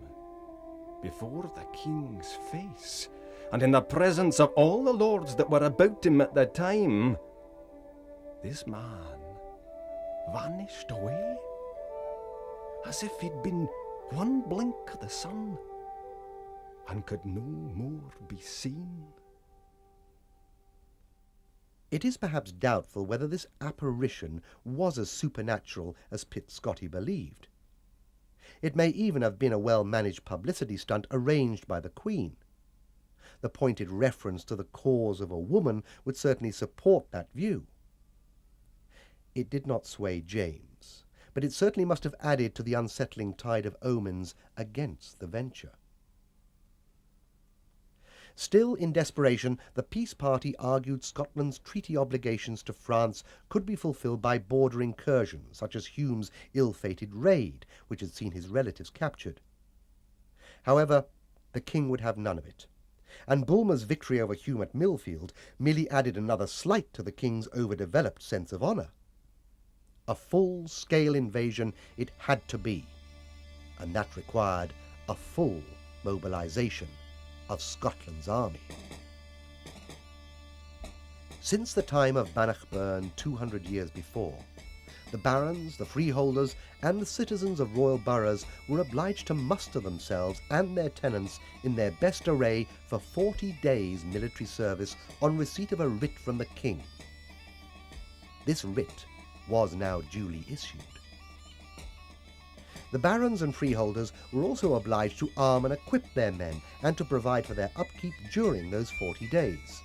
before the king's face, and in the presence of all the lords that were about him at the time, this man vanished away, as if he'd been one blink of the sun, and could no more be seen. It is perhaps doubtful whether this apparition was as supernatural as Pitt Scotty believed. It may even have been a well-managed publicity stunt arranged by the Queen. The pointed reference to the cause of a woman would certainly support that view. It did not sway James, but it certainly must have added to the unsettling tide of omens against the venture. Still, in desperation, the peace party argued Scotland's treaty obligations to France could be fulfilled by border incursions, such as Hume's ill-fated raid, which had seen his relatives captured. However, the king would have none of it, and Bulmer's victory over Hume at Millfield merely added another slight to the king's overdeveloped sense of honour. A full-scale invasion it had to be, and that required a full mobilisation of Scotland's army. Since the time of Bannockburn 200 years before, the barons, the freeholders, and the citizens of royal boroughs were obliged to muster themselves and their tenants in their best array for 40 days' military service on receipt of a writ from the king. This writ was now duly issued. The barons and freeholders were also obliged to arm and equip their men and to provide for their upkeep during those 40 days.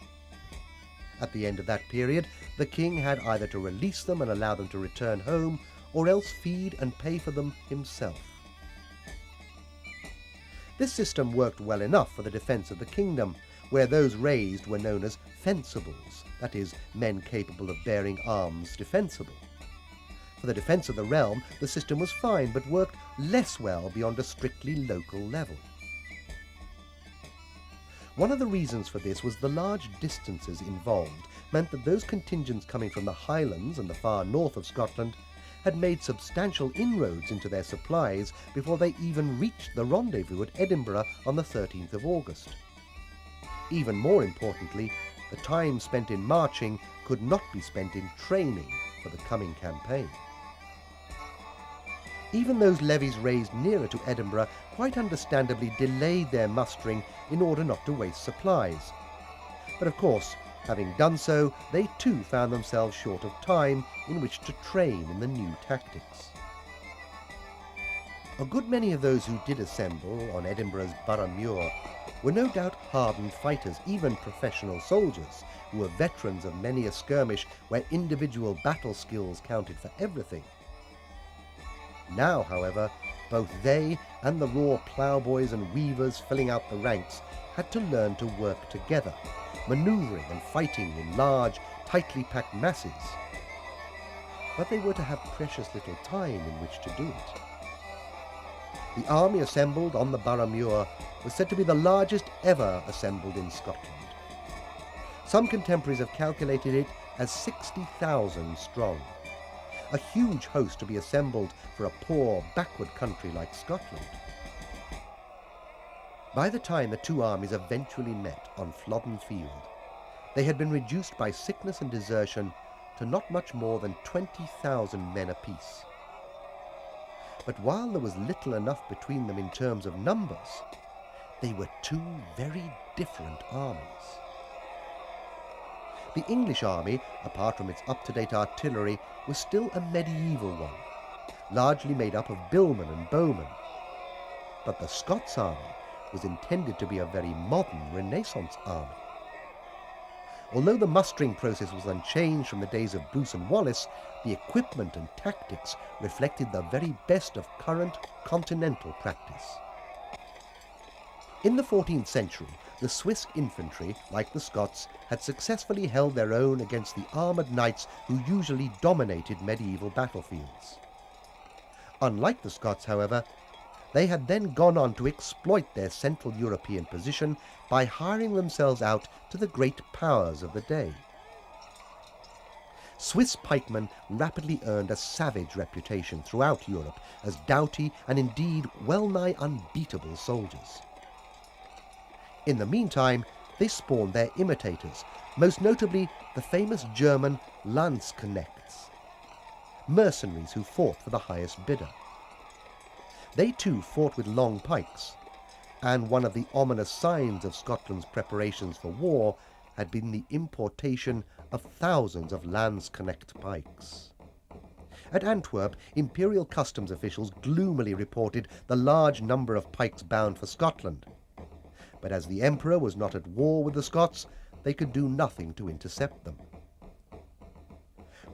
At the end of that period, the king had either to release them and allow them to return home, or else feed and pay for them himself. This system worked well enough for the defence of the kingdom, where those raised were known as fencibles, that is, men capable of bearing arms defensible. For the defence of the realm, the system was fine, but worked less well beyond a strictly local level. One of the reasons for this was the large distances involved meant that those contingents coming from the Highlands and the far north of Scotland had made substantial inroads into their supplies before they even reached the rendezvous at Edinburgh on the 13th of August. Even more importantly, the time spent in marching could not be spent in training for the coming campaign. Even those levies raised nearer to Edinburgh quite understandably delayed their mustering in order not to waste supplies. But of course, having done so, they too found themselves short of time in which to train in the new tactics. A good many of those who did assemble on Edinburgh's Borough Muir were no doubt hardened fighters, even professional soldiers, who were veterans of many a skirmish where individual battle skills counted for everything. Now, however, both they and the raw ploughboys and weavers filling out the ranks had to learn to work together, manoeuvring and fighting in large, tightly packed masses. But they were to have precious little time in which to do it. The army assembled on the Borough Muir was said to be the largest ever assembled in Scotland. Some contemporaries have calculated it as 60,000 strong, a huge host to be assembled for a poor, backward country like Scotland. By the time the two armies eventually met on Flodden Field, they had been reduced by sickness and desertion to not much more than 20,000 men apiece. But while there was little enough between them in terms of numbers, they were two very different armies. The English army, apart from its up-to-date artillery, was still a medieval one, largely made up of billmen and bowmen. But the Scots army was intended to be a very modern Renaissance army. Although the mustering process was unchanged from the days of Bruce and Wallace, the equipment and tactics reflected the very best of current continental practice. In the 14th century, the Swiss infantry, like the Scots, had successfully held their own against the armoured knights who usually dominated medieval battlefields. Unlike the Scots, however, they had then gone on to exploit their Central European position by hiring themselves out to the great powers of the day. Swiss pikemen rapidly earned a savage reputation throughout Europe as doughty and indeed well-nigh unbeatable soldiers. In the meantime, they spawned their imitators, most notably the famous German Landsknechts, mercenaries who fought for the highest bidder. They too fought with long pikes, and one of the ominous signs of Scotland's preparations for war had been the importation of thousands of Landsknecht pikes. At Antwerp, imperial customs officials gloomily reported the large number of pikes bound for Scotland. But as the Emperor was not at war with the Scots, they could do nothing to intercept them.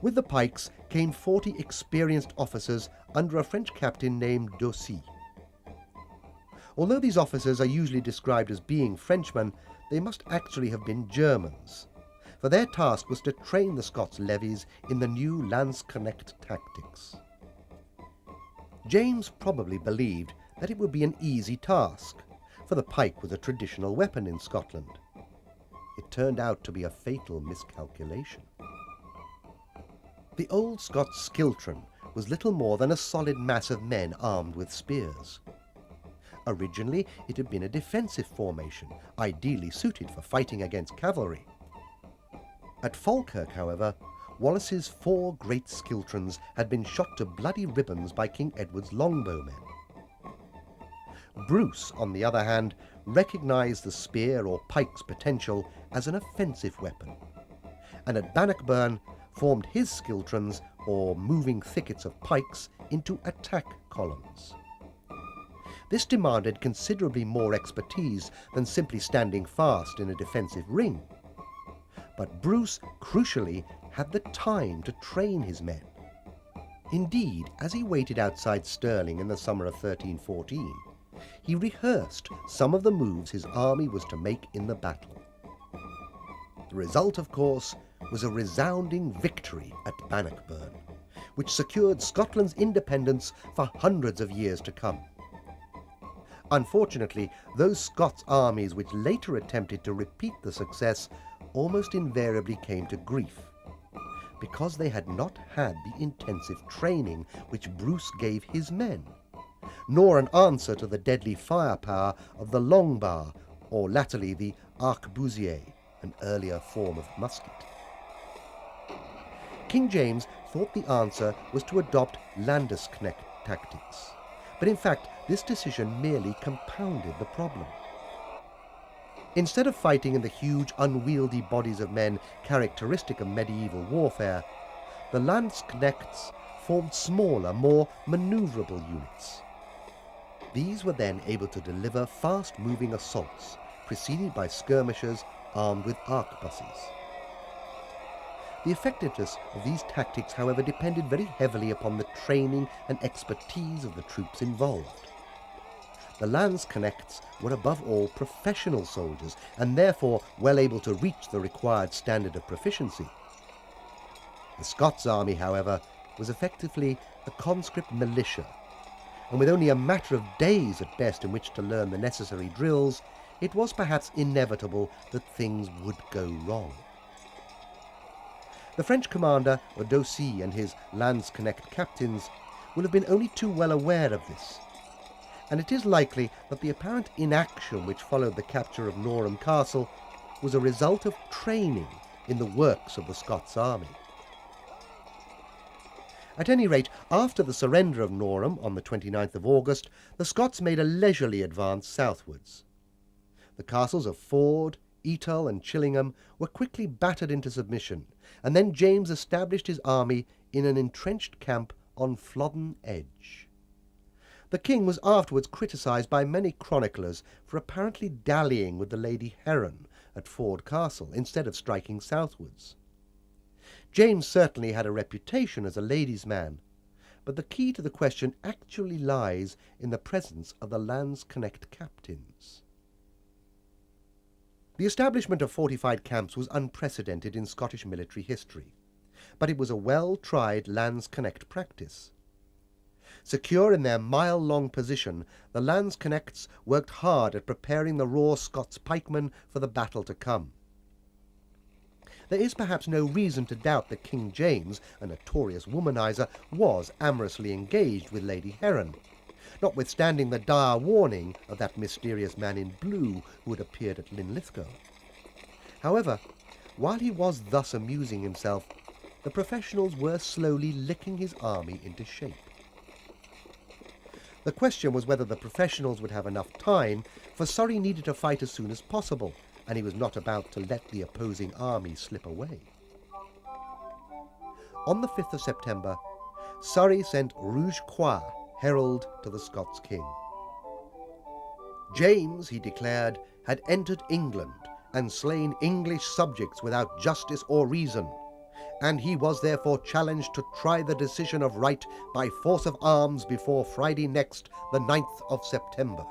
With the pikes came 40 experienced officers under a French captain named Daucy. Although these officers are usually described as being Frenchmen, they must actually have been Germans, for their task was to train the Scots levies in the new Landsknecht tactics. James probably believed that it would be an easy task, for the pike was a traditional weapon in Scotland. It turned out to be a fatal miscalculation. The old Scots schiltron was little more than a solid mass of men armed with spears. Originally, it had been a defensive formation, ideally suited for fighting against cavalry. At Falkirk, however, Wallace's 4 great schiltrons had been shot to bloody ribbons by King Edward's longbowmen. Bruce, on the other hand, recognised the spear or pike's potential as an offensive weapon, and at Bannockburn formed his schiltrons, or moving thickets of pikes, into attack columns. This demanded considerably more expertise than simply standing fast in a defensive ring. But Bruce, crucially, had the time to train his men. Indeed, as he waited outside Stirling in the summer of 1314, he rehearsed some of the moves his army was to make in the battle. The result, of course, was a resounding victory at Bannockburn, which secured Scotland's independence for hundreds of years to come. Unfortunately, those Scots armies which later attempted to repeat the success almost invariably came to grief, because they had not had the intensive training which Bruce gave his men, nor an answer to the deadly firepower of the longbar, or latterly the arquebusier, an earlier form of musket. King James thought the answer was to adopt Landesknecht tactics, but in fact this decision merely compounded the problem. Instead of fighting in the huge unwieldy bodies of men characteristic of medieval warfare, the Landsknechts formed smaller, more manoeuvrable units. These were then able to deliver fast-moving assaults, preceded by skirmishers armed with arquebuses. The effectiveness of these tactics, however, depended very heavily upon the training and expertise of the troops involved. The Landsknechts were above all professional soldiers, and therefore well able to reach the required standard of proficiency. The Scots army, however, was effectively a conscript militia, and with only a matter of days at best in which to learn the necessary drills, it was perhaps inevitable that things would go wrong. The French commander, Audacious, and his Landsknecht captains will have been only too well aware of this, and it is likely that the apparent inaction which followed the capture of Norham Castle was a result of training in the works of the Scots army. At any rate, after the surrender of Norham on the 29th of August, the Scots made a leisurely advance southwards. The castles of Ford, Etal and Chillingham were quickly battered into submission, and then James established his army in an entrenched camp on Flodden Edge. The king was afterwards criticised by many chroniclers for apparently dallying with the Lady Heron at Ford Castle instead of striking southwards. James certainly had a reputation as a ladies' man, but the key to the question actually lies in the presence of the Landsknecht captains. The establishment of fortified camps was unprecedented in Scottish military history, but it was a well-tried Landsknecht practice. Secure in their mile-long position, the Landsknechts worked hard at preparing the raw Scots pikemen for the battle to come. There is perhaps no reason to doubt that King James, a notorious womanizer, was amorously engaged with Lady Heron, notwithstanding the dire warning of that mysterious man in blue who had appeared at Linlithgow. However, while he was thus amusing himself, the professionals were slowly licking his army into shape. The question was whether the professionals would have enough time, for Surrey needed to fight as soon as possible, and he was not about to let the opposing army slip away. On the 5th of September, Surrey sent Rouge Croix, herald to the Scots king. James, he declared, had entered England and slain English subjects without justice or reason, and he was therefore challenged to try the decision of right by force of arms before Friday next, the 9th of September.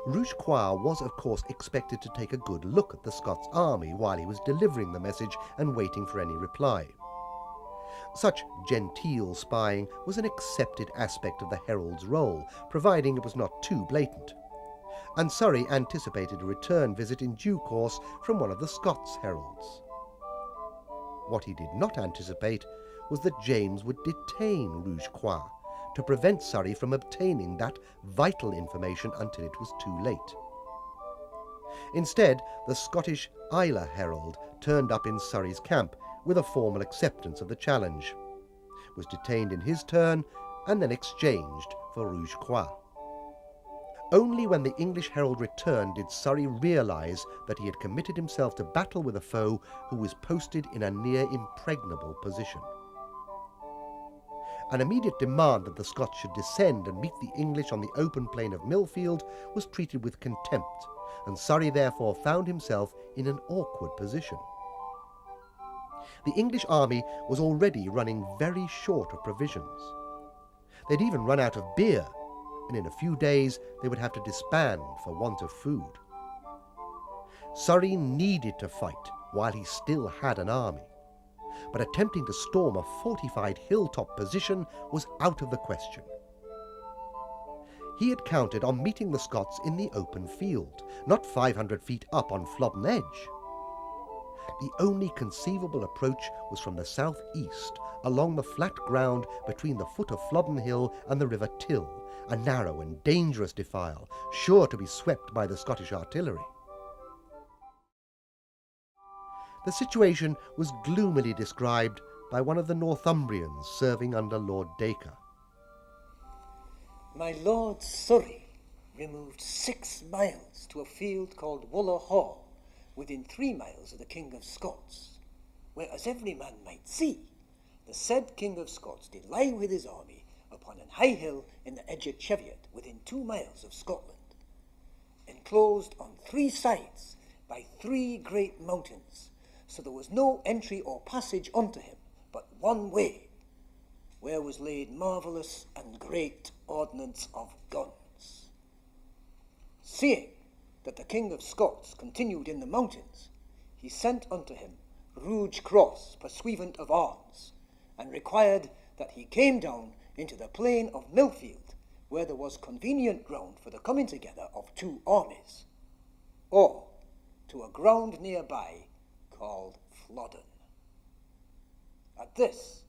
Rouge-Croix was, of course, expected to take a good look at the Scots army while he was delivering the message and waiting for any reply. Such genteel spying was an accepted aspect of the herald's role, providing it was not too blatant. And Surrey anticipated a return visit in due course from one of the Scots heralds. What he did not anticipate was that James would detain Rouge-Croix to prevent Surrey from obtaining that vital information until it was too late. Instead, the Scottish Islay herald turned up in Surrey's camp with a formal acceptance of the challenge, was detained in his turn, and then exchanged for Rouge-Croix. Only when the English herald returned did Surrey realise that he had committed himself to battle with a foe who was posted in a near impregnable position. An immediate demand that the Scots should descend and meet the English on the open plain of Millfield was treated with contempt, and Surrey therefore found himself in an awkward position. The English army was already running very short of provisions. They'd even run out of beer, and in a few days they would have to disband for want of food. Surrey needed to fight while he still had an army, but attempting to storm a fortified hilltop position was out of the question. He had counted on meeting the Scots in the open field, not 500 feet up on Flodden Edge. The only conceivable approach was from the southeast, along the flat ground between the foot of Flodden Hill and the River Till, a narrow and dangerous defile, sure to be swept by the Scottish artillery. The situation was gloomily described by one of the Northumbrians serving under Lord Dacre. My Lord Surrey removed 6 miles to a field called Waller Hall, within 3 miles of the King of Scots, where, as every man might see, the said King of Scots did lie with his army upon an high hill in the edge of Cheviot, within 2 miles of Scotland, enclosed on 3 sides by 3 great mountains, so there was no entry or passage unto him, but one way, where was laid marvellous and great ordnance of guns. Seeing that the King of Scots continued in the mountains, he sent unto him Rouge-Croix, pursuivant of arms, and required that he came down into the plain of Millfield, where there was convenient ground for the coming together of 2 armies, or to a ground nearby called Flodden. At this,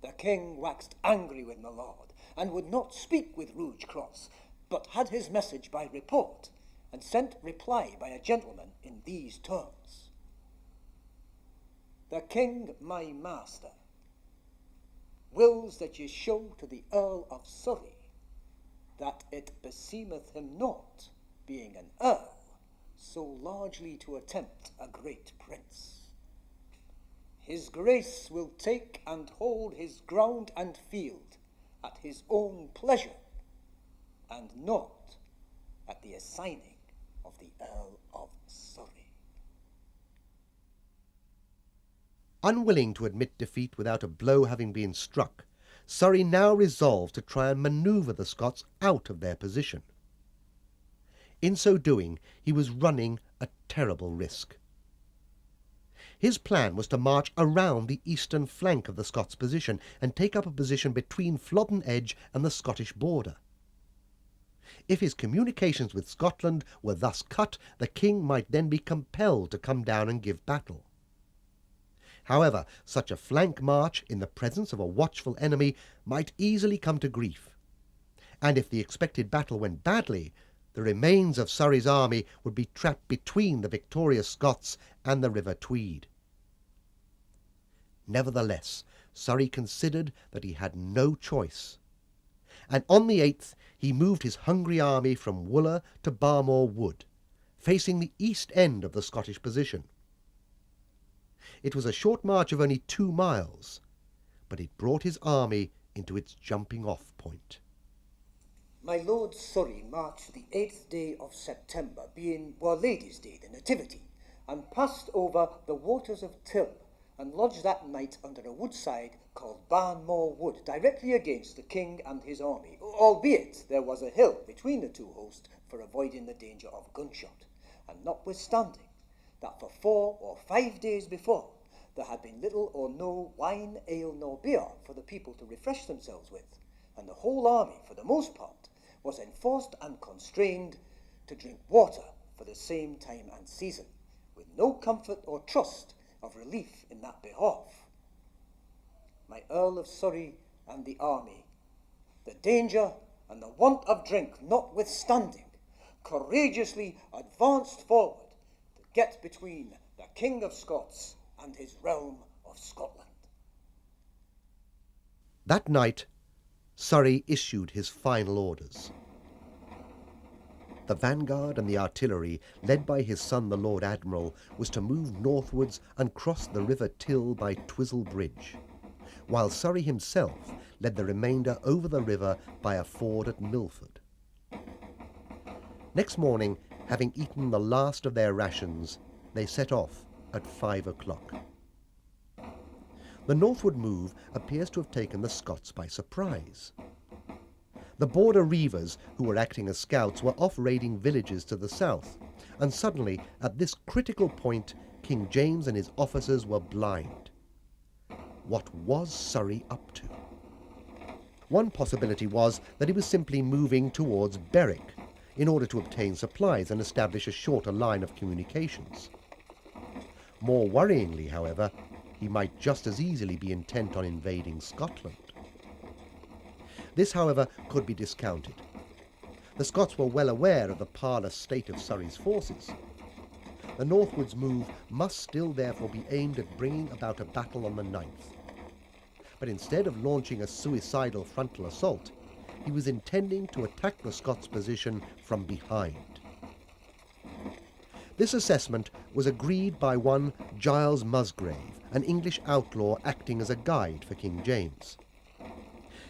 the king waxed angry with my lord, and would not speak with Rouge-Croix, but had his message by report, and sent reply by a gentleman in these terms: The king, my master, wills that ye show to the Earl of Surrey that it beseemeth him not, being an earl, so largely to attempt a great prince. His grace will take and hold his ground and field at his own pleasure, and not at the assigning of the Earl of Surrey. Unwilling to admit defeat without a blow having been struck, Surrey now resolved to try and manoeuvre the Scots out of their position. In so doing, he was running a terrible risk. His plan was to march around the eastern flank of the Scots' position and take up a position between Flodden Edge and the Scottish border. If his communications with Scotland were thus cut, the king might then be compelled to come down and give battle. However, such a flank march in the presence of a watchful enemy might easily come to grief, and if the expected battle went badly, the remains of Surrey's army would be trapped between the victorious Scots and the River Tweed. Nevertheless, Surrey considered that he had no choice, and on the 8th he moved his hungry army from Wooler to Barmore Wood, facing the east end of the Scottish position. It was a short march of only 2 miles, but it brought his army into its jumping-off point. My Lord Surrey marched the 8th day of September, being Our Lady's Day, the Nativity, and passed over the waters of Till, and lodged that night under a woodside called Barnmore Wood, directly against the king and his army, albeit there was a hill between the two hosts for avoiding the danger of gunshot, and notwithstanding that for 4 or 5 days before there had been little or no wine, ale, nor beer for the people to refresh themselves with, and the whole army, for the most part, was enforced and constrained to drink water for the same time and season, with no comfort or trust of relief in that behalf. My Earl of Surrey and the army, the danger and the want of drink notwithstanding, courageously advanced forward to get between the King of Scots and his realm of Scotland. That night, Surrey issued his final orders. The vanguard and the artillery, led by his son the Lord Admiral, was to move northwards and cross the River Till by Twizel Bridge, while Surrey himself led the remainder over the river by a ford at Milford. Next morning, having eaten the last of their rations, they set off at 5 o'clock. The northward move appears to have taken the Scots by surprise. The border reivers, who were acting as scouts, were off raiding villages to the south, and suddenly, at this critical point, King James and his officers were blind. What was Surrey up to? One possibility was that he was simply moving towards Berwick in order to obtain supplies and establish a shorter line of communications. More worryingly, however, he might just as easily be intent on invading Scotland. This, however, could be discounted. The Scots were well aware of the parlous state of Surrey's forces. The northwards move must still therefore be aimed at bringing about a battle on the 9th. But instead of launching a suicidal frontal assault, he was intending to attack the Scots' position from behind. This assessment was agreed by one Giles Musgrave, an English outlaw acting as a guide for King James.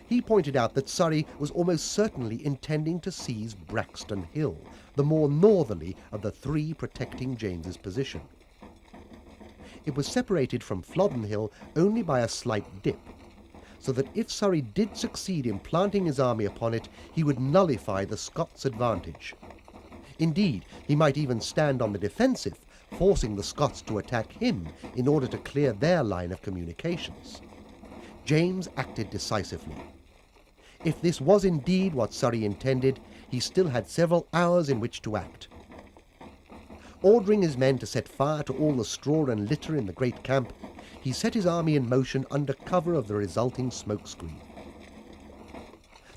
He pointed out that Surrey was almost certainly intending to seize Braxton Hill, the more northerly of the 3 protecting James's position. It was separated from Flodden Hill only by a slight dip, so that if Surrey did succeed in planting his army upon it, he would nullify the Scots' advantage. Indeed, he might even stand on the defensive, forcing the Scots to attack him in order to clear their line of communications. James acted decisively. If this was indeed what Surrey intended, he still had several hours in which to act. Ordering his men to set fire to all the straw and litter in the great camp, he set his army in motion under cover of the resulting smoke screen.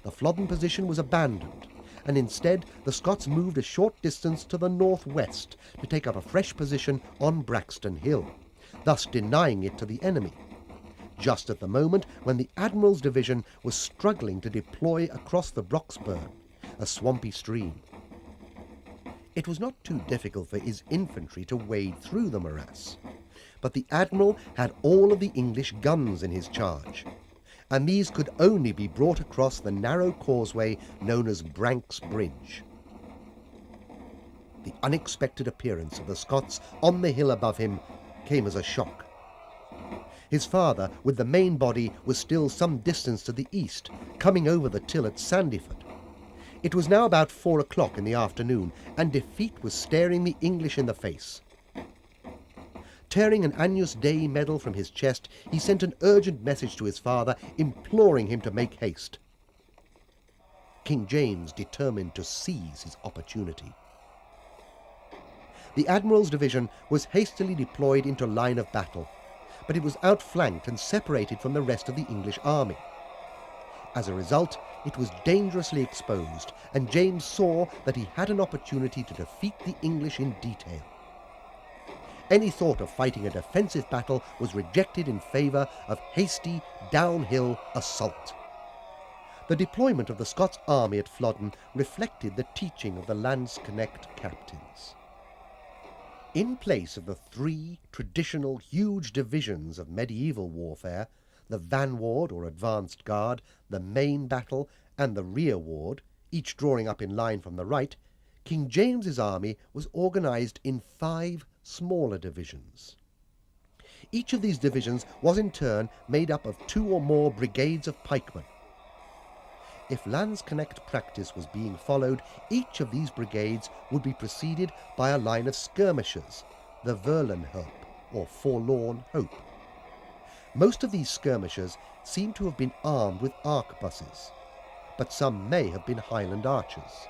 The Flodden position was abandoned, and instead the Scots moved a short distance to the northwest to take up a fresh position on Braxton Hill, thus denying it to the enemy, just at the moment when the Admiral's division was struggling to deploy across the Broxburn, a swampy stream. It was not too difficult for his infantry to wade through the morass, but the Admiral had all of the English guns in his charge, and these could only be brought across the narrow causeway known as Brank's Bridge. The unexpected appearance of the Scots on the hill above him came as a shock. His father, with the main body, was still some distance to the east, coming over the Till at Sandyford. It was now about 4 o'clock in the afternoon, and defeat was staring the English in the face. Tearing an Agnus Dei medal from his chest, he sent an urgent message to his father, imploring him to make haste. King James determined to seize his opportunity. The Admiral's division was hastily deployed into line of battle, but it was outflanked and separated from the rest of the English army. As a result, it was dangerously exposed, and James saw that he had an opportunity to defeat the English in detail. Any thought of fighting a defensive battle was rejected in favour of hasty, downhill assault. The deployment of the Scots army at Flodden reflected the teaching of the Landsknecht captains. In place of the 3 traditional huge divisions of medieval warfare, the vanward or advanced guard, the main battle, and the rear ward, each drawing up in line from the right, King James's army was organised in 5 smaller divisions. Each of these divisions was in turn made up of 2 or more brigades of pikemen. If Landsknecht practice was being followed, each of these brigades would be preceded by a line of skirmishers, the Verlenhulp, or Forlorn Hope. Most of these skirmishers seem to have been armed with arquebuses, but some may have been Highland archers.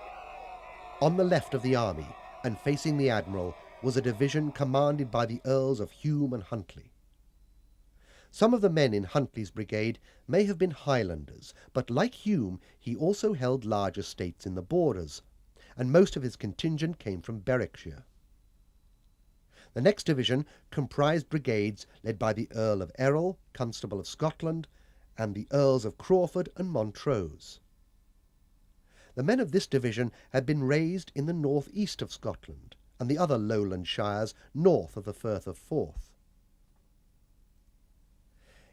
On the left of the army, and facing the Admiral, was a division commanded by the Earls of Hume and Huntly. Some of the men in Huntly's brigade may have been Highlanders, but like Hume, he also held large estates in the borders, and most of his contingent came from Berwickshire. The next division comprised brigades led by the Earl of Errol, Constable of Scotland, and the Earls of Crawford and Montrose. The men of this division had been raised in the north-east of Scotland and the other lowland shires north of the Firth of Forth.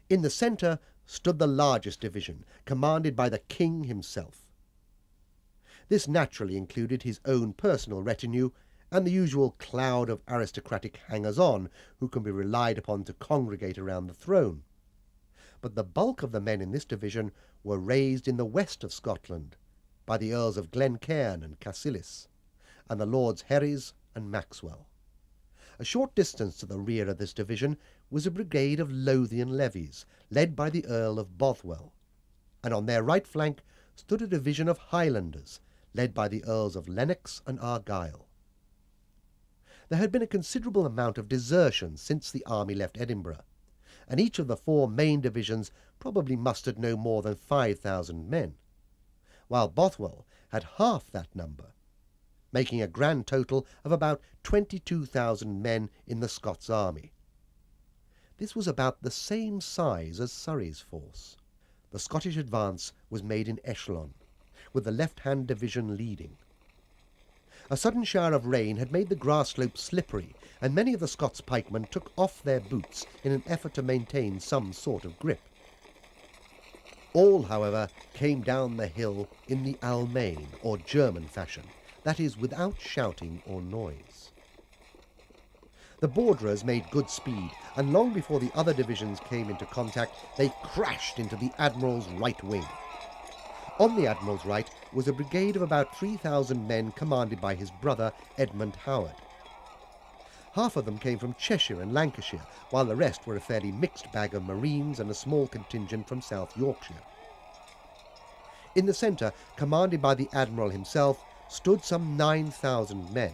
In the centre stood the largest division, commanded by the king himself. This naturally included his own personal retinue and the usual cloud of aristocratic hangers-on who can be relied upon to congregate around the throne. But the bulk of the men in this division were raised in the west of Scotland by the Earls of Glencairn and Cassilis, and the Lords Herries and Maxwell. A short distance to the rear of this division was a brigade of Lothian levies, led by the Earl of Bothwell, and on their right flank stood a division of Highlanders, led by the Earls of Lennox and Argyll. There had been a considerable amount of desertion since the army left Edinburgh, and each of the 4 main divisions probably mustered no more than 5,000 men, while Bothwell had half that number, making a grand total of about 22,000 men in the Scots army. This was about the same size as Surrey's force. The Scottish advance was made in echelon, with the left-hand division leading. A sudden shower of rain had made the grass slopes slippery, and many of the Scots pikemen took off their boots in an effort to maintain some sort of grip. All, however, came down the hill in the Almain, or German fashion, that is, without shouting or noise. The Borderers made good speed, and long before the other divisions came into contact, they crashed into the Admiral's right wing. On the Admiral's right was a brigade of about 3,000 men commanded by his brother Edmund Howard. Half of them came from Cheshire and Lancashire, while the rest were a fairly mixed bag of Marines and a small contingent from South Yorkshire. In the centre, commanded by the Admiral himself, stood some 9,000 men.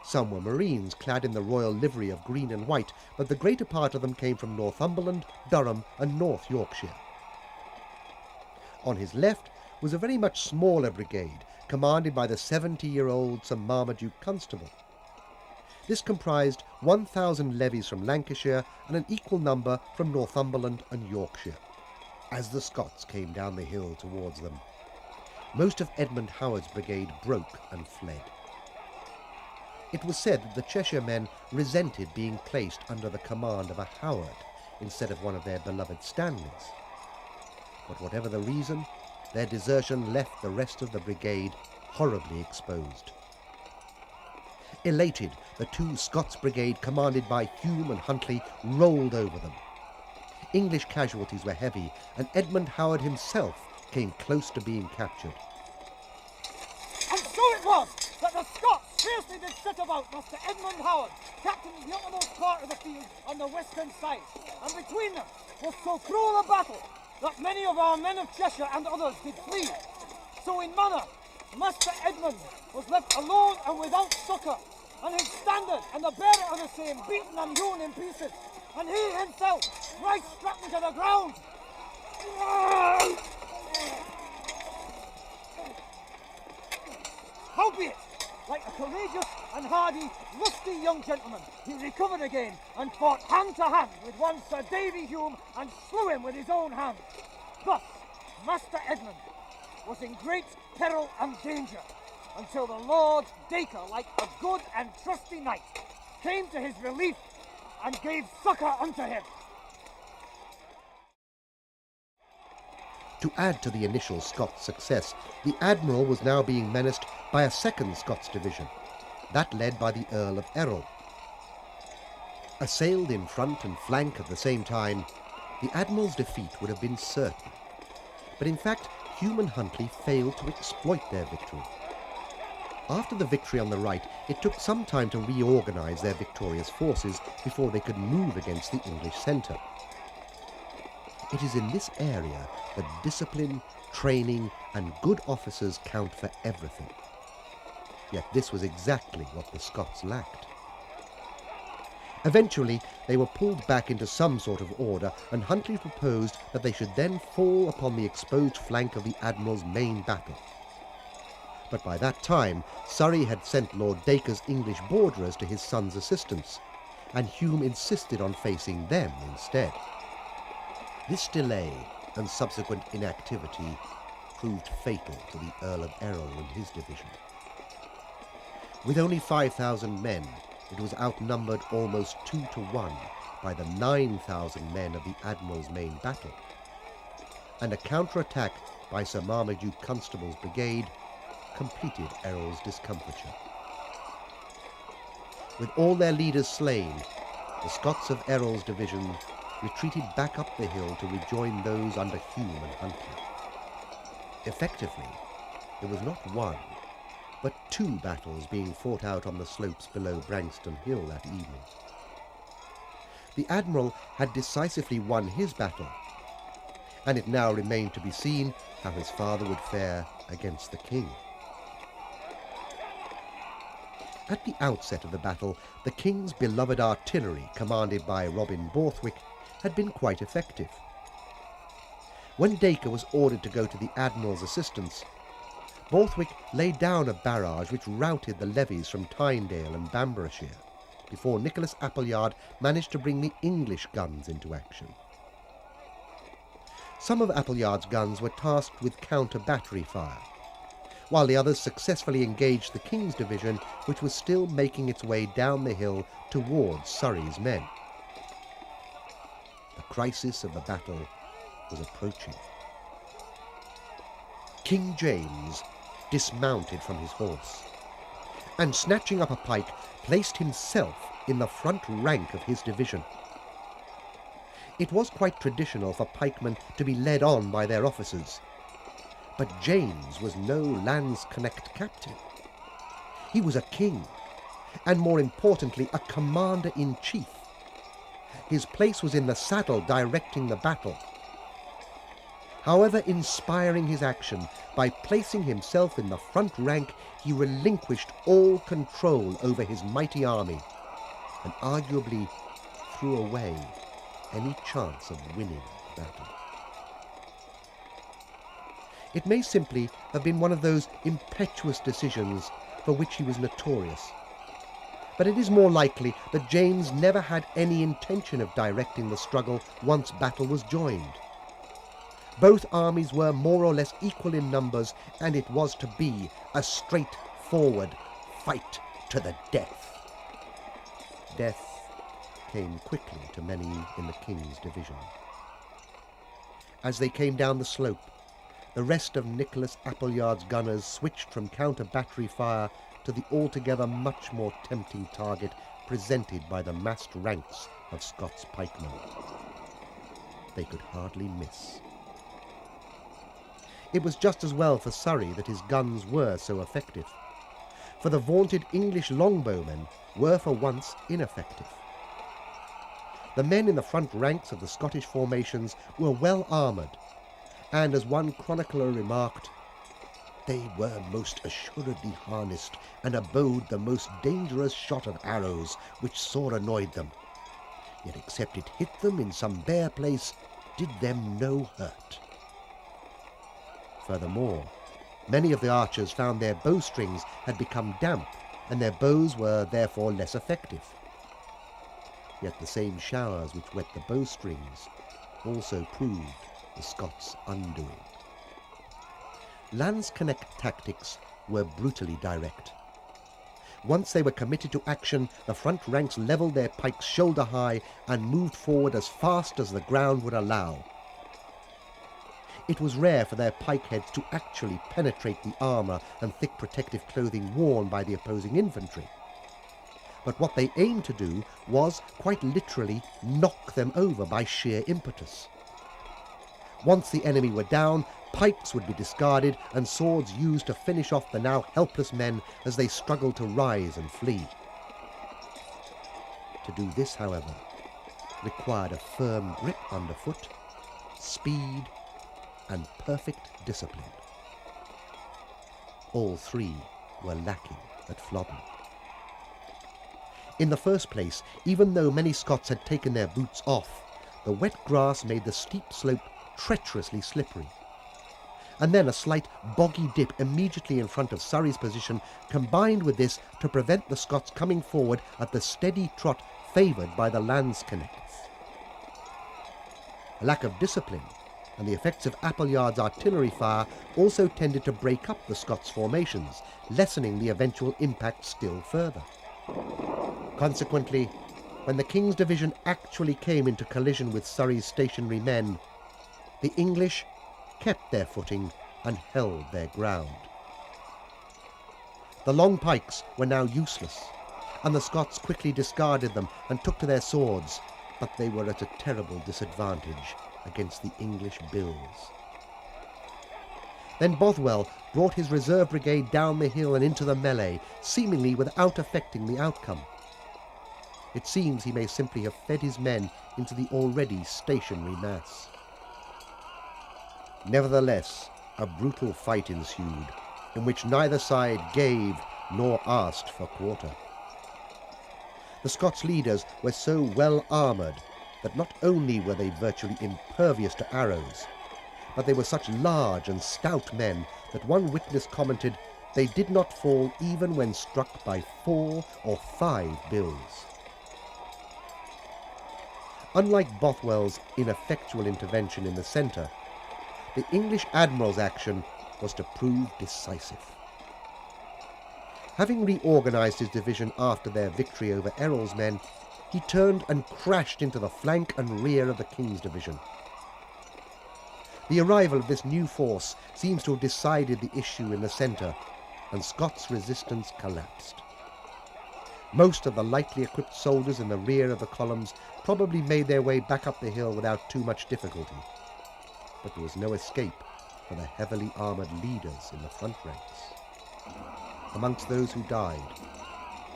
Some were Marines clad in the royal livery of green and white, but the greater part of them came from Northumberland, Durham and North Yorkshire. On his left was a very much smaller brigade, commanded by the 70-year-old Sir Marmaduke Constable. This comprised 1,000 levies from Lancashire and an equal number from Northumberland and Yorkshire. As the Scots came down the hill towards them, most of Edmund Howard's brigade broke and fled. It was said that the Cheshire men resented being placed under the command of a Howard instead of one of their beloved Stanleys. But whatever the reason, their desertion left the rest of the brigade horribly exposed. Elated, the 2 Scots brigade commanded by Hume and Huntly rolled over them. English casualties were heavy, and Edmund Howard himself came close to being captured. And so it was that the Scots fiercely did set about Master Edmund Howard, captain of the uttermost part of the field on the western side, and between them was so cruel a battle that many of our men of Cheshire and others did flee. So in manner, Master Edmund was left alone and without succour, and his standard and the bearer of the same beaten and hewn in pieces, and he himself right struck to the ground. Howbeit, like a courageous and hardy, lusty young gentleman, he recovered again and fought hand to hand with one Sir Davy Hume and slew him with his own hand. Thus, Master Edmund was in great peril and danger until the Lord Dacre, like a good and trusty knight, came to his relief and gave succour unto him. To add to the initial Scots success, the Admiral was now being menaced by a second Scots division, that led by the Earl of Errol. Assailed in front and flank at the same time, the Admiral's defeat would have been certain. But in fact, Hume and Huntly failed to exploit their victory. After the victory on the right, it took some time to reorganise their victorious forces before they could move against the English centre. It is in this area that discipline, training and good officers count for everything. Yet this was exactly what the Scots lacked. Eventually, they were pulled back into some sort of order, and Huntly proposed that they should then fall upon the exposed flank of the Admiral's main battle. But by that time, Surrey had sent Lord Dacre's English borderers to his son's assistance, and Hume insisted on facing them instead. This delay and subsequent inactivity proved fatal to the Earl of Errol and his division. With only 5,000 men, it was outnumbered almost 2-1 by the 9,000 men of the Admiral's main battle, and a counterattack by Sir Marmaduke Constable's brigade completed Errol's discomfiture. With all their leaders slain, the Scots of Errol's division retreated back up the hill to rejoin those under Hume and Huntly. Effectively, there was not one, but 2 battles being fought out on the slopes below Branxton Hill that evening. The Admiral had decisively won his battle, and it now remained to be seen how his father would fare against the King. At the outset of the battle, the King's beloved artillery, commanded by Robin Borthwick, had been quite effective. When Dacre was ordered to go to the Admiral's assistance, Borthwick laid down a barrage which routed the levies from Tynedale and Bamburghshire, before Nicholas Appleyard managed to bring the English guns into action. Some of Appleyard's guns were tasked with counter-battery fire, while the others successfully engaged the King's division, which was still making its way down the hill towards Surrey's men. The crisis of the battle was approaching. King James dismounted from his horse, and snatching up a pike, placed himself in the front rank of his division. It was quite traditional for pikemen to be led on by their officers, but James was no Lands-Connacht captain. He was a king, and more importantly, a commander-in-chief. His place was in the saddle directing the battle. However inspiring his action, by placing himself in the front rank, he relinquished all control over his mighty army, and arguably threw away any chance of winning the battle. It may simply have been one of those impetuous decisions for which he was notorious, but it is more likely that James never had any intention of directing the struggle once battle was joined. Both armies were more or less equal in numbers, and it was to be a straightforward fight to the death. Death came quickly to many in the King's division. As they came down the slope, the rest of Nicholas Appleyard's gunners switched from counter-battery fire to the altogether much more tempting target presented by the massed ranks of Scots pikemen. They could hardly miss. It was just as well for Surrey that his guns were so effective, for the vaunted English longbowmen were for once ineffective. The men in the front ranks of the Scottish formations were well armoured, and as one chronicler remarked, they were most assuredly harnessed and abode the most dangerous shot of arrows, which sore annoyed them. Yet except it hit them in some bare place, did them no hurt. Furthermore, many of the archers found their bowstrings had become damp, and their bows were therefore less effective. Yet the same showers which wet the bowstrings also proved the Scots' undoing. Lands-Connacht tactics were brutally direct. Once they were committed to action, the front ranks levelled their pikes shoulder high and moved forward as fast as the ground would allow. It was rare for their pike heads to actually penetrate the armour and thick protective clothing worn by the opposing infantry. but what they aimed to do was, quite literally, knock them over by sheer impetus. Once the enemy were down, pikes would be discarded and swords used to finish off the now helpless men as they struggled to rise and flee. To do this, however, required a firm grip underfoot, speed, and perfect discipline. All three were lacking at Flodden. In the first place, even though many Scots had taken their boots off, the wet grass made the steep slope treacherously slippery. And then a slight boggy dip immediately in front of Surrey's position combined with this to prevent the Scots coming forward at the steady trot favoured by the Landsknechts. A lack of discipline and the effects of Appleyard's artillery fire also tended to break up the Scots' formations, lessening the eventual impact still further. Consequently, when the King's division actually came into collision with Surrey's stationary men, the English kept their footing and held their ground. The long pikes were now useless, and the Scots quickly discarded them and took to their swords, but they were at a terrible disadvantage against the English bills. Then Bothwell brought his reserve brigade down the hill and into the melee, seemingly without affecting the outcome. It seems he may simply have fed his men into the already stationary mass. Nevertheless, a brutal fight ensued, in which neither side gave nor asked for quarter. The Scots leaders were so well armoured that not only were they virtually impervious to arrows, but they were such large and stout men that one witness commented they did not fall even when struck by 4 or 5 bills. Unlike Bothwell's ineffectual intervention in the centre, the English admiral's action was to prove decisive. Having reorganised his division after their victory over Errol's men, he turned and crashed into the flank and rear of the King's division. The arrival of this new force seems to have decided the issue in the centre, and Scots' resistance collapsed. Most of the lightly equipped soldiers in the rear of the columns probably made their way back up the hill without too much difficulty, but there was no escape for the heavily armoured leaders in the front ranks. Amongst those who died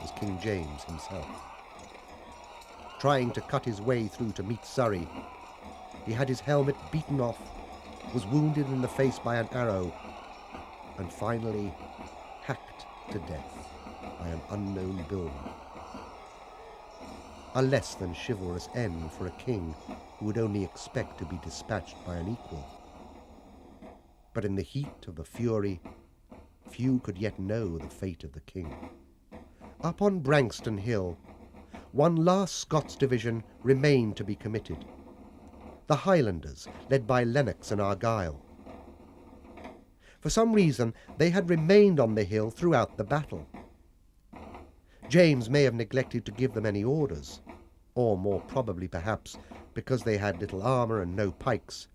was King James himself. Trying to cut his way through to meet Surrey, he had his helmet beaten off, was wounded in the face by an arrow, and finally hacked to death by an unknown billman. A less than chivalrous end for a king who would only expect to be dispatched by an equal. But in the heat of the fury, few could yet know the fate of the king. Up on Brankston Hill, one last Scots division remained to be committed. The Highlanders, led by Lennox and Argyll. For some reason, they had remained on the hill throughout the battle. James may have neglected to give them any orders, or more probably perhaps, because they had little armour and no pikes,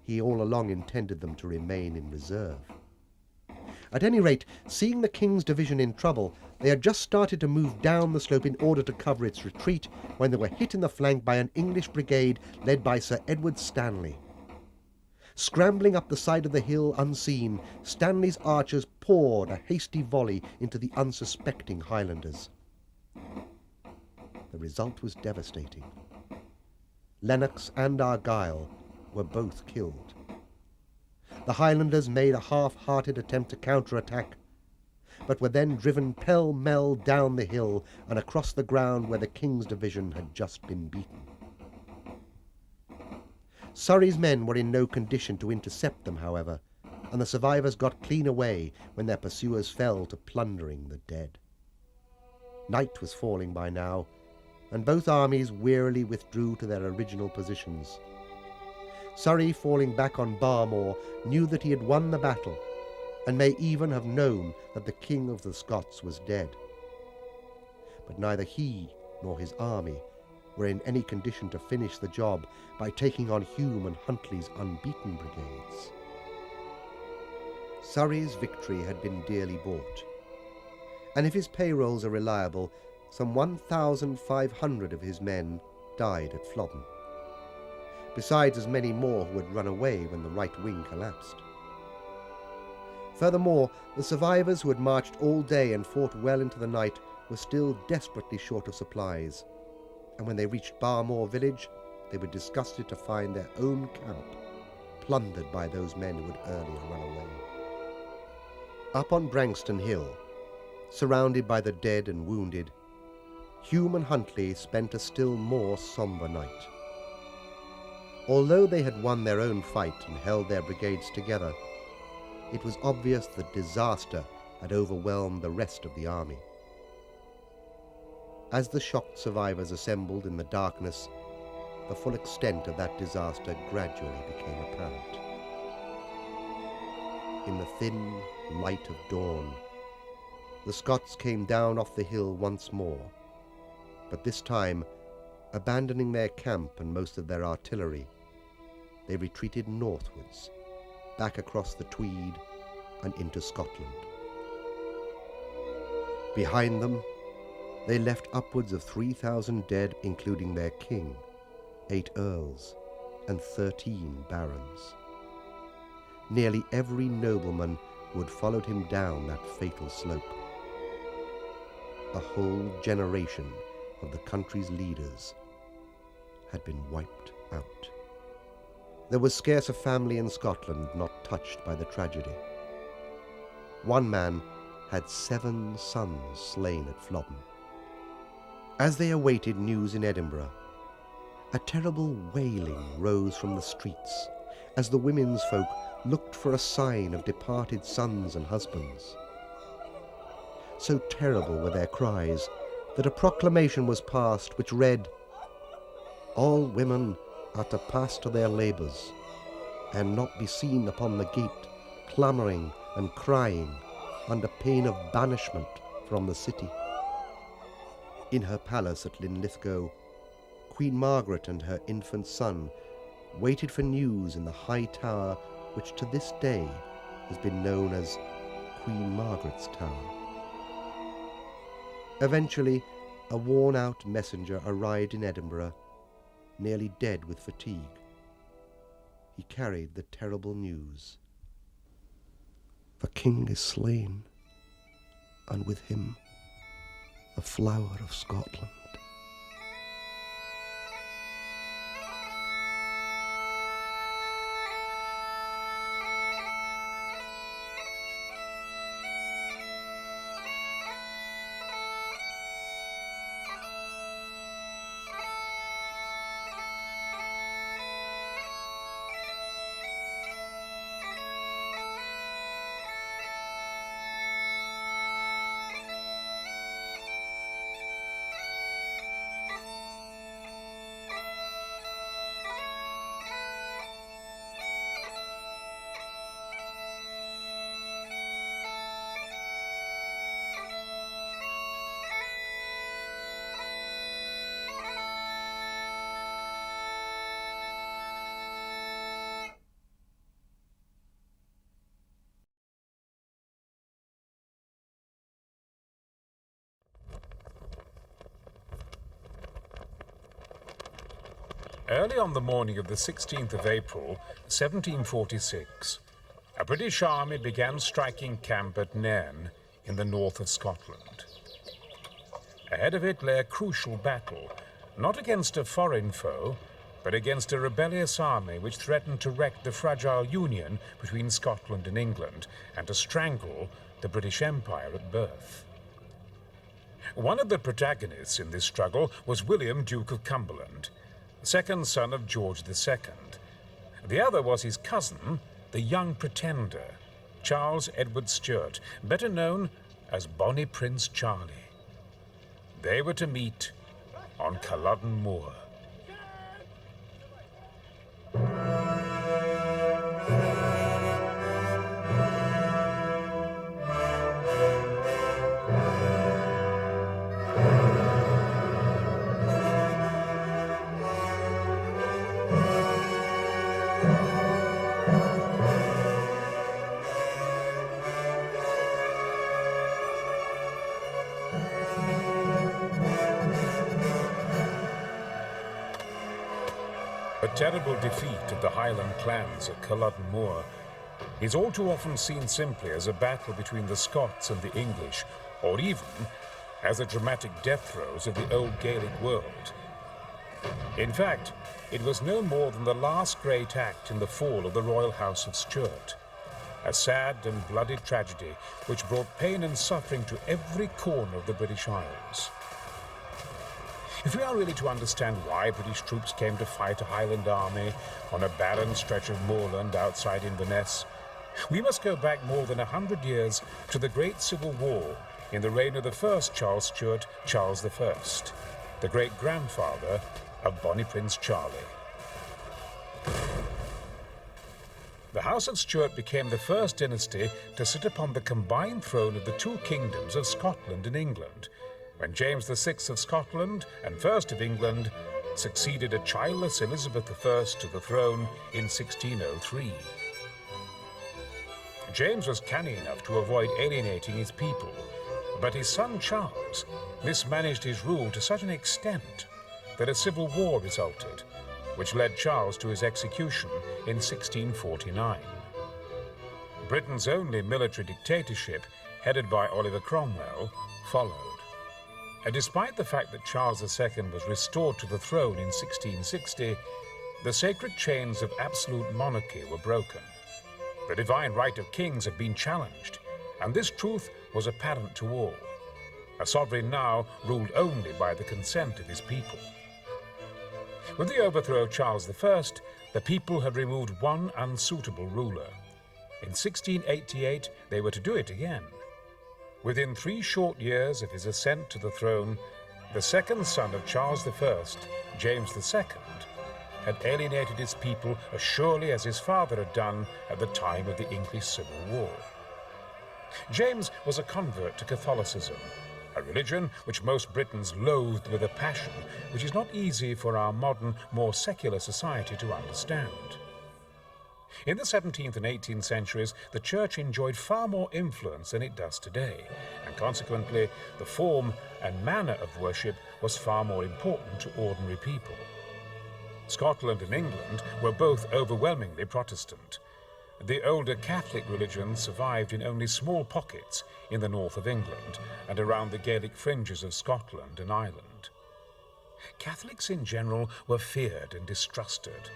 he all along intended them to remain in reserve. At any rate, seeing the King's division in trouble, they had just started to move down the slope in order to cover its retreat when they were hit in the flank by an English brigade led by Sir Edward Stanley. Scrambling up the side of the hill unseen, Stanley's archers poured a hasty volley into the unsuspecting Highlanders. The result was devastating. Lennox and Argyll were both killed. The Highlanders made a half-hearted attempt to counter-attack, but were then driven pell-mell down the hill and across the ground where the King's division had just been beaten. Surrey's men were in no condition to intercept them, however, and the survivors got clean away when their pursuers fell to plundering the dead. Night was falling by now, and both armies wearily withdrew to their original positions. Surrey, falling back on Barmore, knew that he had won the battle, and may even have known that the King of the Scots was dead. But neither he nor his army were in any condition to finish the job by taking on Hume and Huntley's unbeaten brigades. Surrey's victory had been dearly bought, and if his payrolls are reliable, some 1,500 of his men died at Flodden, besides as many more who had run away when the right wing collapsed. Furthermore, the survivors who had marched all day and fought well into the night were still desperately short of supplies, and when they reached Barmore village, they were disgusted to find their own camp plundered by those men who had earlier run away. Up on Branxton Hill, surrounded by the dead and wounded, Hume and Huntley spent a still more sombre night. Although they had won their own fight and held their brigades together, it was obvious that disaster had overwhelmed the rest of the army. As the shocked survivors assembled in the darkness, the full extent of that disaster gradually became apparent. In the thin light of dawn, the Scots came down off the hill once more, but this time, abandoning their camp and most of their artillery, they retreated northwards, back across the Tweed and into Scotland. Behind them, they left upwards of 3,000 dead, including their king, 8 earls, and 13 barons. Nearly every nobleman who had followed him down that fatal slope. A whole generation of the country's leaders had been wiped out. There was scarce a family in Scotland not touched by the tragedy. One man had 7 sons slain at Flodden. As they awaited news in Edinburgh, a terrible wailing rose from the streets as the women's folk looked for a sign of departed sons and husbands. So terrible were their cries that a proclamation was passed which read, "All women are to pass to their labours, and not be seen upon the gate, clamouring and crying, under pain of banishment from the city." In her palace at Linlithgow, Queen Margaret and her infant son waited for news in the high tower which to this day has been known as Queen Margaret's Tower. Eventually, a worn-out messenger arrived in Edinburgh, nearly dead with fatigue. He carried the terrible news. "The king is slain, and with him the flower of Scotland." Early on the morning of the 16th of April, 1746, a British army began striking camp at Nairn in the north of Scotland. Ahead of it lay a crucial battle, not against a foreign foe, but against a rebellious army which threatened to wreck the fragile union between Scotland and England and to strangle the British Empire at birth. One of the protagonists in this struggle was William, Duke of Cumberland, second son of George II. The other was his cousin, the young pretender, Charles Edward Stuart, better known as Bonnie Prince Charlie. They were to meet on Culloden Moor. terrible defeat of the Highland clans at Culloden Moor is all too often seen simply as a battle between the Scots and the English, or even as the dramatic death throes of the old Gaelic world. In fact, it was no more than the last great act in the fall of the royal house of Stuart, a sad and bloody tragedy which brought pain and suffering to every corner of the British Isles. If we are really to understand why British troops came to fight a Highland army on a barren stretch of moorland outside Inverness, we must go back more than 100 years to the Great Civil War in the reign of the first Charles Stuart, Charles I, the great-grandfather of Bonnie Prince Charlie. The House of Stuart became the first dynasty to sit upon the combined throne of the two kingdoms of Scotland and England, when James VI of Scotland and First of England succeeded a childless Elizabeth I to the throne in 1603. James was canny enough to avoid alienating his people, but his son Charles mismanaged his rule to such an extent that a civil war resulted, which led Charles to his execution in 1649. Britain's only military dictatorship, headed by Oliver Cromwell, followed. And despite the fact that Charles II was restored to the throne in 1660, the sacred chains of absolute monarchy were broken. The divine right of kings had been challenged, and this truth was apparent to all. A sovereign now ruled only by the consent of his people. With the overthrow of Charles I, the people had removed one unsuitable ruler. In 1688, they were to do it again. Within 3 short years of his ascent to the throne, the second son of Charles I, James II, had alienated his people as surely as his father had done at the time of the English Civil War. James was a convert to Catholicism, a religion which most Britons loathed with a passion which is not easy for our modern, more secular society to understand. In the 17th and 18th centuries, the Church enjoyed far more influence than it does today, and consequently, the form and manner of worship was far more important to ordinary people. Scotland and England were both overwhelmingly Protestant. The older Catholic religion survived in only small pockets in the north of England and around the Gaelic fringes of Scotland and Ireland. Catholics in general were feared and distrusted,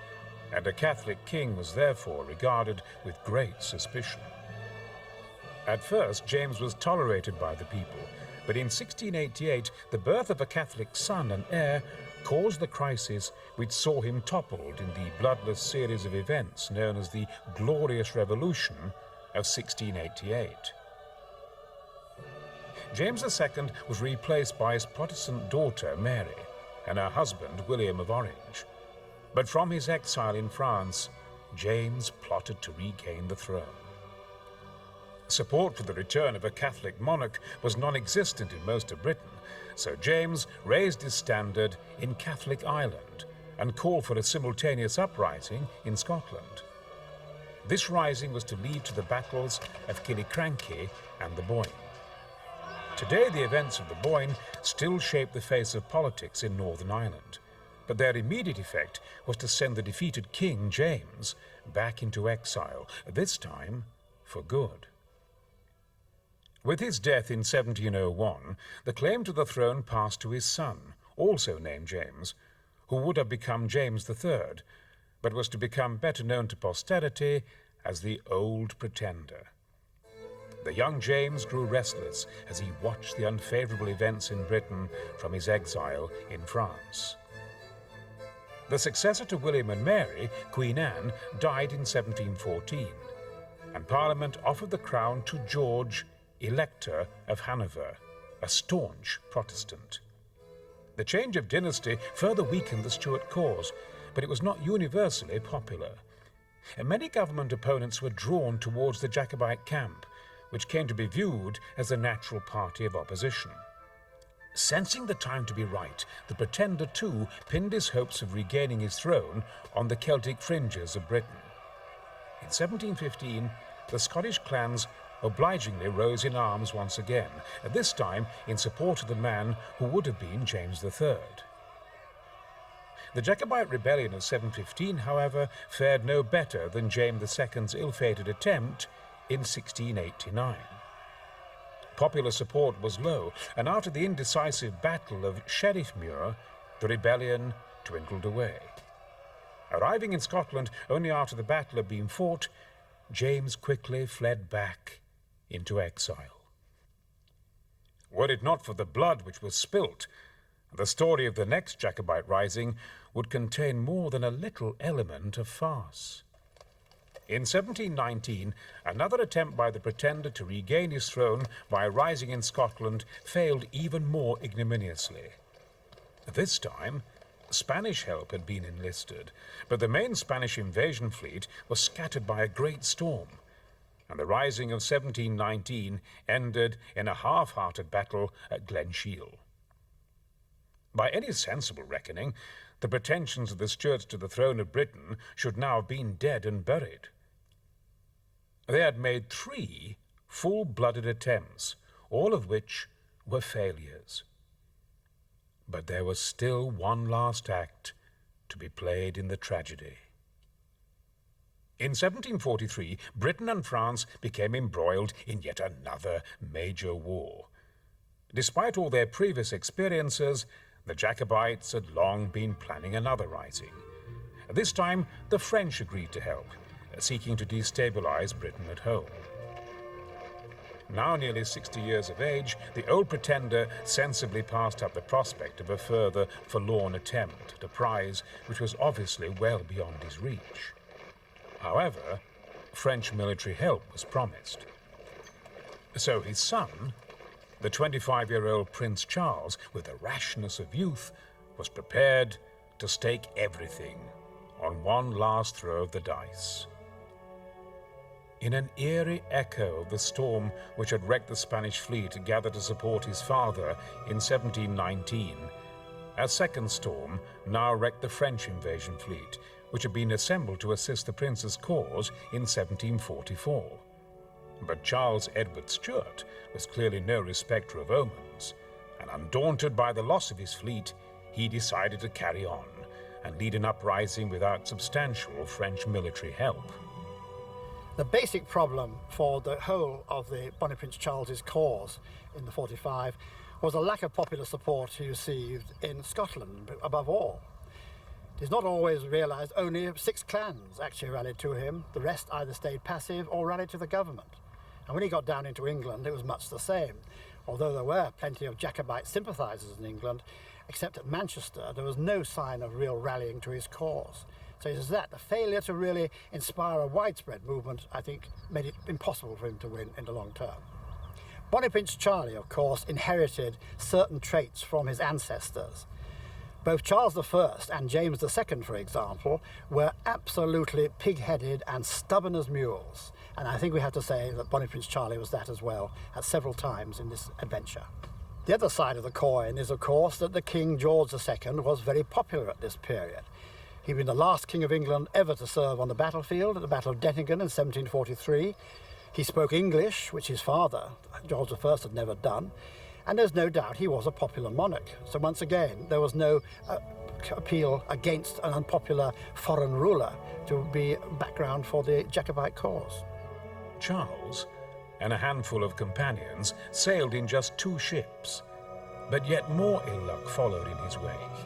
and a Catholic king was therefore regarded with great suspicion. At first, James was tolerated by the people, but in 1688, the birth of a Catholic son and heir caused the crisis which saw him toppled in the bloodless series of events known as the Glorious Revolution of 1688. James II was replaced by his Protestant daughter, Mary, and her husband, William of Orange. But from his exile in France, James plotted to regain the throne. Support for the return of a Catholic monarch was non-existent in most of Britain, so James raised his standard in Catholic Ireland and called for a simultaneous uprising in Scotland. This rising was to lead to the battles of Killiecrankie and the Boyne. Today, the events of the Boyne still shape the face of politics in Northern Ireland, but their immediate effect was to send the defeated King James back into exile, this time for good. With his death in 1701, the claim to the throne passed to his son, also named James, who would have become James III, but was to become better known to posterity as the Old Pretender. The young James grew restless as he watched the unfavourable events in Britain from his exile in France. The successor to William and Mary, Queen Anne, died in 1714, and Parliament offered the crown to George, Elector of Hanover, a staunch Protestant. The change of dynasty further weakened the Stuart cause, but it was not universally popular. And many government opponents were drawn towards the Jacobite camp, which came to be viewed as the natural party of opposition. Sensing the time to be right, the Pretender too pinned his hopes of regaining his throne on the Celtic fringes of Britain. In 1715, the Scottish clans obligingly rose in arms once again, at this time in support of the man who would have been James III. The Jacobite rebellion of 715, however, fared no better than James II's ill-fated attempt in 1689. Popular support was low, and after the indecisive battle of Sheriffmuir, the rebellion dwindled away. Arriving in Scotland only after the battle had been fought, James quickly fled back into exile. Were it not for the blood which was spilt, the story of the next Jacobite rising would contain more than a little element of farce. In 1719, another attempt by the Pretender to regain his throne by rising in Scotland failed even more ignominiously. This time, Spanish help had been enlisted, but the main Spanish invasion fleet was scattered by a great storm, and the rising of 1719 ended in a half-hearted battle at Glenshiel. By any sensible reckoning, the pretensions of the Stuarts to the throne of Britain should now have been dead and buried. They had made 3 full-blooded attempts, all of which were failures. But there was still one last act to be played in the tragedy. In 1743, Britain and France became embroiled in yet another major war. Despite all their previous experiences, the Jacobites had long been planning another rising. This time, the French agreed to help, seeking to destabilize Britain at home. Now nearly 60 years of age, the old Pretender sensibly passed up the prospect of a further forlorn attempt at a prize which was obviously well beyond his reach. However, French military help was promised. So his son, the 25-year-old Prince Charles, with the rashness of youth, was prepared to stake everything on one last throw of the dice. In an eerie echo of the storm which had wrecked the Spanish fleet gathered to support his father in 1719, a second storm now wrecked the French invasion fleet, which had been assembled to assist the prince's cause in 1744. But Charles Edward Stuart was clearly no respecter of omens, and undaunted by the loss of his fleet, he decided to carry on and lead an uprising without substantial French military help. The basic problem for the whole of the Bonnie Prince Charles's cause in the 45 was a lack of popular support he received in Scotland, above all. It is not always realised only 6 clans actually rallied to him. The rest either stayed passive or rallied to the government. And when he got down into England, it was much the same. Although there were plenty of Jacobite sympathisers in England, except at Manchester, there was no sign of real rallying to his cause. So it is that the failure to really inspire a widespread movement, I think, made it impossible for him to win in the long term. Bonnie Prince Charlie, of course, inherited certain traits from his ancestors. Both Charles I and James II, for example, were absolutely pig-headed and stubborn as mules. And I think we have to say that Bonnie Prince Charlie was that as well, at several times in this adventure. The other side of the coin is, of course, that the King George II was very popular at this period. He'd been the last King of England ever to serve on the battlefield at the Battle of Dettingen in 1743. He spoke English, which his father, George I, had never done. And there's no doubt he was a popular monarch. So once again, there was no appeal against an unpopular foreign ruler to be background for the Jacobite cause. Charles and a handful of companions sailed in just 2 ships, but yet more ill luck followed in his wake.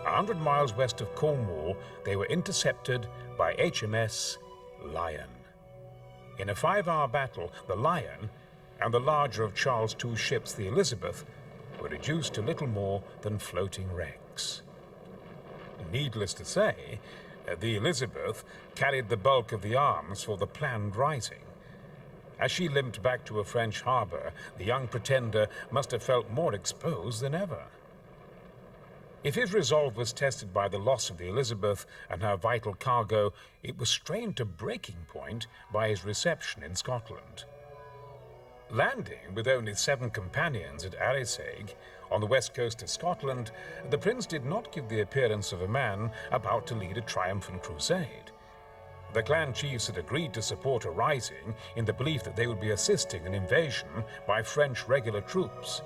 100 miles west of Cornwall, they were intercepted by HMS Lion. In a 5-hour battle, the Lion and the larger of Charles' 2 ships, the Elizabeth, were reduced to little more than floating wrecks. Needless to say, the Elizabeth carried the bulk of the arms for the planned rising. As she limped back to a French harbour, the young Pretender must have felt more exposed than ever. If his resolve was tested by the loss of the Elizabeth and her vital cargo, it was strained to breaking point by his reception in Scotland. Landing with only 7 companions at Arisaig, on the west coast of Scotland, the prince did not give the appearance of a man about to lead a triumphant crusade. The clan chiefs had agreed to support a rising in the belief that they would be assisting an invasion by French regular troops.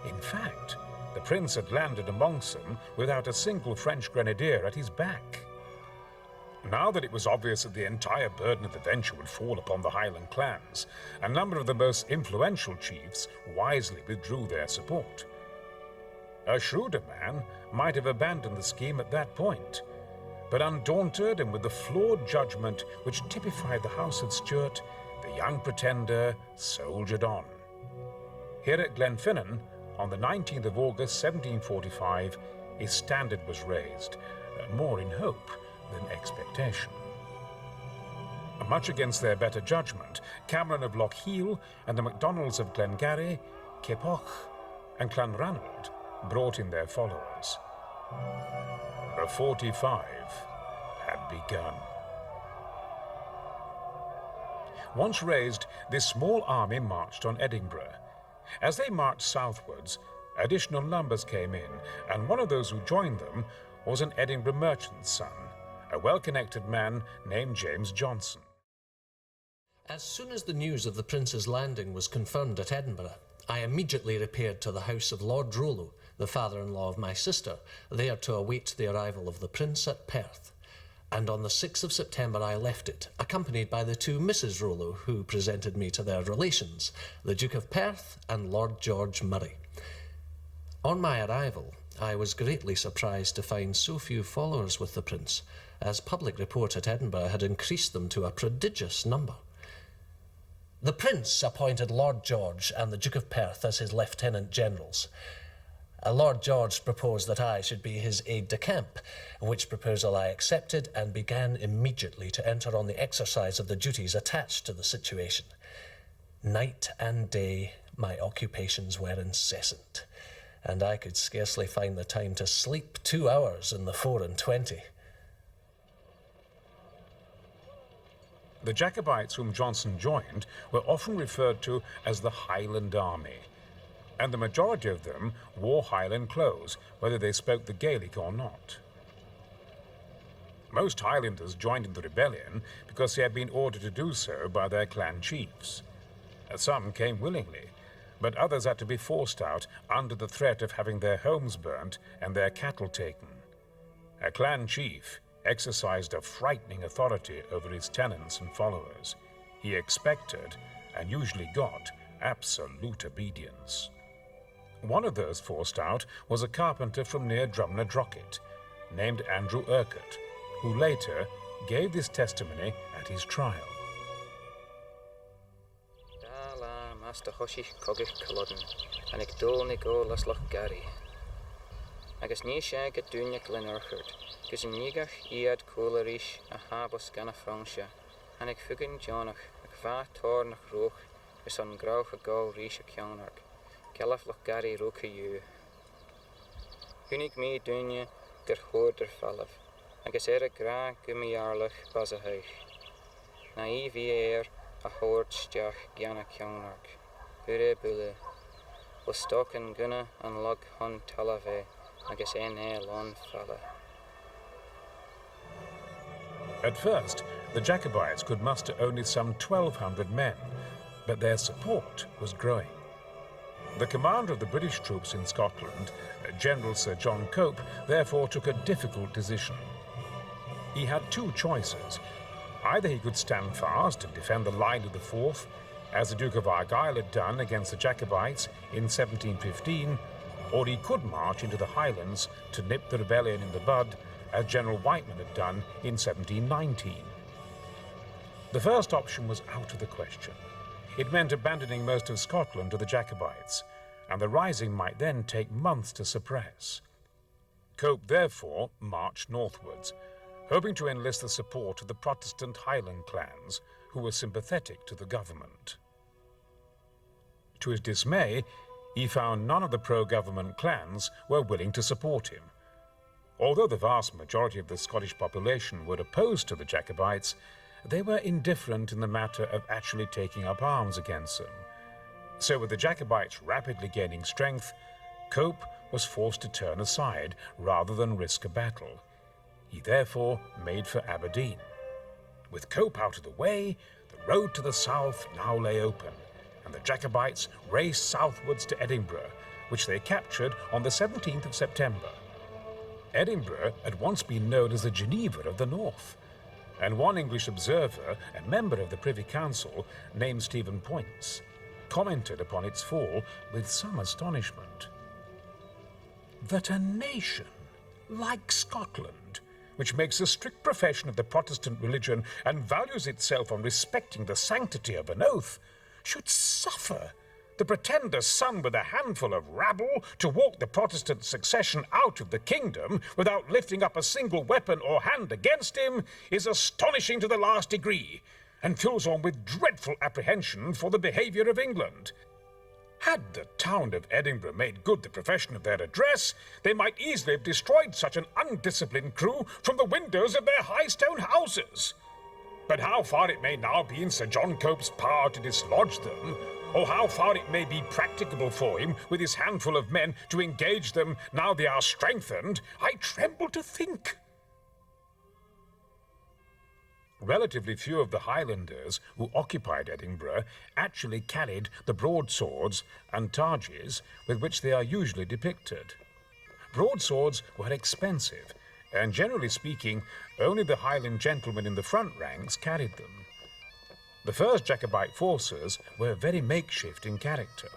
In fact, the prince had landed amongst them without a single French grenadier at his back. Now that it was obvious that the entire burden of the venture would fall upon the Highland clans, a number of the most influential chiefs wisely withdrew their support. A shrewder man might have abandoned the scheme at that point, but undaunted and with the flawed judgment which typified the House of Stuart, the young pretender soldiered on. Here at Glenfinnan, on the 19th of August 1745, his standard was raised, more in hope than expectation. Much against their better judgment, Cameron of Lochiel and the MacDonalds of Glengarry, Keppoch and Clanranald brought in their followers. The 45 had begun. Once raised, this small army marched on Edinburgh. As they marched southwards, additional numbers came in, and one of those who joined them was an Edinburgh merchant's son, a well-connected man named James Johnson. As soon as the news of the Prince's landing was confirmed at Edinburgh, I immediately repaired to the house of Lord Rollo, the father-in-law of my sister, there to await the arrival of the Prince at Perth. And on the 6th of September I left it, accompanied by the two Misses Rollo, who presented me to their relations, the Duke of Perth and Lord George Murray. On my arrival, I was greatly surprised to find so few followers with the Prince, as public report at Edinburgh had increased them to a prodigious number. The Prince appointed Lord George and the Duke of Perth as his lieutenant generals. Lord George proposed that I should be his aide-de-camp, which proposal I accepted and began immediately to enter on the exercise of the duties attached to the situation. Night and day, my occupations were incessant, and I could scarcely find the time to sleep 2 hours in the 24. The Jacobites whom Johnson joined were often referred to as the Highland Army, and the majority of them wore Highland clothes, whether they spoke the Gaelic or not. Most Highlanders joined in the rebellion because they had been ordered to do so by their clan chiefs. Some came willingly, but others had to be forced out under the threat of having their homes burnt and their cattle taken. A clan chief exercised a frightening authority over his tenants and followers. He expected, and usually got, absolute obedience. One of those forced out was a carpenter from near Drumnadrochit, named Andrew Urquhart, who later gave this testimony at his trial. Master Hoshich Cogich Culloden, and ik dol ni go laslach Gary. Agus ní sé go dúne Glen Urquhart, gus in nígach iad cólarish a habos gan a Francia, and ik fugin Johnach, ag va tor nach roch, gus an grauch a gau rish a Kionark, gelaf lach Gary roke you. Hunig me dúne gur hoorder fallaf, agus a gra gummiarlach bas a huich. Naïve a hoort stiach giana Kionark, hure bule, was stoken gunna an log hon talave, agus lon falla. At first, the Jacobites could muster only some 1,200 men, but their support was growing. The commander of the British troops in Scotland, General Sir John Cope, therefore took a difficult decision. He had two choices. Either he could stand fast and defend the line of the Forth, as the Duke of Argyll had done against the Jacobites in 1715, or he could march into the Highlands to nip the rebellion in the bud, as General Whiteman had done in 1719. The first option was out of the question. It meant abandoning most of Scotland to the Jacobites, and the rising might then take months to suppress. Cope therefore marched northwards, hoping to enlist the support of the Protestant Highland clans, who were sympathetic to the government. To his dismay, he found none of the pro-government clans were willing to support him. Although the vast majority of the Scottish population were opposed to the Jacobites, they were indifferent in the matter of actually taking up arms against them. So with the Jacobites rapidly gaining strength, Cope was forced to turn aside rather than risk a battle. He therefore made for Aberdeen. With Cope out of the way, the road to the south now lay open, and the Jacobites raced southwards to Edinburgh, which they captured on the 17th of September. Edinburgh had once been known as the Geneva of the North, and one English observer, a member of the Privy Council named Stephen Poyntz, commented upon its fall with some astonishment. That a nation like Scotland, which makes a strict profession of the Protestant religion and values itself on respecting the sanctity of an oath, should suffer the pretender's son with a handful of rabble to walk the Protestant succession out of the kingdom without lifting up a single weapon or hand against him, is astonishing to the last degree, and fills one with dreadful apprehension for the behaviour of England. Had the town of Edinburgh made good the profession of their address, they might easily have destroyed such an undisciplined crew from the windows of their high stone houses. But how far it may now be in Sir John Cope's power to dislodge them, or how far it may be practicable for him with his handful of men to engage them now they are strengthened, I tremble to think. Relatively few of the Highlanders who occupied Edinburgh actually carried the broadswords and targes with which they are usually depicted. Broadswords were expensive, and generally speaking, only the Highland gentlemen in the front ranks carried them. The first Jacobite forces were very makeshift in character.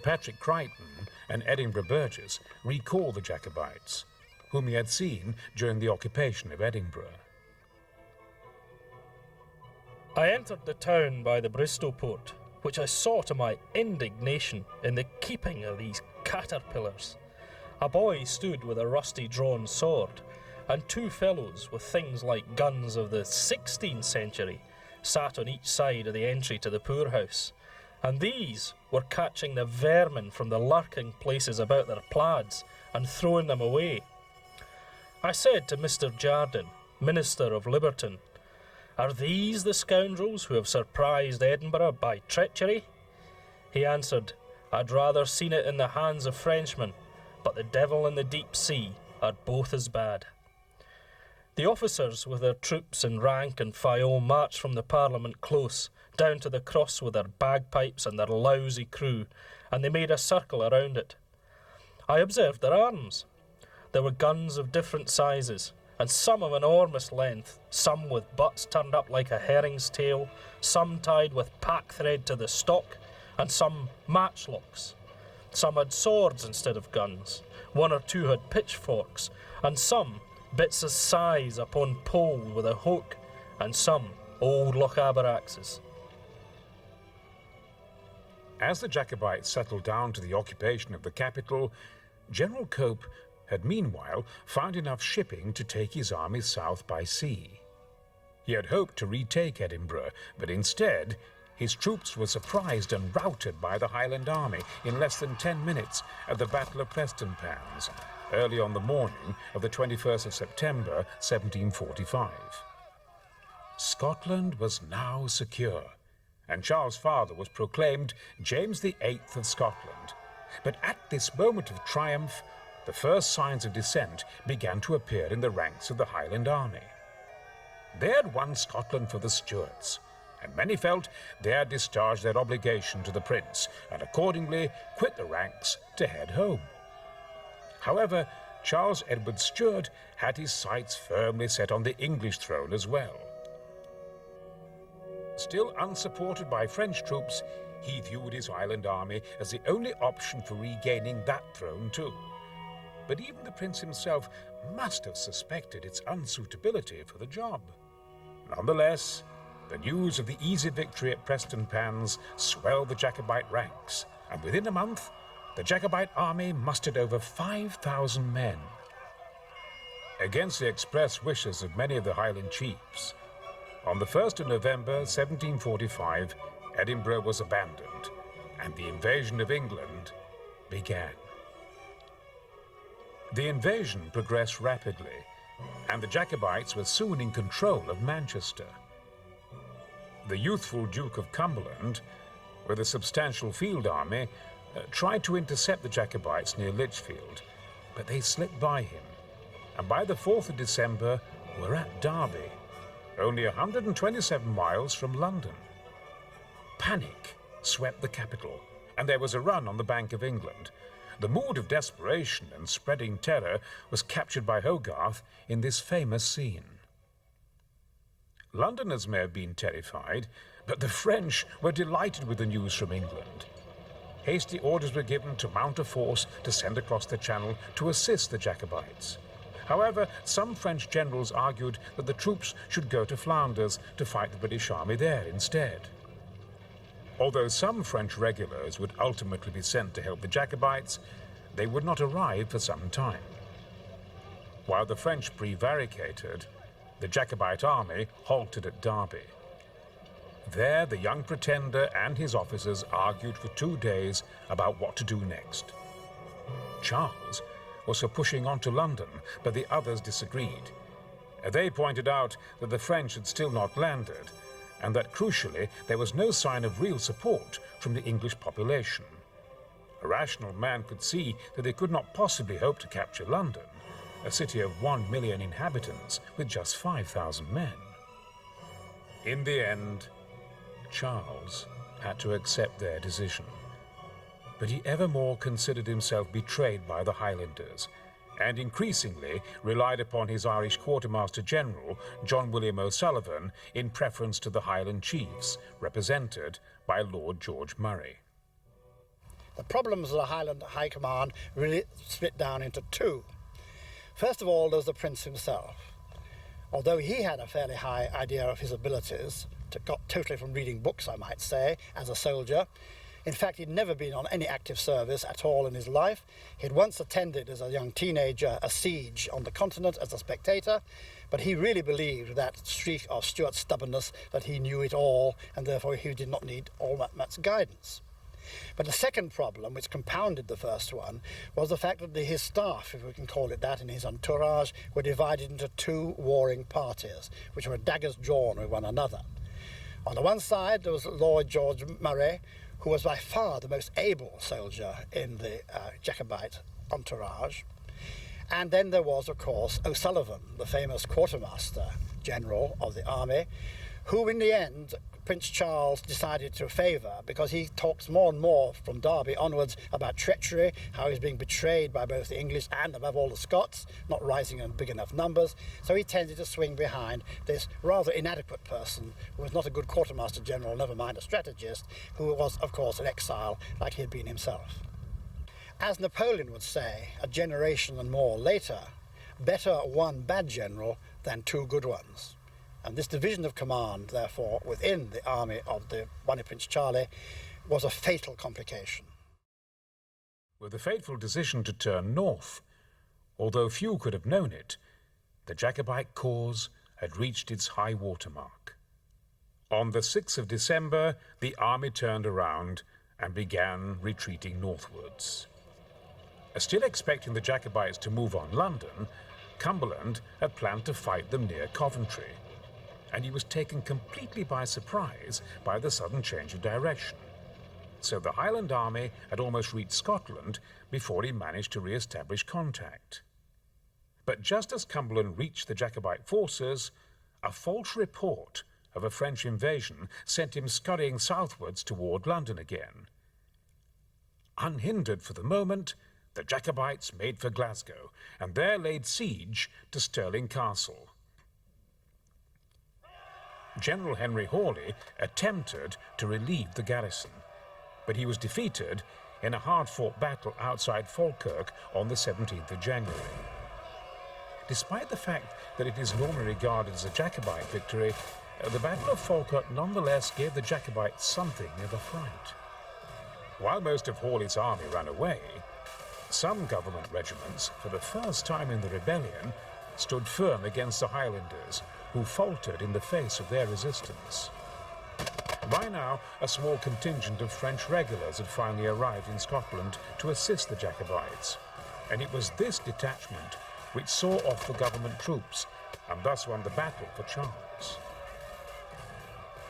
Patrick Crichton, an Edinburgh burgess, recalled the Jacobites, whom he had seen during the occupation of Edinburgh. I entered the town by the Bristol port, which I saw to my indignation in the keeping of these caterpillars. A boy stood with a rusty drawn sword, and two fellows with things like guns of the 16th century sat on each side of the entry to the poorhouse, and these were catching the vermin from the lurking places about their plaids and throwing them away. I said to Mr. Jardine, Minister of Liberton, "Are these the scoundrels who have surprised Edinburgh by treachery?" He answered, "I'd rather seen it in the hands of Frenchmen, but the devil and the deep sea are both as bad." The officers with their troops in rank and file marched from the Parliament Close down to the cross with their bagpipes and their lousy crew, and they made a circle around it. I observed their arms. There were guns of different sizes, and some of enormous length, some with butts turned up like a herring's tail, some tied with pack thread to the stock, and some matchlocks. Some had swords instead of guns, one or two had pitchforks, and some bits of scythes upon pole with a hook, and some old Lochaber axes. As the Jacobites settled down to the occupation of the capital, General Cope had meanwhile found enough shipping to take his army south by sea. He had hoped to retake Edinburgh, but instead his troops were surprised and routed by the Highland army in less than 10 minutes at the Battle of Prestonpans, early on the morning of the 21st of September, 1745. Scotland was now secure, and Charles' father was proclaimed James VIII of Scotland. But at this moment of triumph, the first signs of dissent began to appear in the ranks of the Highland army. They had won Scotland for the Stuarts, and many felt they had discharged their obligation to the prince, and accordingly quit the ranks to head home. However, Charles Edward Stuart had his sights firmly set on the English throne as well. Still unsupported by French troops, he viewed his island army as the only option for regaining that throne too. But even the prince himself must have suspected its unsuitability for the job. Nonetheless, the news of the easy victory at Prestonpans swelled the Jacobite ranks, and within a month, the Jacobite army mustered over 5,000 men. Against the express wishes of many of the Highland chiefs, on the 1st of November 1745, Edinburgh was abandoned, and the invasion of England began. The invasion progressed rapidly, and the Jacobites were soon in control of Manchester. The youthful Duke of Cumberland, with a substantial field army, tried to intercept the Jacobites near Lichfield, but they slipped by him, and by the 4th of December were at Derby, only 127 miles from London. Panic swept the capital, and there was a run on the Bank of England. The mood of desperation and spreading terror was captured by Hogarth in this famous scene. Londoners may have been terrified, but the French were delighted with the news from England. Hasty orders were given to mount a force to send across the Channel to assist the Jacobites. However, some French generals argued that the troops should go to Flanders to fight the British army there instead. Although some French regulars would ultimately be sent to help the Jacobites, they would not arrive for some time. While the French prevaricated, the Jacobite army halted at Derby. There, the young pretender and his officers argued for 2 days about what to do next. Charles was for pushing on to London, but the others disagreed. They pointed out that the French had still not landed, and that crucially there was no sign of real support from the English population. A rational man could see that they could not possibly hope to capture London, a city of 1 million inhabitants with just 5,000 men. In the end, Charles had to accept their decision. But he evermore considered himself betrayed by the Highlanders, and increasingly relied upon his Irish Quartermaster General, John William O'Sullivan, in preference to the Highland chiefs, represented by Lord George Murray. The problems of the Highland High Command really split down into two. First of all, there's the Prince himself. Although he had a fairly high idea of his abilities, got totally from reading books, I might say, as a soldier. In fact, he'd never been on any active service at all in his life. He'd once attended, as a young teenager, a siege on the continent as a spectator, but he really believed that streak of Stuart stubbornness that he knew it all, and therefore he did not need all that much guidance. But the second problem, which compounded the first one, was the fact that his staff, if we can call it that, and his entourage, were divided into two warring parties, which were daggers drawn with one another. On the one side, there was Lord George Murray, who was by far the most able soldier in the Jacobite entourage. And then there was, of course, O'Sullivan, the famous quartermaster general of the army, who in the end Prince Charles decided to favour, because he talks more and more from Derby onwards about treachery, how he's being betrayed by both the English and above all the Scots, not rising in big enough numbers. So he tended to swing behind this rather inadequate person who was not a good quartermaster general, never mind a strategist, who was of course in exile like he had been himself. As Napoleon would say a generation and more later, better one bad general than two good ones. And this division of command, therefore, within the army of the Bonnie Prince Charlie, was a fatal complication. With the fateful decision to turn north, although few could have known it, the Jacobite cause had reached its high water mark. On the 6th of December, the army turned around and began retreating northwards. Still expecting the Jacobites to move on London, Cumberland had planned to fight them near Coventry, and he was taken completely by surprise by the sudden change of direction. So the Highland army had almost reached Scotland before he managed to re-establish contact. But just as Cumberland reached the Jacobite forces, a false report of a French invasion sent him scurrying southwards toward London again. Unhindered for the moment, the Jacobites made for Glasgow, and there laid siege to Stirling Castle. General Henry Hawley attempted to relieve the garrison, but he was defeated in a hard-fought battle outside Falkirk on the 17th of January. Despite the fact that it is normally regarded as a Jacobite victory, the Battle of Falkirk nonetheless gave the Jacobites something of a fright. While most of Hawley's army ran away, some government regiments, for the first time in the rebellion, stood firm against the Highlanders, who faltered in the face of their resistance. By now, a small contingent of French regulars had finally arrived in Scotland to assist the Jacobites, and it was this detachment which saw off the government troops and thus won the battle for Charles.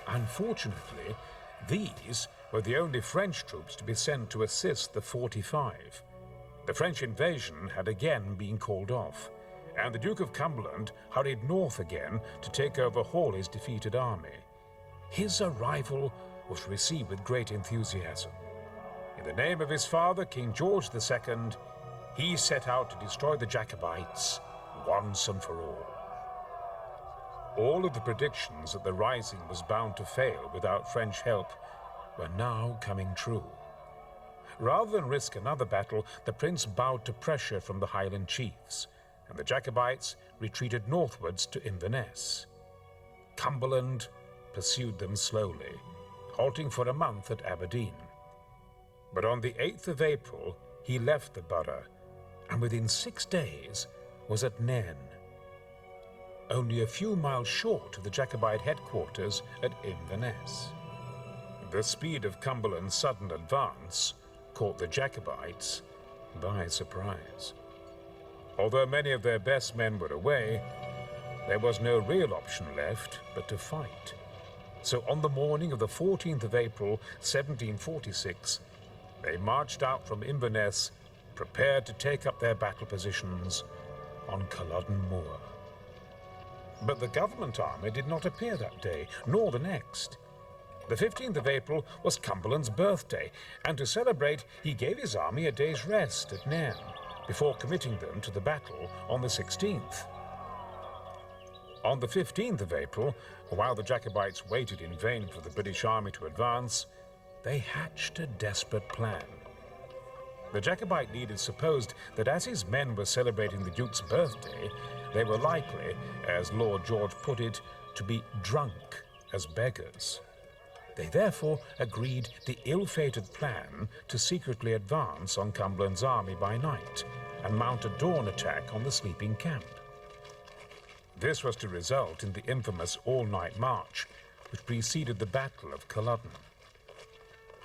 Unfortunately, these were the only French troops to be sent to assist the 45. The French invasion had again been called off, and the Duke of Cumberland hurried north again to take over Hawley's defeated army. His arrival was received with great enthusiasm. In the name of his father, King George II, he set out to destroy the Jacobites once and for all. All of the predictions that the rising was bound to fail without French help were now coming true. Rather than risk another battle, the prince bowed to pressure from the Highland chiefs, and the Jacobites retreated northwards to Inverness. Cumberland pursued them slowly, halting for a month at Aberdeen. But on the 8th of April, he left the borough, and within 6 days was at Nairn, only a few miles short of the Jacobite headquarters at Inverness. The speed of Cumberland's sudden advance caught the Jacobites by surprise. Although many of their best men were away, there was no real option left but to fight. So on the morning of the 14th of April, 1746, they marched out from Inverness, prepared to take up their battle positions on Culloden Moor. But the government army did not appear that day, nor the next. The 15th of April was Cumberland's birthday, and to celebrate, he gave his army a day's rest at Nairn, before committing them to the battle on the 16th. On the 15th of April, while the Jacobites waited in vain for the British army to advance, they hatched a desperate plan. The Jacobite leaders supposed that as his men were celebrating the Duke's birthday, they were likely, as Lord George put it, to be drunk as beggars. They therefore agreed the ill-fated plan to secretly advance on Cumberland's army by night and mount a dawn attack on the sleeping camp. This was to result in the infamous all-night march, which preceded the Battle of Culloden.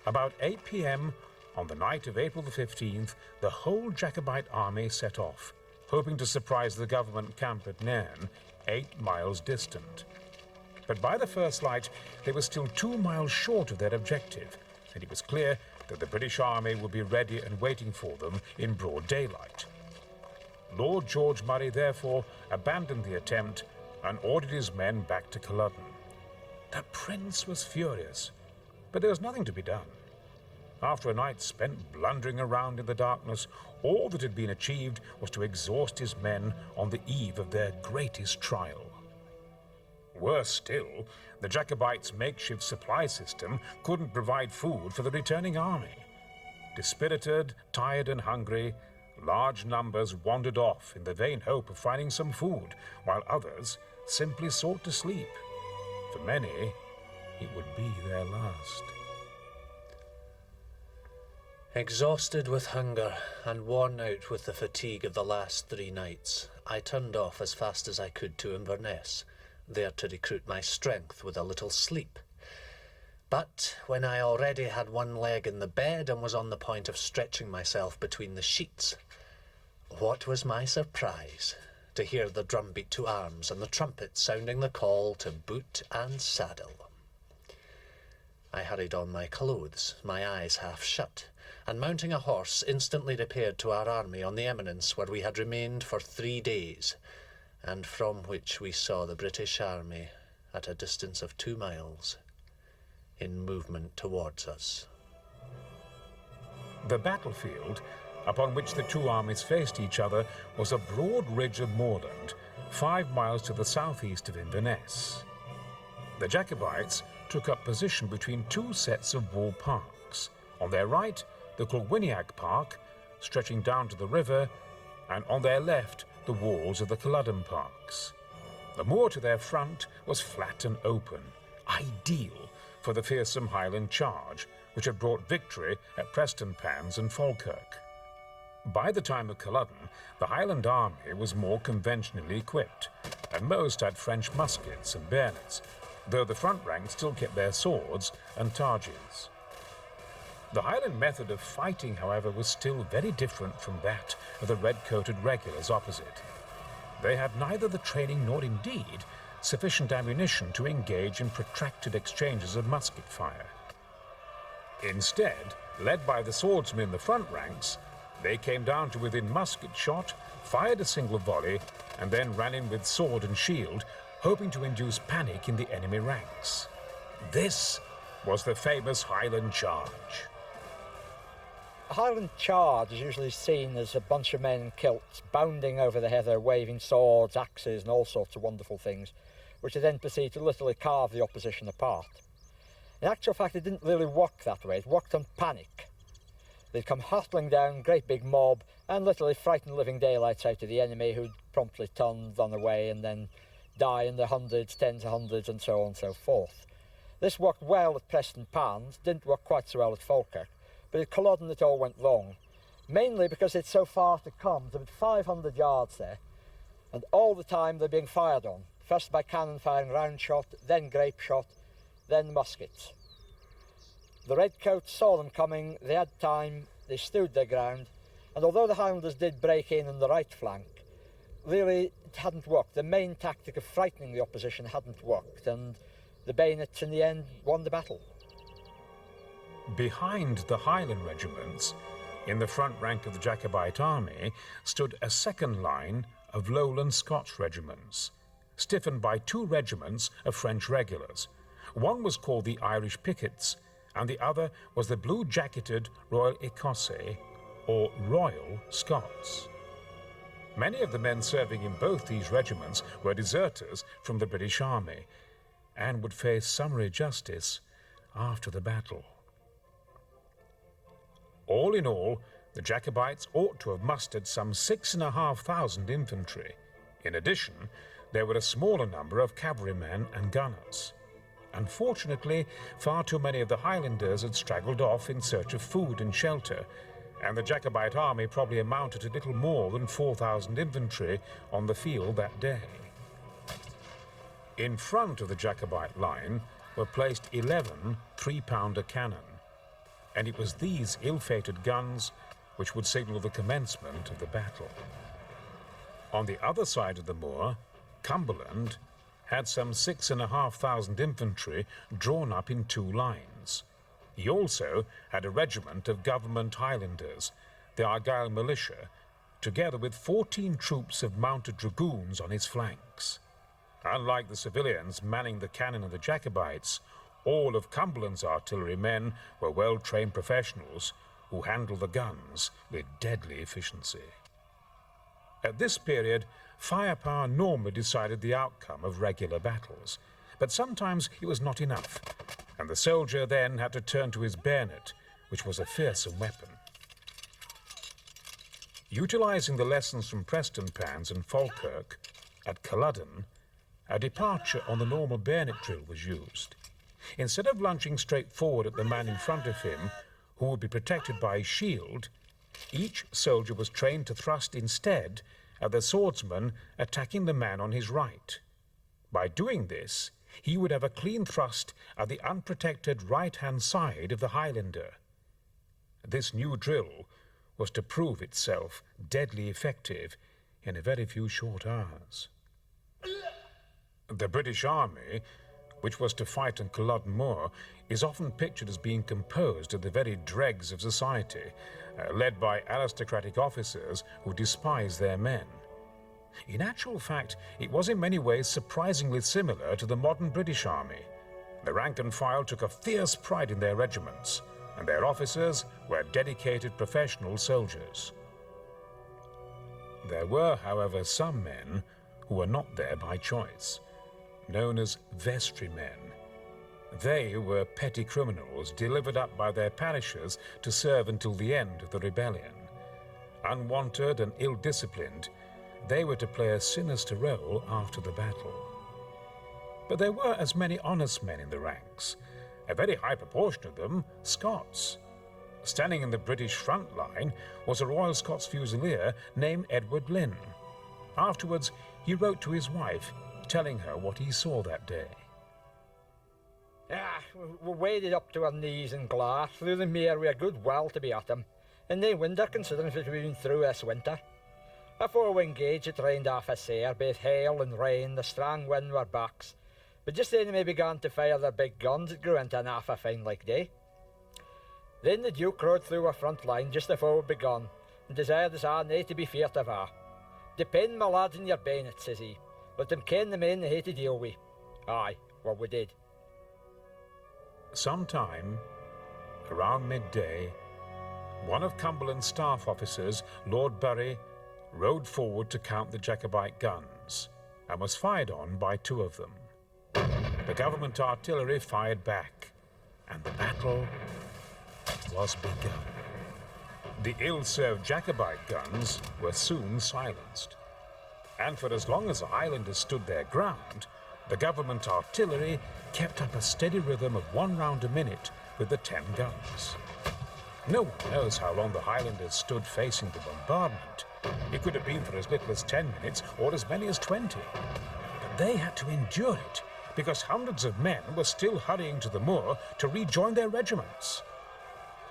About 8 p.m. on the night of April the 15th, the whole Jacobite army set off, hoping to surprise the government camp at Nairn, 8 miles distant. But by the first light, they were still 2 miles short of their objective, and it was clear that the British army would be ready and waiting for them in broad daylight. Lord George Murray therefore abandoned the attempt and ordered his men back to Culloden. The prince was furious, but there was nothing to be done. After a night spent blundering around in the darkness, all that had been achieved was to exhaust his men on the eve of their greatest trial. Worse still, the Jacobites' makeshift supply system couldn't provide food for the returning army. Dispirited, tired and hungry, large numbers wandered off in the vain hope of finding some food, while others simply sought to sleep. For many, it would be their last. Exhausted with hunger and worn out with the fatigue of the last 3 nights, I turned off as fast as I could to Inverness, there to recruit my strength with a little sleep. But when I already had one leg in the bed and was on the point of stretching myself between the sheets, what was my surprise to hear the drumbeat to arms and the trumpet sounding the call to boot and saddle. I hurried on my clothes, my eyes half shut, and mounting a horse instantly repaired to our army on the eminence where we had remained for 3 days, and from which we saw the British army at a distance of 2 miles, in movement towards us. The battlefield, upon which the two armies faced each other, was a broad ridge of moorland, 5 miles to the southeast of Inverness. The Jacobites took up position between 2 sets of wall parks. On their right, the Kilwiniag Park, stretching down to the river, and on their left, the walls of the Culloden Parks. The moor to their front was flat and open, ideal for the fearsome Highland charge, which had brought victory at Prestonpans and Falkirk. By the time of Culloden, the Highland army was more conventionally equipped, and most had French muskets and bayonets, though the front rank still kept their swords and targes. The Highland method of fighting, however, was still very different from that of the red-coated regulars opposite. They had neither the training nor indeed sufficient ammunition to engage in protracted exchanges of musket fire. Instead, led by the swordsmen in the front ranks, they came down to within musket shot, fired a single volley, and then ran in with sword and shield, hoping to induce panic in the enemy ranks. This was the famous Highland charge. A Highland charge is usually seen as a bunch of men in kilts bounding over the heather, waving swords, axes and all sorts of wonderful things, which they then proceed to literally carve the opposition apart. In actual fact, it didn't really work that way. It worked on panic. They'd come hurtling down, great big mob, and literally frighten the living daylights out of the enemy, who'd promptly turn, run away, and then die in the hundreds, tens of hundreds, and so on and so forth. This worked well at Preston Pans, didn't work quite so well at Falkirk, but at Culloden it all went wrong, mainly because it's so far to come. There's about 500 yards there, and all the time they're being fired on, first by cannon firing round shot, then grape shot, then muskets. The redcoats saw them coming, they had time, they stood their ground, and although the Highlanders did break in on the right flank, really it hadn't worked. The main tactic of frightening the opposition hadn't worked, and the bayonets in the end won the battle. Behind the Highland regiments, in the front rank of the Jacobite army, stood a second line of Lowland Scots regiments, stiffened by 2 regiments of French regulars. One was called the Irish Pickets, and the other was the blue-jacketed Royal Écossais, or Royal Scots. Many of the men serving in both these regiments were deserters from the British Army, and would face summary justice after the battle. All in all, the Jacobites ought to have mustered some 6,500 infantry. In addition, there were a smaller number of cavalrymen and gunners. Unfortunately, far too many of the Highlanders had straggled off in search of food and shelter, and the Jacobite army probably amounted to little more than 4,000 infantry on the field that day. In front of the Jacobite line were placed 11 3-pounder cannon, and it was these ill-fated guns which would signal the commencement of the battle. On the other side of the moor, Cumberland had some 6,500 infantry drawn up in 2 lines. He also had a regiment of government Highlanders, the Argyll militia, together with 14 troops of mounted dragoons on his flanks. Unlike the civilians manning the cannon of the Jacobites, all of Cumberland's artillerymen were well-trained professionals who handled the guns with deadly efficiency. At this period, firepower normally decided the outcome of regular battles, but sometimes it was not enough, and the soldier then had to turn to his bayonet, which was a fearsome weapon. Utilising the lessons from Preston Pans and Falkirk, at Culloden, a departure on the normal bayonet drill was used. Instead of lunging straight forward at the man in front of him, who would be protected by his shield, each soldier was trained to thrust instead at the swordsman attacking the man on his right. By doing this, he would have a clean thrust at the unprotected right-hand side of the Highlander. This new drill was to prove itself deadly effective in a very few short hours. The British Army, which was to fight on Culloden Moor, is often pictured as being composed of the very dregs of society, led by aristocratic officers who despise their men. In actual fact, it was in many ways surprisingly similar to the modern British Army. The rank and file took a fierce pride in their regiments, and their officers were dedicated professional soldiers. There were, however, some men who were not there by choice, known as vestrymen. They were petty criminals delivered up by their parishes to serve until the end of the rebellion. Unwanted and ill-disciplined, they were to play a sinister role after the battle. But there were as many honest men in the ranks, a very high proportion of them Scots. Standing in the British front line was a Royal Scots Fusilier named Edward Lynn. Afterwards, he wrote to his wife, telling her what he saw that day. We waded up to our knees in glass through the mere with a good well to be at 'em, and nae wonder considering that we've been through this winter. Afore we engaged it rained half a sair, both hail and rain, the strong wind were backs, but just then they began to fire their big guns, it grew into an half a fine like day. Then the Duke rode through our front line just afore we begun, and desired us all nae to be feared of her. "Depend, my lads, on your bayonets," says he. "Let them ken the men they hae to deal with." Aye, well we did. Sometime around midday, one of Cumberland's staff officers, Lord Bury, rode forward to count the Jacobite guns and was fired on by 2 of them. The government artillery fired back, and the battle was begun. The ill-served Jacobite guns were soon silenced, and for as long as the Highlanders stood their ground, the government artillery kept up a steady rhythm of 1 round a minute with the 10 guns. No one knows how long the Highlanders stood facing the bombardment. It could have been for as little as 10 minutes or as many as 20. But they had to endure it because hundreds of men were still hurrying to the moor to rejoin their regiments.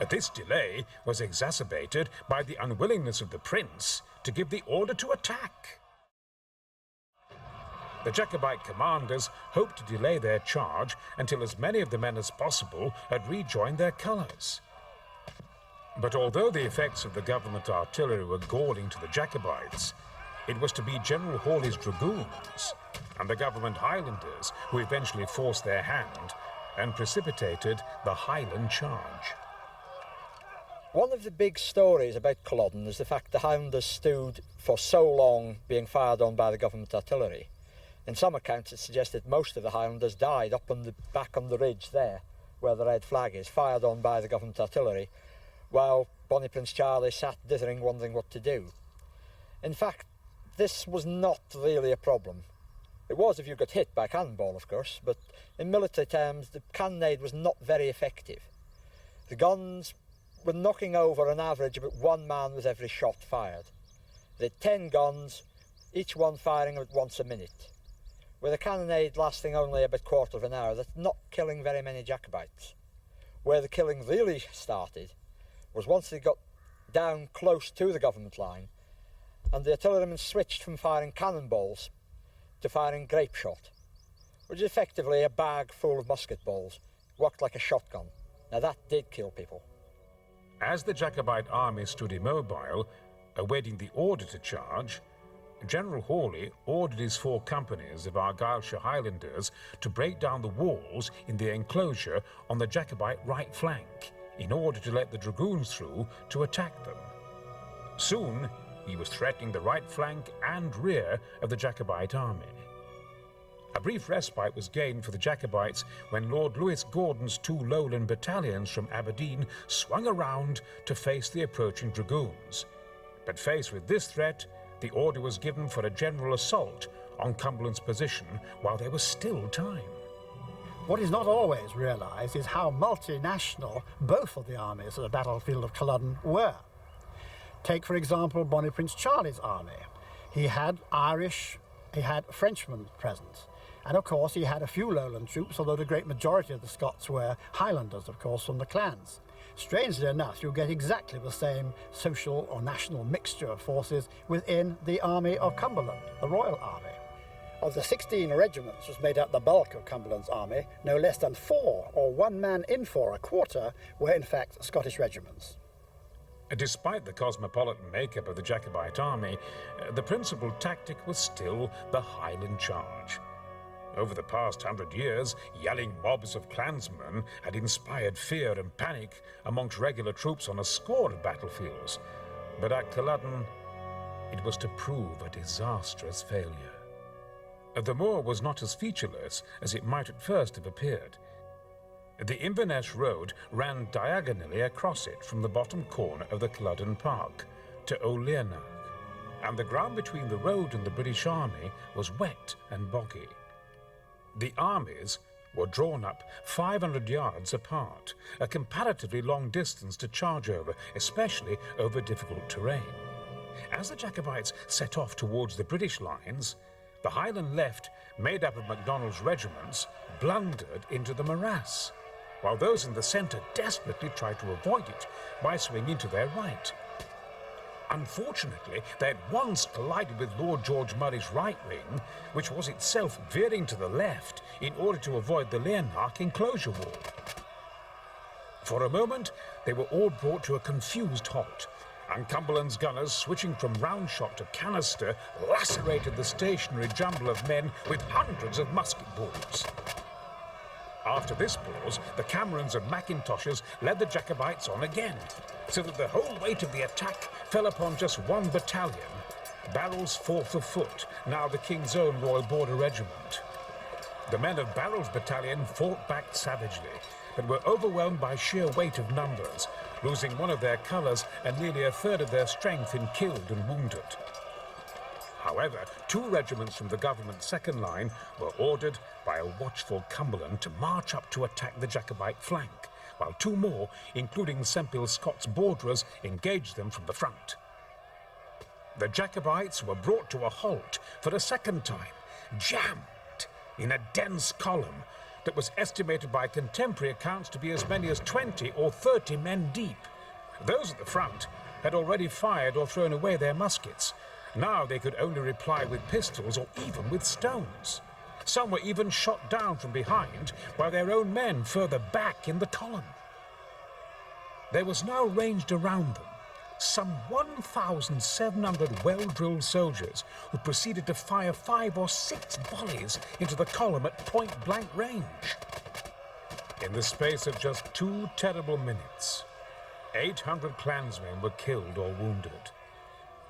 This delay was exacerbated by the unwillingness of the prince to give the order to attack. The Jacobite commanders hoped to delay their charge until as many of the men as possible had rejoined their colours. But although the effects of the government artillery were galling to the Jacobites, it was to be General Hawley's dragoons and the government Highlanders who eventually forced their hand and precipitated the Highland charge. One of the big stories about Culloden is the fact the Highlanders stood for so long being fired on by the government artillery. In some accounts it suggested most of the Highlanders died up on the back on the ridge there, where the red flag is, fired on by the government artillery, while Bonnie Prince Charlie sat dithering, wondering what to do. In fact, this was not really a problem. It was if you got hit by a cannonball, of course, but in military terms the cannonade was not very effective. The guns were knocking over an average about 1 man with every shot fired. They had 10 guns, each one firing about once a minute. With a cannonade lasting only about a quarter of an hour, that's not killing very many Jacobites. Where the killing really started was once they got down close to the government line and the artillerymen switched from firing cannonballs to firing grape shot, which is effectively a bag full of musket balls, worked like a shotgun. Now that did kill people. As the Jacobite army stood immobile, awaiting the order to charge, General Hawley ordered his 4 companies of Argyllshire Highlanders to break down the walls in the enclosure on the Jacobite right flank in order to let the dragoons through to attack them. Soon, he was threatening the right flank and rear of the Jacobite army. A brief respite was gained for the Jacobites when Lord Lewis Gordon's 2 Lowland battalions from Aberdeen swung around to face the approaching dragoons. But faced with this threat, the order was given for a general assault on Cumberland's position while there was still time. What is not always realised is how multinational both of the armies at the battlefield of Culloden were. Take, for example, Bonnie Prince Charlie's army. He had Irish, he had Frenchmen present. And of course he had a few lowland troops, although the great majority of the Scots were Highlanders, of course, from the clans. Strangely enough, you get exactly the same social or national mixture of forces within the army of Cumberland, the Royal Army. Of the 16 regiments which made up the bulk of Cumberland's army, no less than 4, or 1 man in 4, a quarter, were in fact Scottish regiments. Despite the cosmopolitan makeup of the Jacobite army, the principal tactic was still the Highland charge. Over the past 100 years, yelling mobs of clansmen had inspired fear and panic amongst regular troops on a score of battlefields. But at Culloden, it was to prove a disastrous failure. The moor was not as featureless as it might at first have appeared. The Inverness Road ran diagonally across it from the bottom corner of the Culloden Park to O'Learnach, and the ground between the road and the British Army was wet and boggy. The armies were drawn up 500 yards apart, a comparatively long distance to charge over, especially over difficult terrain. As the Jacobites set off towards the British lines, the Highland left, made up of MacDonald's regiments, blundered into the morass, while those in the centre desperately tried to avoid it by swinging to their right. Unfortunately, they at once collided with Lord George Murray's right wing, which was itself veering to the left in order to avoid the Learnach enclosure wall. For a moment, they were all brought to a confused halt, and Cumberland's gunners, switching from round shot to canister, lacerated the stationary jumble of men with hundreds of musket balls. After this pause, the Camerons and Macintoshes led the Jacobites on again, so that the whole weight of the attack fell upon just one battalion, Barrel's 4th of Foot, now the King's Own Royal Border Regiment. The men of Barrel's battalion fought back savagely, but were overwhelmed by sheer weight of numbers, losing one of their colours and nearly a third of their strength in killed and wounded. However, 2 regiments from the government's second line were ordered by a watchful Cumberland to march up to attack the Jacobite flank, while 2 more, including Sempill Scott's borderers, engaged them from the front. The Jacobites were brought to a halt for a second time, jammed in a dense column that was estimated by contemporary accounts to be as many as 20 or 30 men deep. Those at the front had already fired or thrown away their muskets. Now they could only reply with pistols or even with stones. Some were even shot down from behind by their own men further back in the column. There was now ranged around them some 1,700 well-drilled soldiers who proceeded to fire 5 or 6 volleys into the column at point-blank range. In the space of just 2 terrible minutes, 800 clansmen were killed or wounded.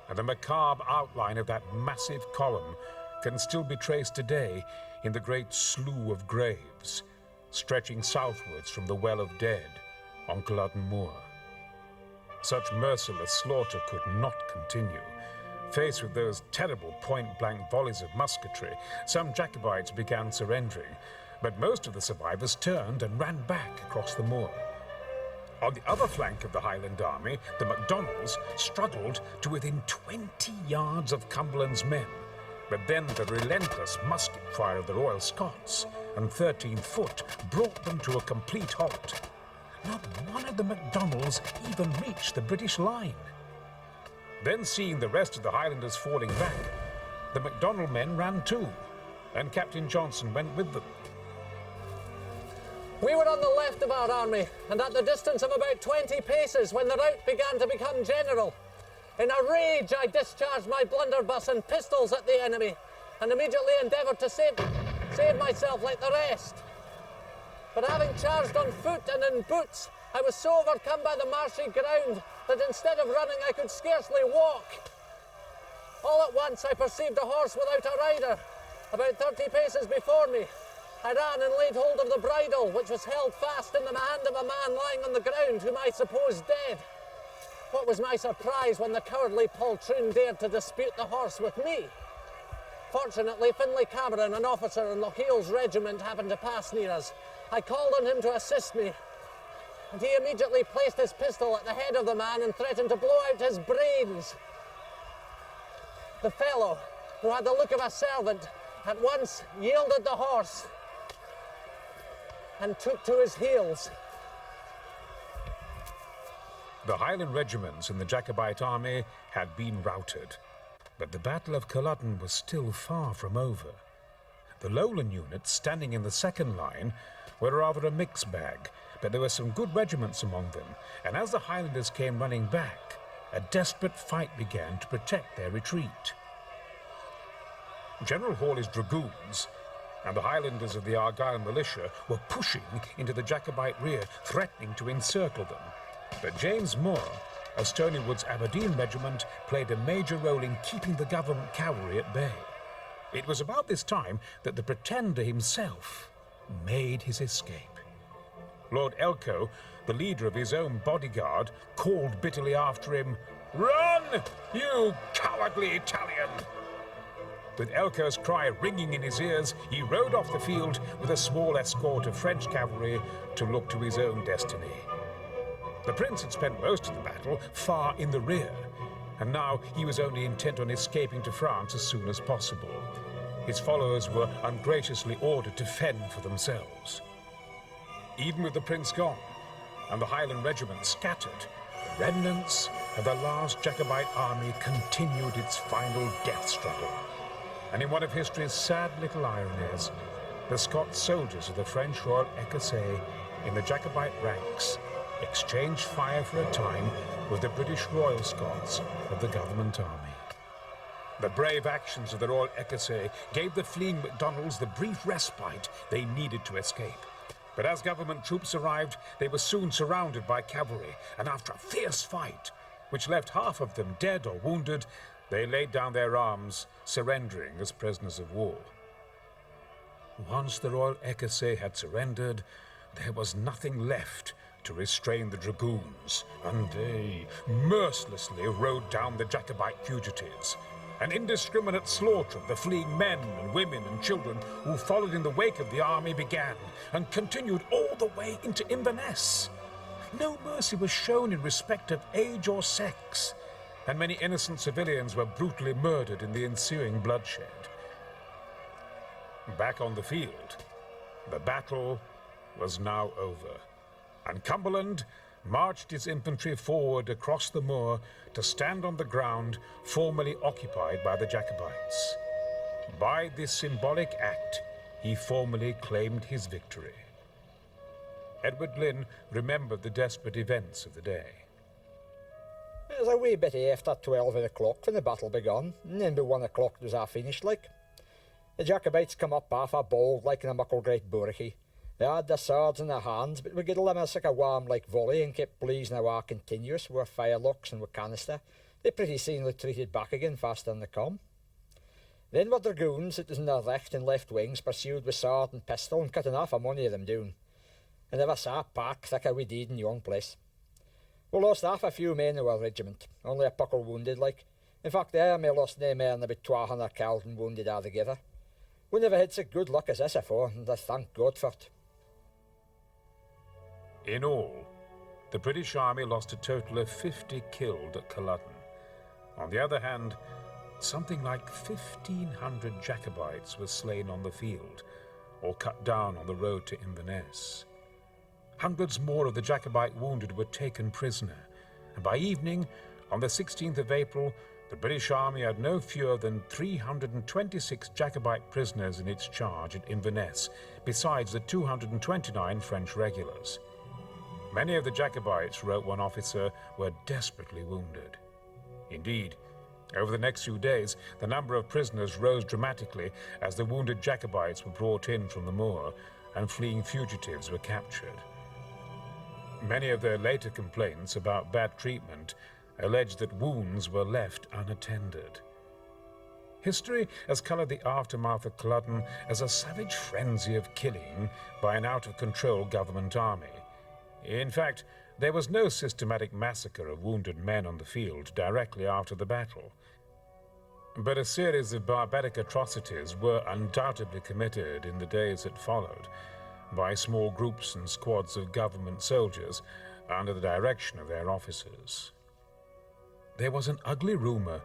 And the macabre outline of that massive column can still be traced today in the great slough of graves, stretching southwards from the Well of Dead on Culloden Moor. Such merciless slaughter could not continue. Faced with those terrible point-blank volleys of musketry, some Jacobites began surrendering, but most of the survivors turned and ran back across the moor. On the other flank of the Highland army, the MacDonalds struggled to within 20 yards of Cumberland's men, but then the relentless musket fire of the Royal Scots and 13th Foot brought them to a complete halt. Not one of the MacDonalds even reached the British line. Then, seeing the rest of the Highlanders falling back, the MacDonald men ran too, and Captain Johnson went with them. We were on the left of our army, and at the distance of about 20 paces when the rout began to become general. In a rage, I discharged my blunderbuss and pistols at the enemy, and immediately endeavoured to save myself like the rest. But having charged on foot and in boots, I was so overcome by the marshy ground that instead of running, I could scarcely walk. All at once, I perceived a horse without a rider, about 30 paces before me. I ran and laid hold of the bridle, which was held fast in the hand of a man lying on the ground, whom I supposed dead. What was my surprise when the cowardly poltroon dared to dispute the horse with me? Fortunately, Finlay Cameron, an officer in Lochiel's regiment, happened to pass near us. I called on him to assist me, and he immediately placed his pistol at the head of the man and threatened to blow out his brains. The fellow, who had the look of a servant, at once yielded the horse and took to his heels. The Highland regiments in the Jacobite army had been routed, but the Battle of Culloden was still far from over. The Lowland units standing in the second line were rather a mixed bag, but there were some good regiments among them, and as the Highlanders came running back, a desperate fight began to protect their retreat. General Hawley's dragoons and the Highlanders of the Argyll militia were pushing into the Jacobite rear, threatening to encircle them. But James Moore of Stonywood's Aberdeen regiment played a major role in keeping the government cavalry at bay. It was about this time that the Pretender himself made his escape. Lord Elcho, the leader of his own bodyguard, called bitterly after him, "Run, you cowardly Italian!" With Elcho's cry ringing in his ears, he rode off the field with a small escort of French cavalry to look to his own destiny. The prince had spent most of the battle far in the rear, and now he was only intent on escaping to France as soon as possible. His followers were ungraciously ordered to fend for themselves. Even with the prince gone and the Highland regiment scattered, the remnants of the last Jacobite army continued its final death struggle. And in one of history's sad little ironies, the Scots soldiers of the French Royal Écossais in the Jacobite ranks exchanged fire for a time with the British Royal Scots of the government army. The brave actions of the Royal Écossais gave the fleeing MacDonalds the brief respite they needed to escape. But as government troops arrived, they were soon surrounded by cavalry, and after a fierce fight, which left half of them dead or wounded, they laid down their arms, surrendering as prisoners of war. Once the royal écossais had surrendered, there was nothing left to restrain the dragoons, and they mercilessly rode down the Jacobite fugitives. An indiscriminate slaughter of the fleeing men and women and children who followed in the wake of the army began and continued all the way into Inverness. No mercy was shown in respect of age or sex, and many innocent civilians were brutally murdered in the ensuing bloodshed. Back on the field, the battle was now over, and Cumberland marched his infantry forward across the moor to stand on the ground formerly occupied by the Jacobites. By this symbolic act, he formally claimed his victory. Edward Glynn remembered the desperate events of the day. It was a wee bit after 12 o'clock when the battle begun, and then by 1 o'clock it was all finished like. The Jacobites come up half a bold like in a muckle great burghy. They had their swords in their hands, but we girdled them as like a warm like volley and kept blazing away continuous with firelocks and with canister. They pretty soon retreated back again faster than they come. Then were dragoons that was in their right and left wings pursued with sword and pistol and cutting off a mony of them down. I never saw a pack thicker we did in yon place. We lost half a few men of our regiment, only a puckle wounded like. In fact, the army lost no more than about 1,200 killed and wounded altogether. We never had such good luck as this afore, and I thank God for it. In all, the British Army lost a total of 50 killed at Culloden. On the other hand, something like 1,500 Jacobites were slain on the field, or cut down on the road to Inverness. Hundreds more of the Jacobite wounded were taken prisoner, and by evening, on the 16th of April, the British Army had no fewer than 326 Jacobite prisoners in its charge at Inverness, besides the 229 French regulars. Many of the Jacobites, wrote one officer, were desperately wounded. Indeed, over the next few days, the number of prisoners rose dramatically as the wounded Jacobites were brought in from the moor and fleeing fugitives were captured. Many of their later complaints about bad treatment alleged that wounds were left unattended. History has coloured the aftermath of Culloden as a savage frenzy of killing by an out-of-control government army. In fact, there was no systematic massacre of wounded men on the field directly after the battle. But a series of barbaric atrocities were undoubtedly committed in the days that followed by small groups and squads of government soldiers under the direction of their officers. There was an ugly rumour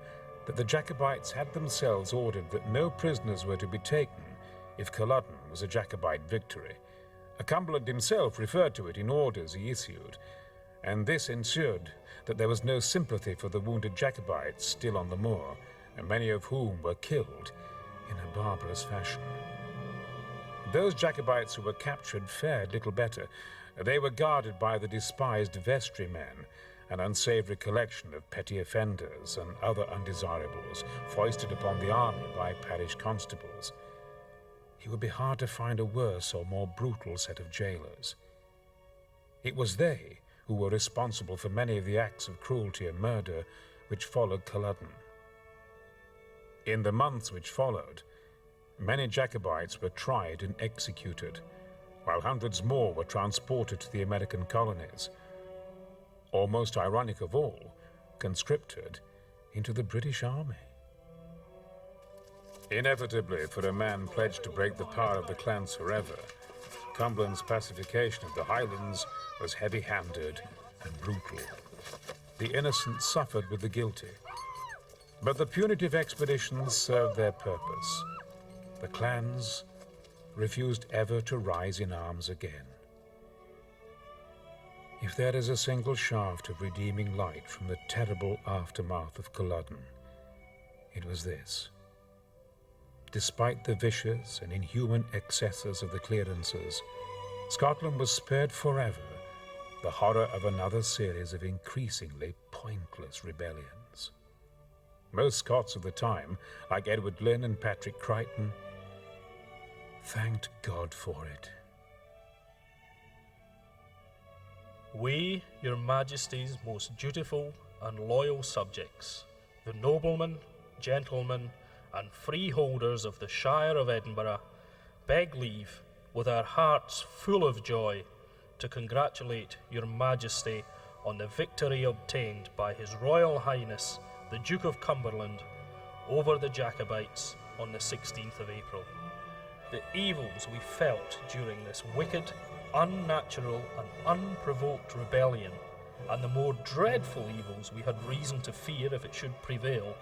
that the Jacobites had themselves ordered that no prisoners were to be taken if Culloden was a Jacobite victory. Cumberland himself referred to it in orders he issued, and this ensured that there was no sympathy for the wounded Jacobites still on the moor, and many of whom were killed in a barbarous fashion. Those Jacobites who were captured fared little better. They were guarded by the despised vestrymen, an unsavoury collection of petty offenders and other undesirables foisted upon the army by parish constables. It would be hard to find a worse or more brutal set of jailers. It was they who were responsible for many of the acts of cruelty and murder which followed Culloden. In the months which followed, many Jacobites were tried and executed, while hundreds more were transported to the American colonies, or, most ironic of all, conscripted into the British Army. Inevitably, for a man pledged to break the power of the clans forever, Cumberland's pacification of the Highlands was heavy-handed and brutal. The innocent suffered with the guilty, but the punitive expeditions served their purpose. The clans refused ever to rise in arms again. If there is a single shaft of redeeming light from the terrible aftermath of Culloden, it was this. Despite the vicious and inhuman excesses of the clearances, Scotland was spared forever the horror of another series of increasingly pointless rebellions. Most Scots of the time, like Edward Glynn and Patrick Crichton, thanked God for it. We, your Majesty's most dutiful and loyal subjects, the noblemen, gentlemen, and freeholders of the Shire of Edinburgh, beg leave, with our hearts full of joy, to congratulate your Majesty on the victory obtained by His Royal Highness the Duke of Cumberland over the Jacobites on the 16th of April. The evils we felt during this wicked, unnatural and unprovoked rebellion, and the more dreadful evils we had reason to fear if it should prevail,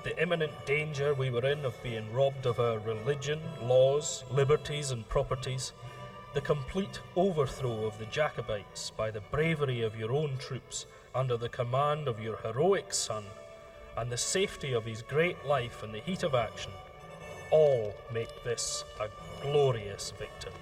the imminent danger we were in of being robbed of our religion, laws, liberties and properties, the complete overthrow of the Jacobites by the bravery of your own troops under the command of your heroic son, and the safety of his great life in the heat of action, all make this a glorious victory.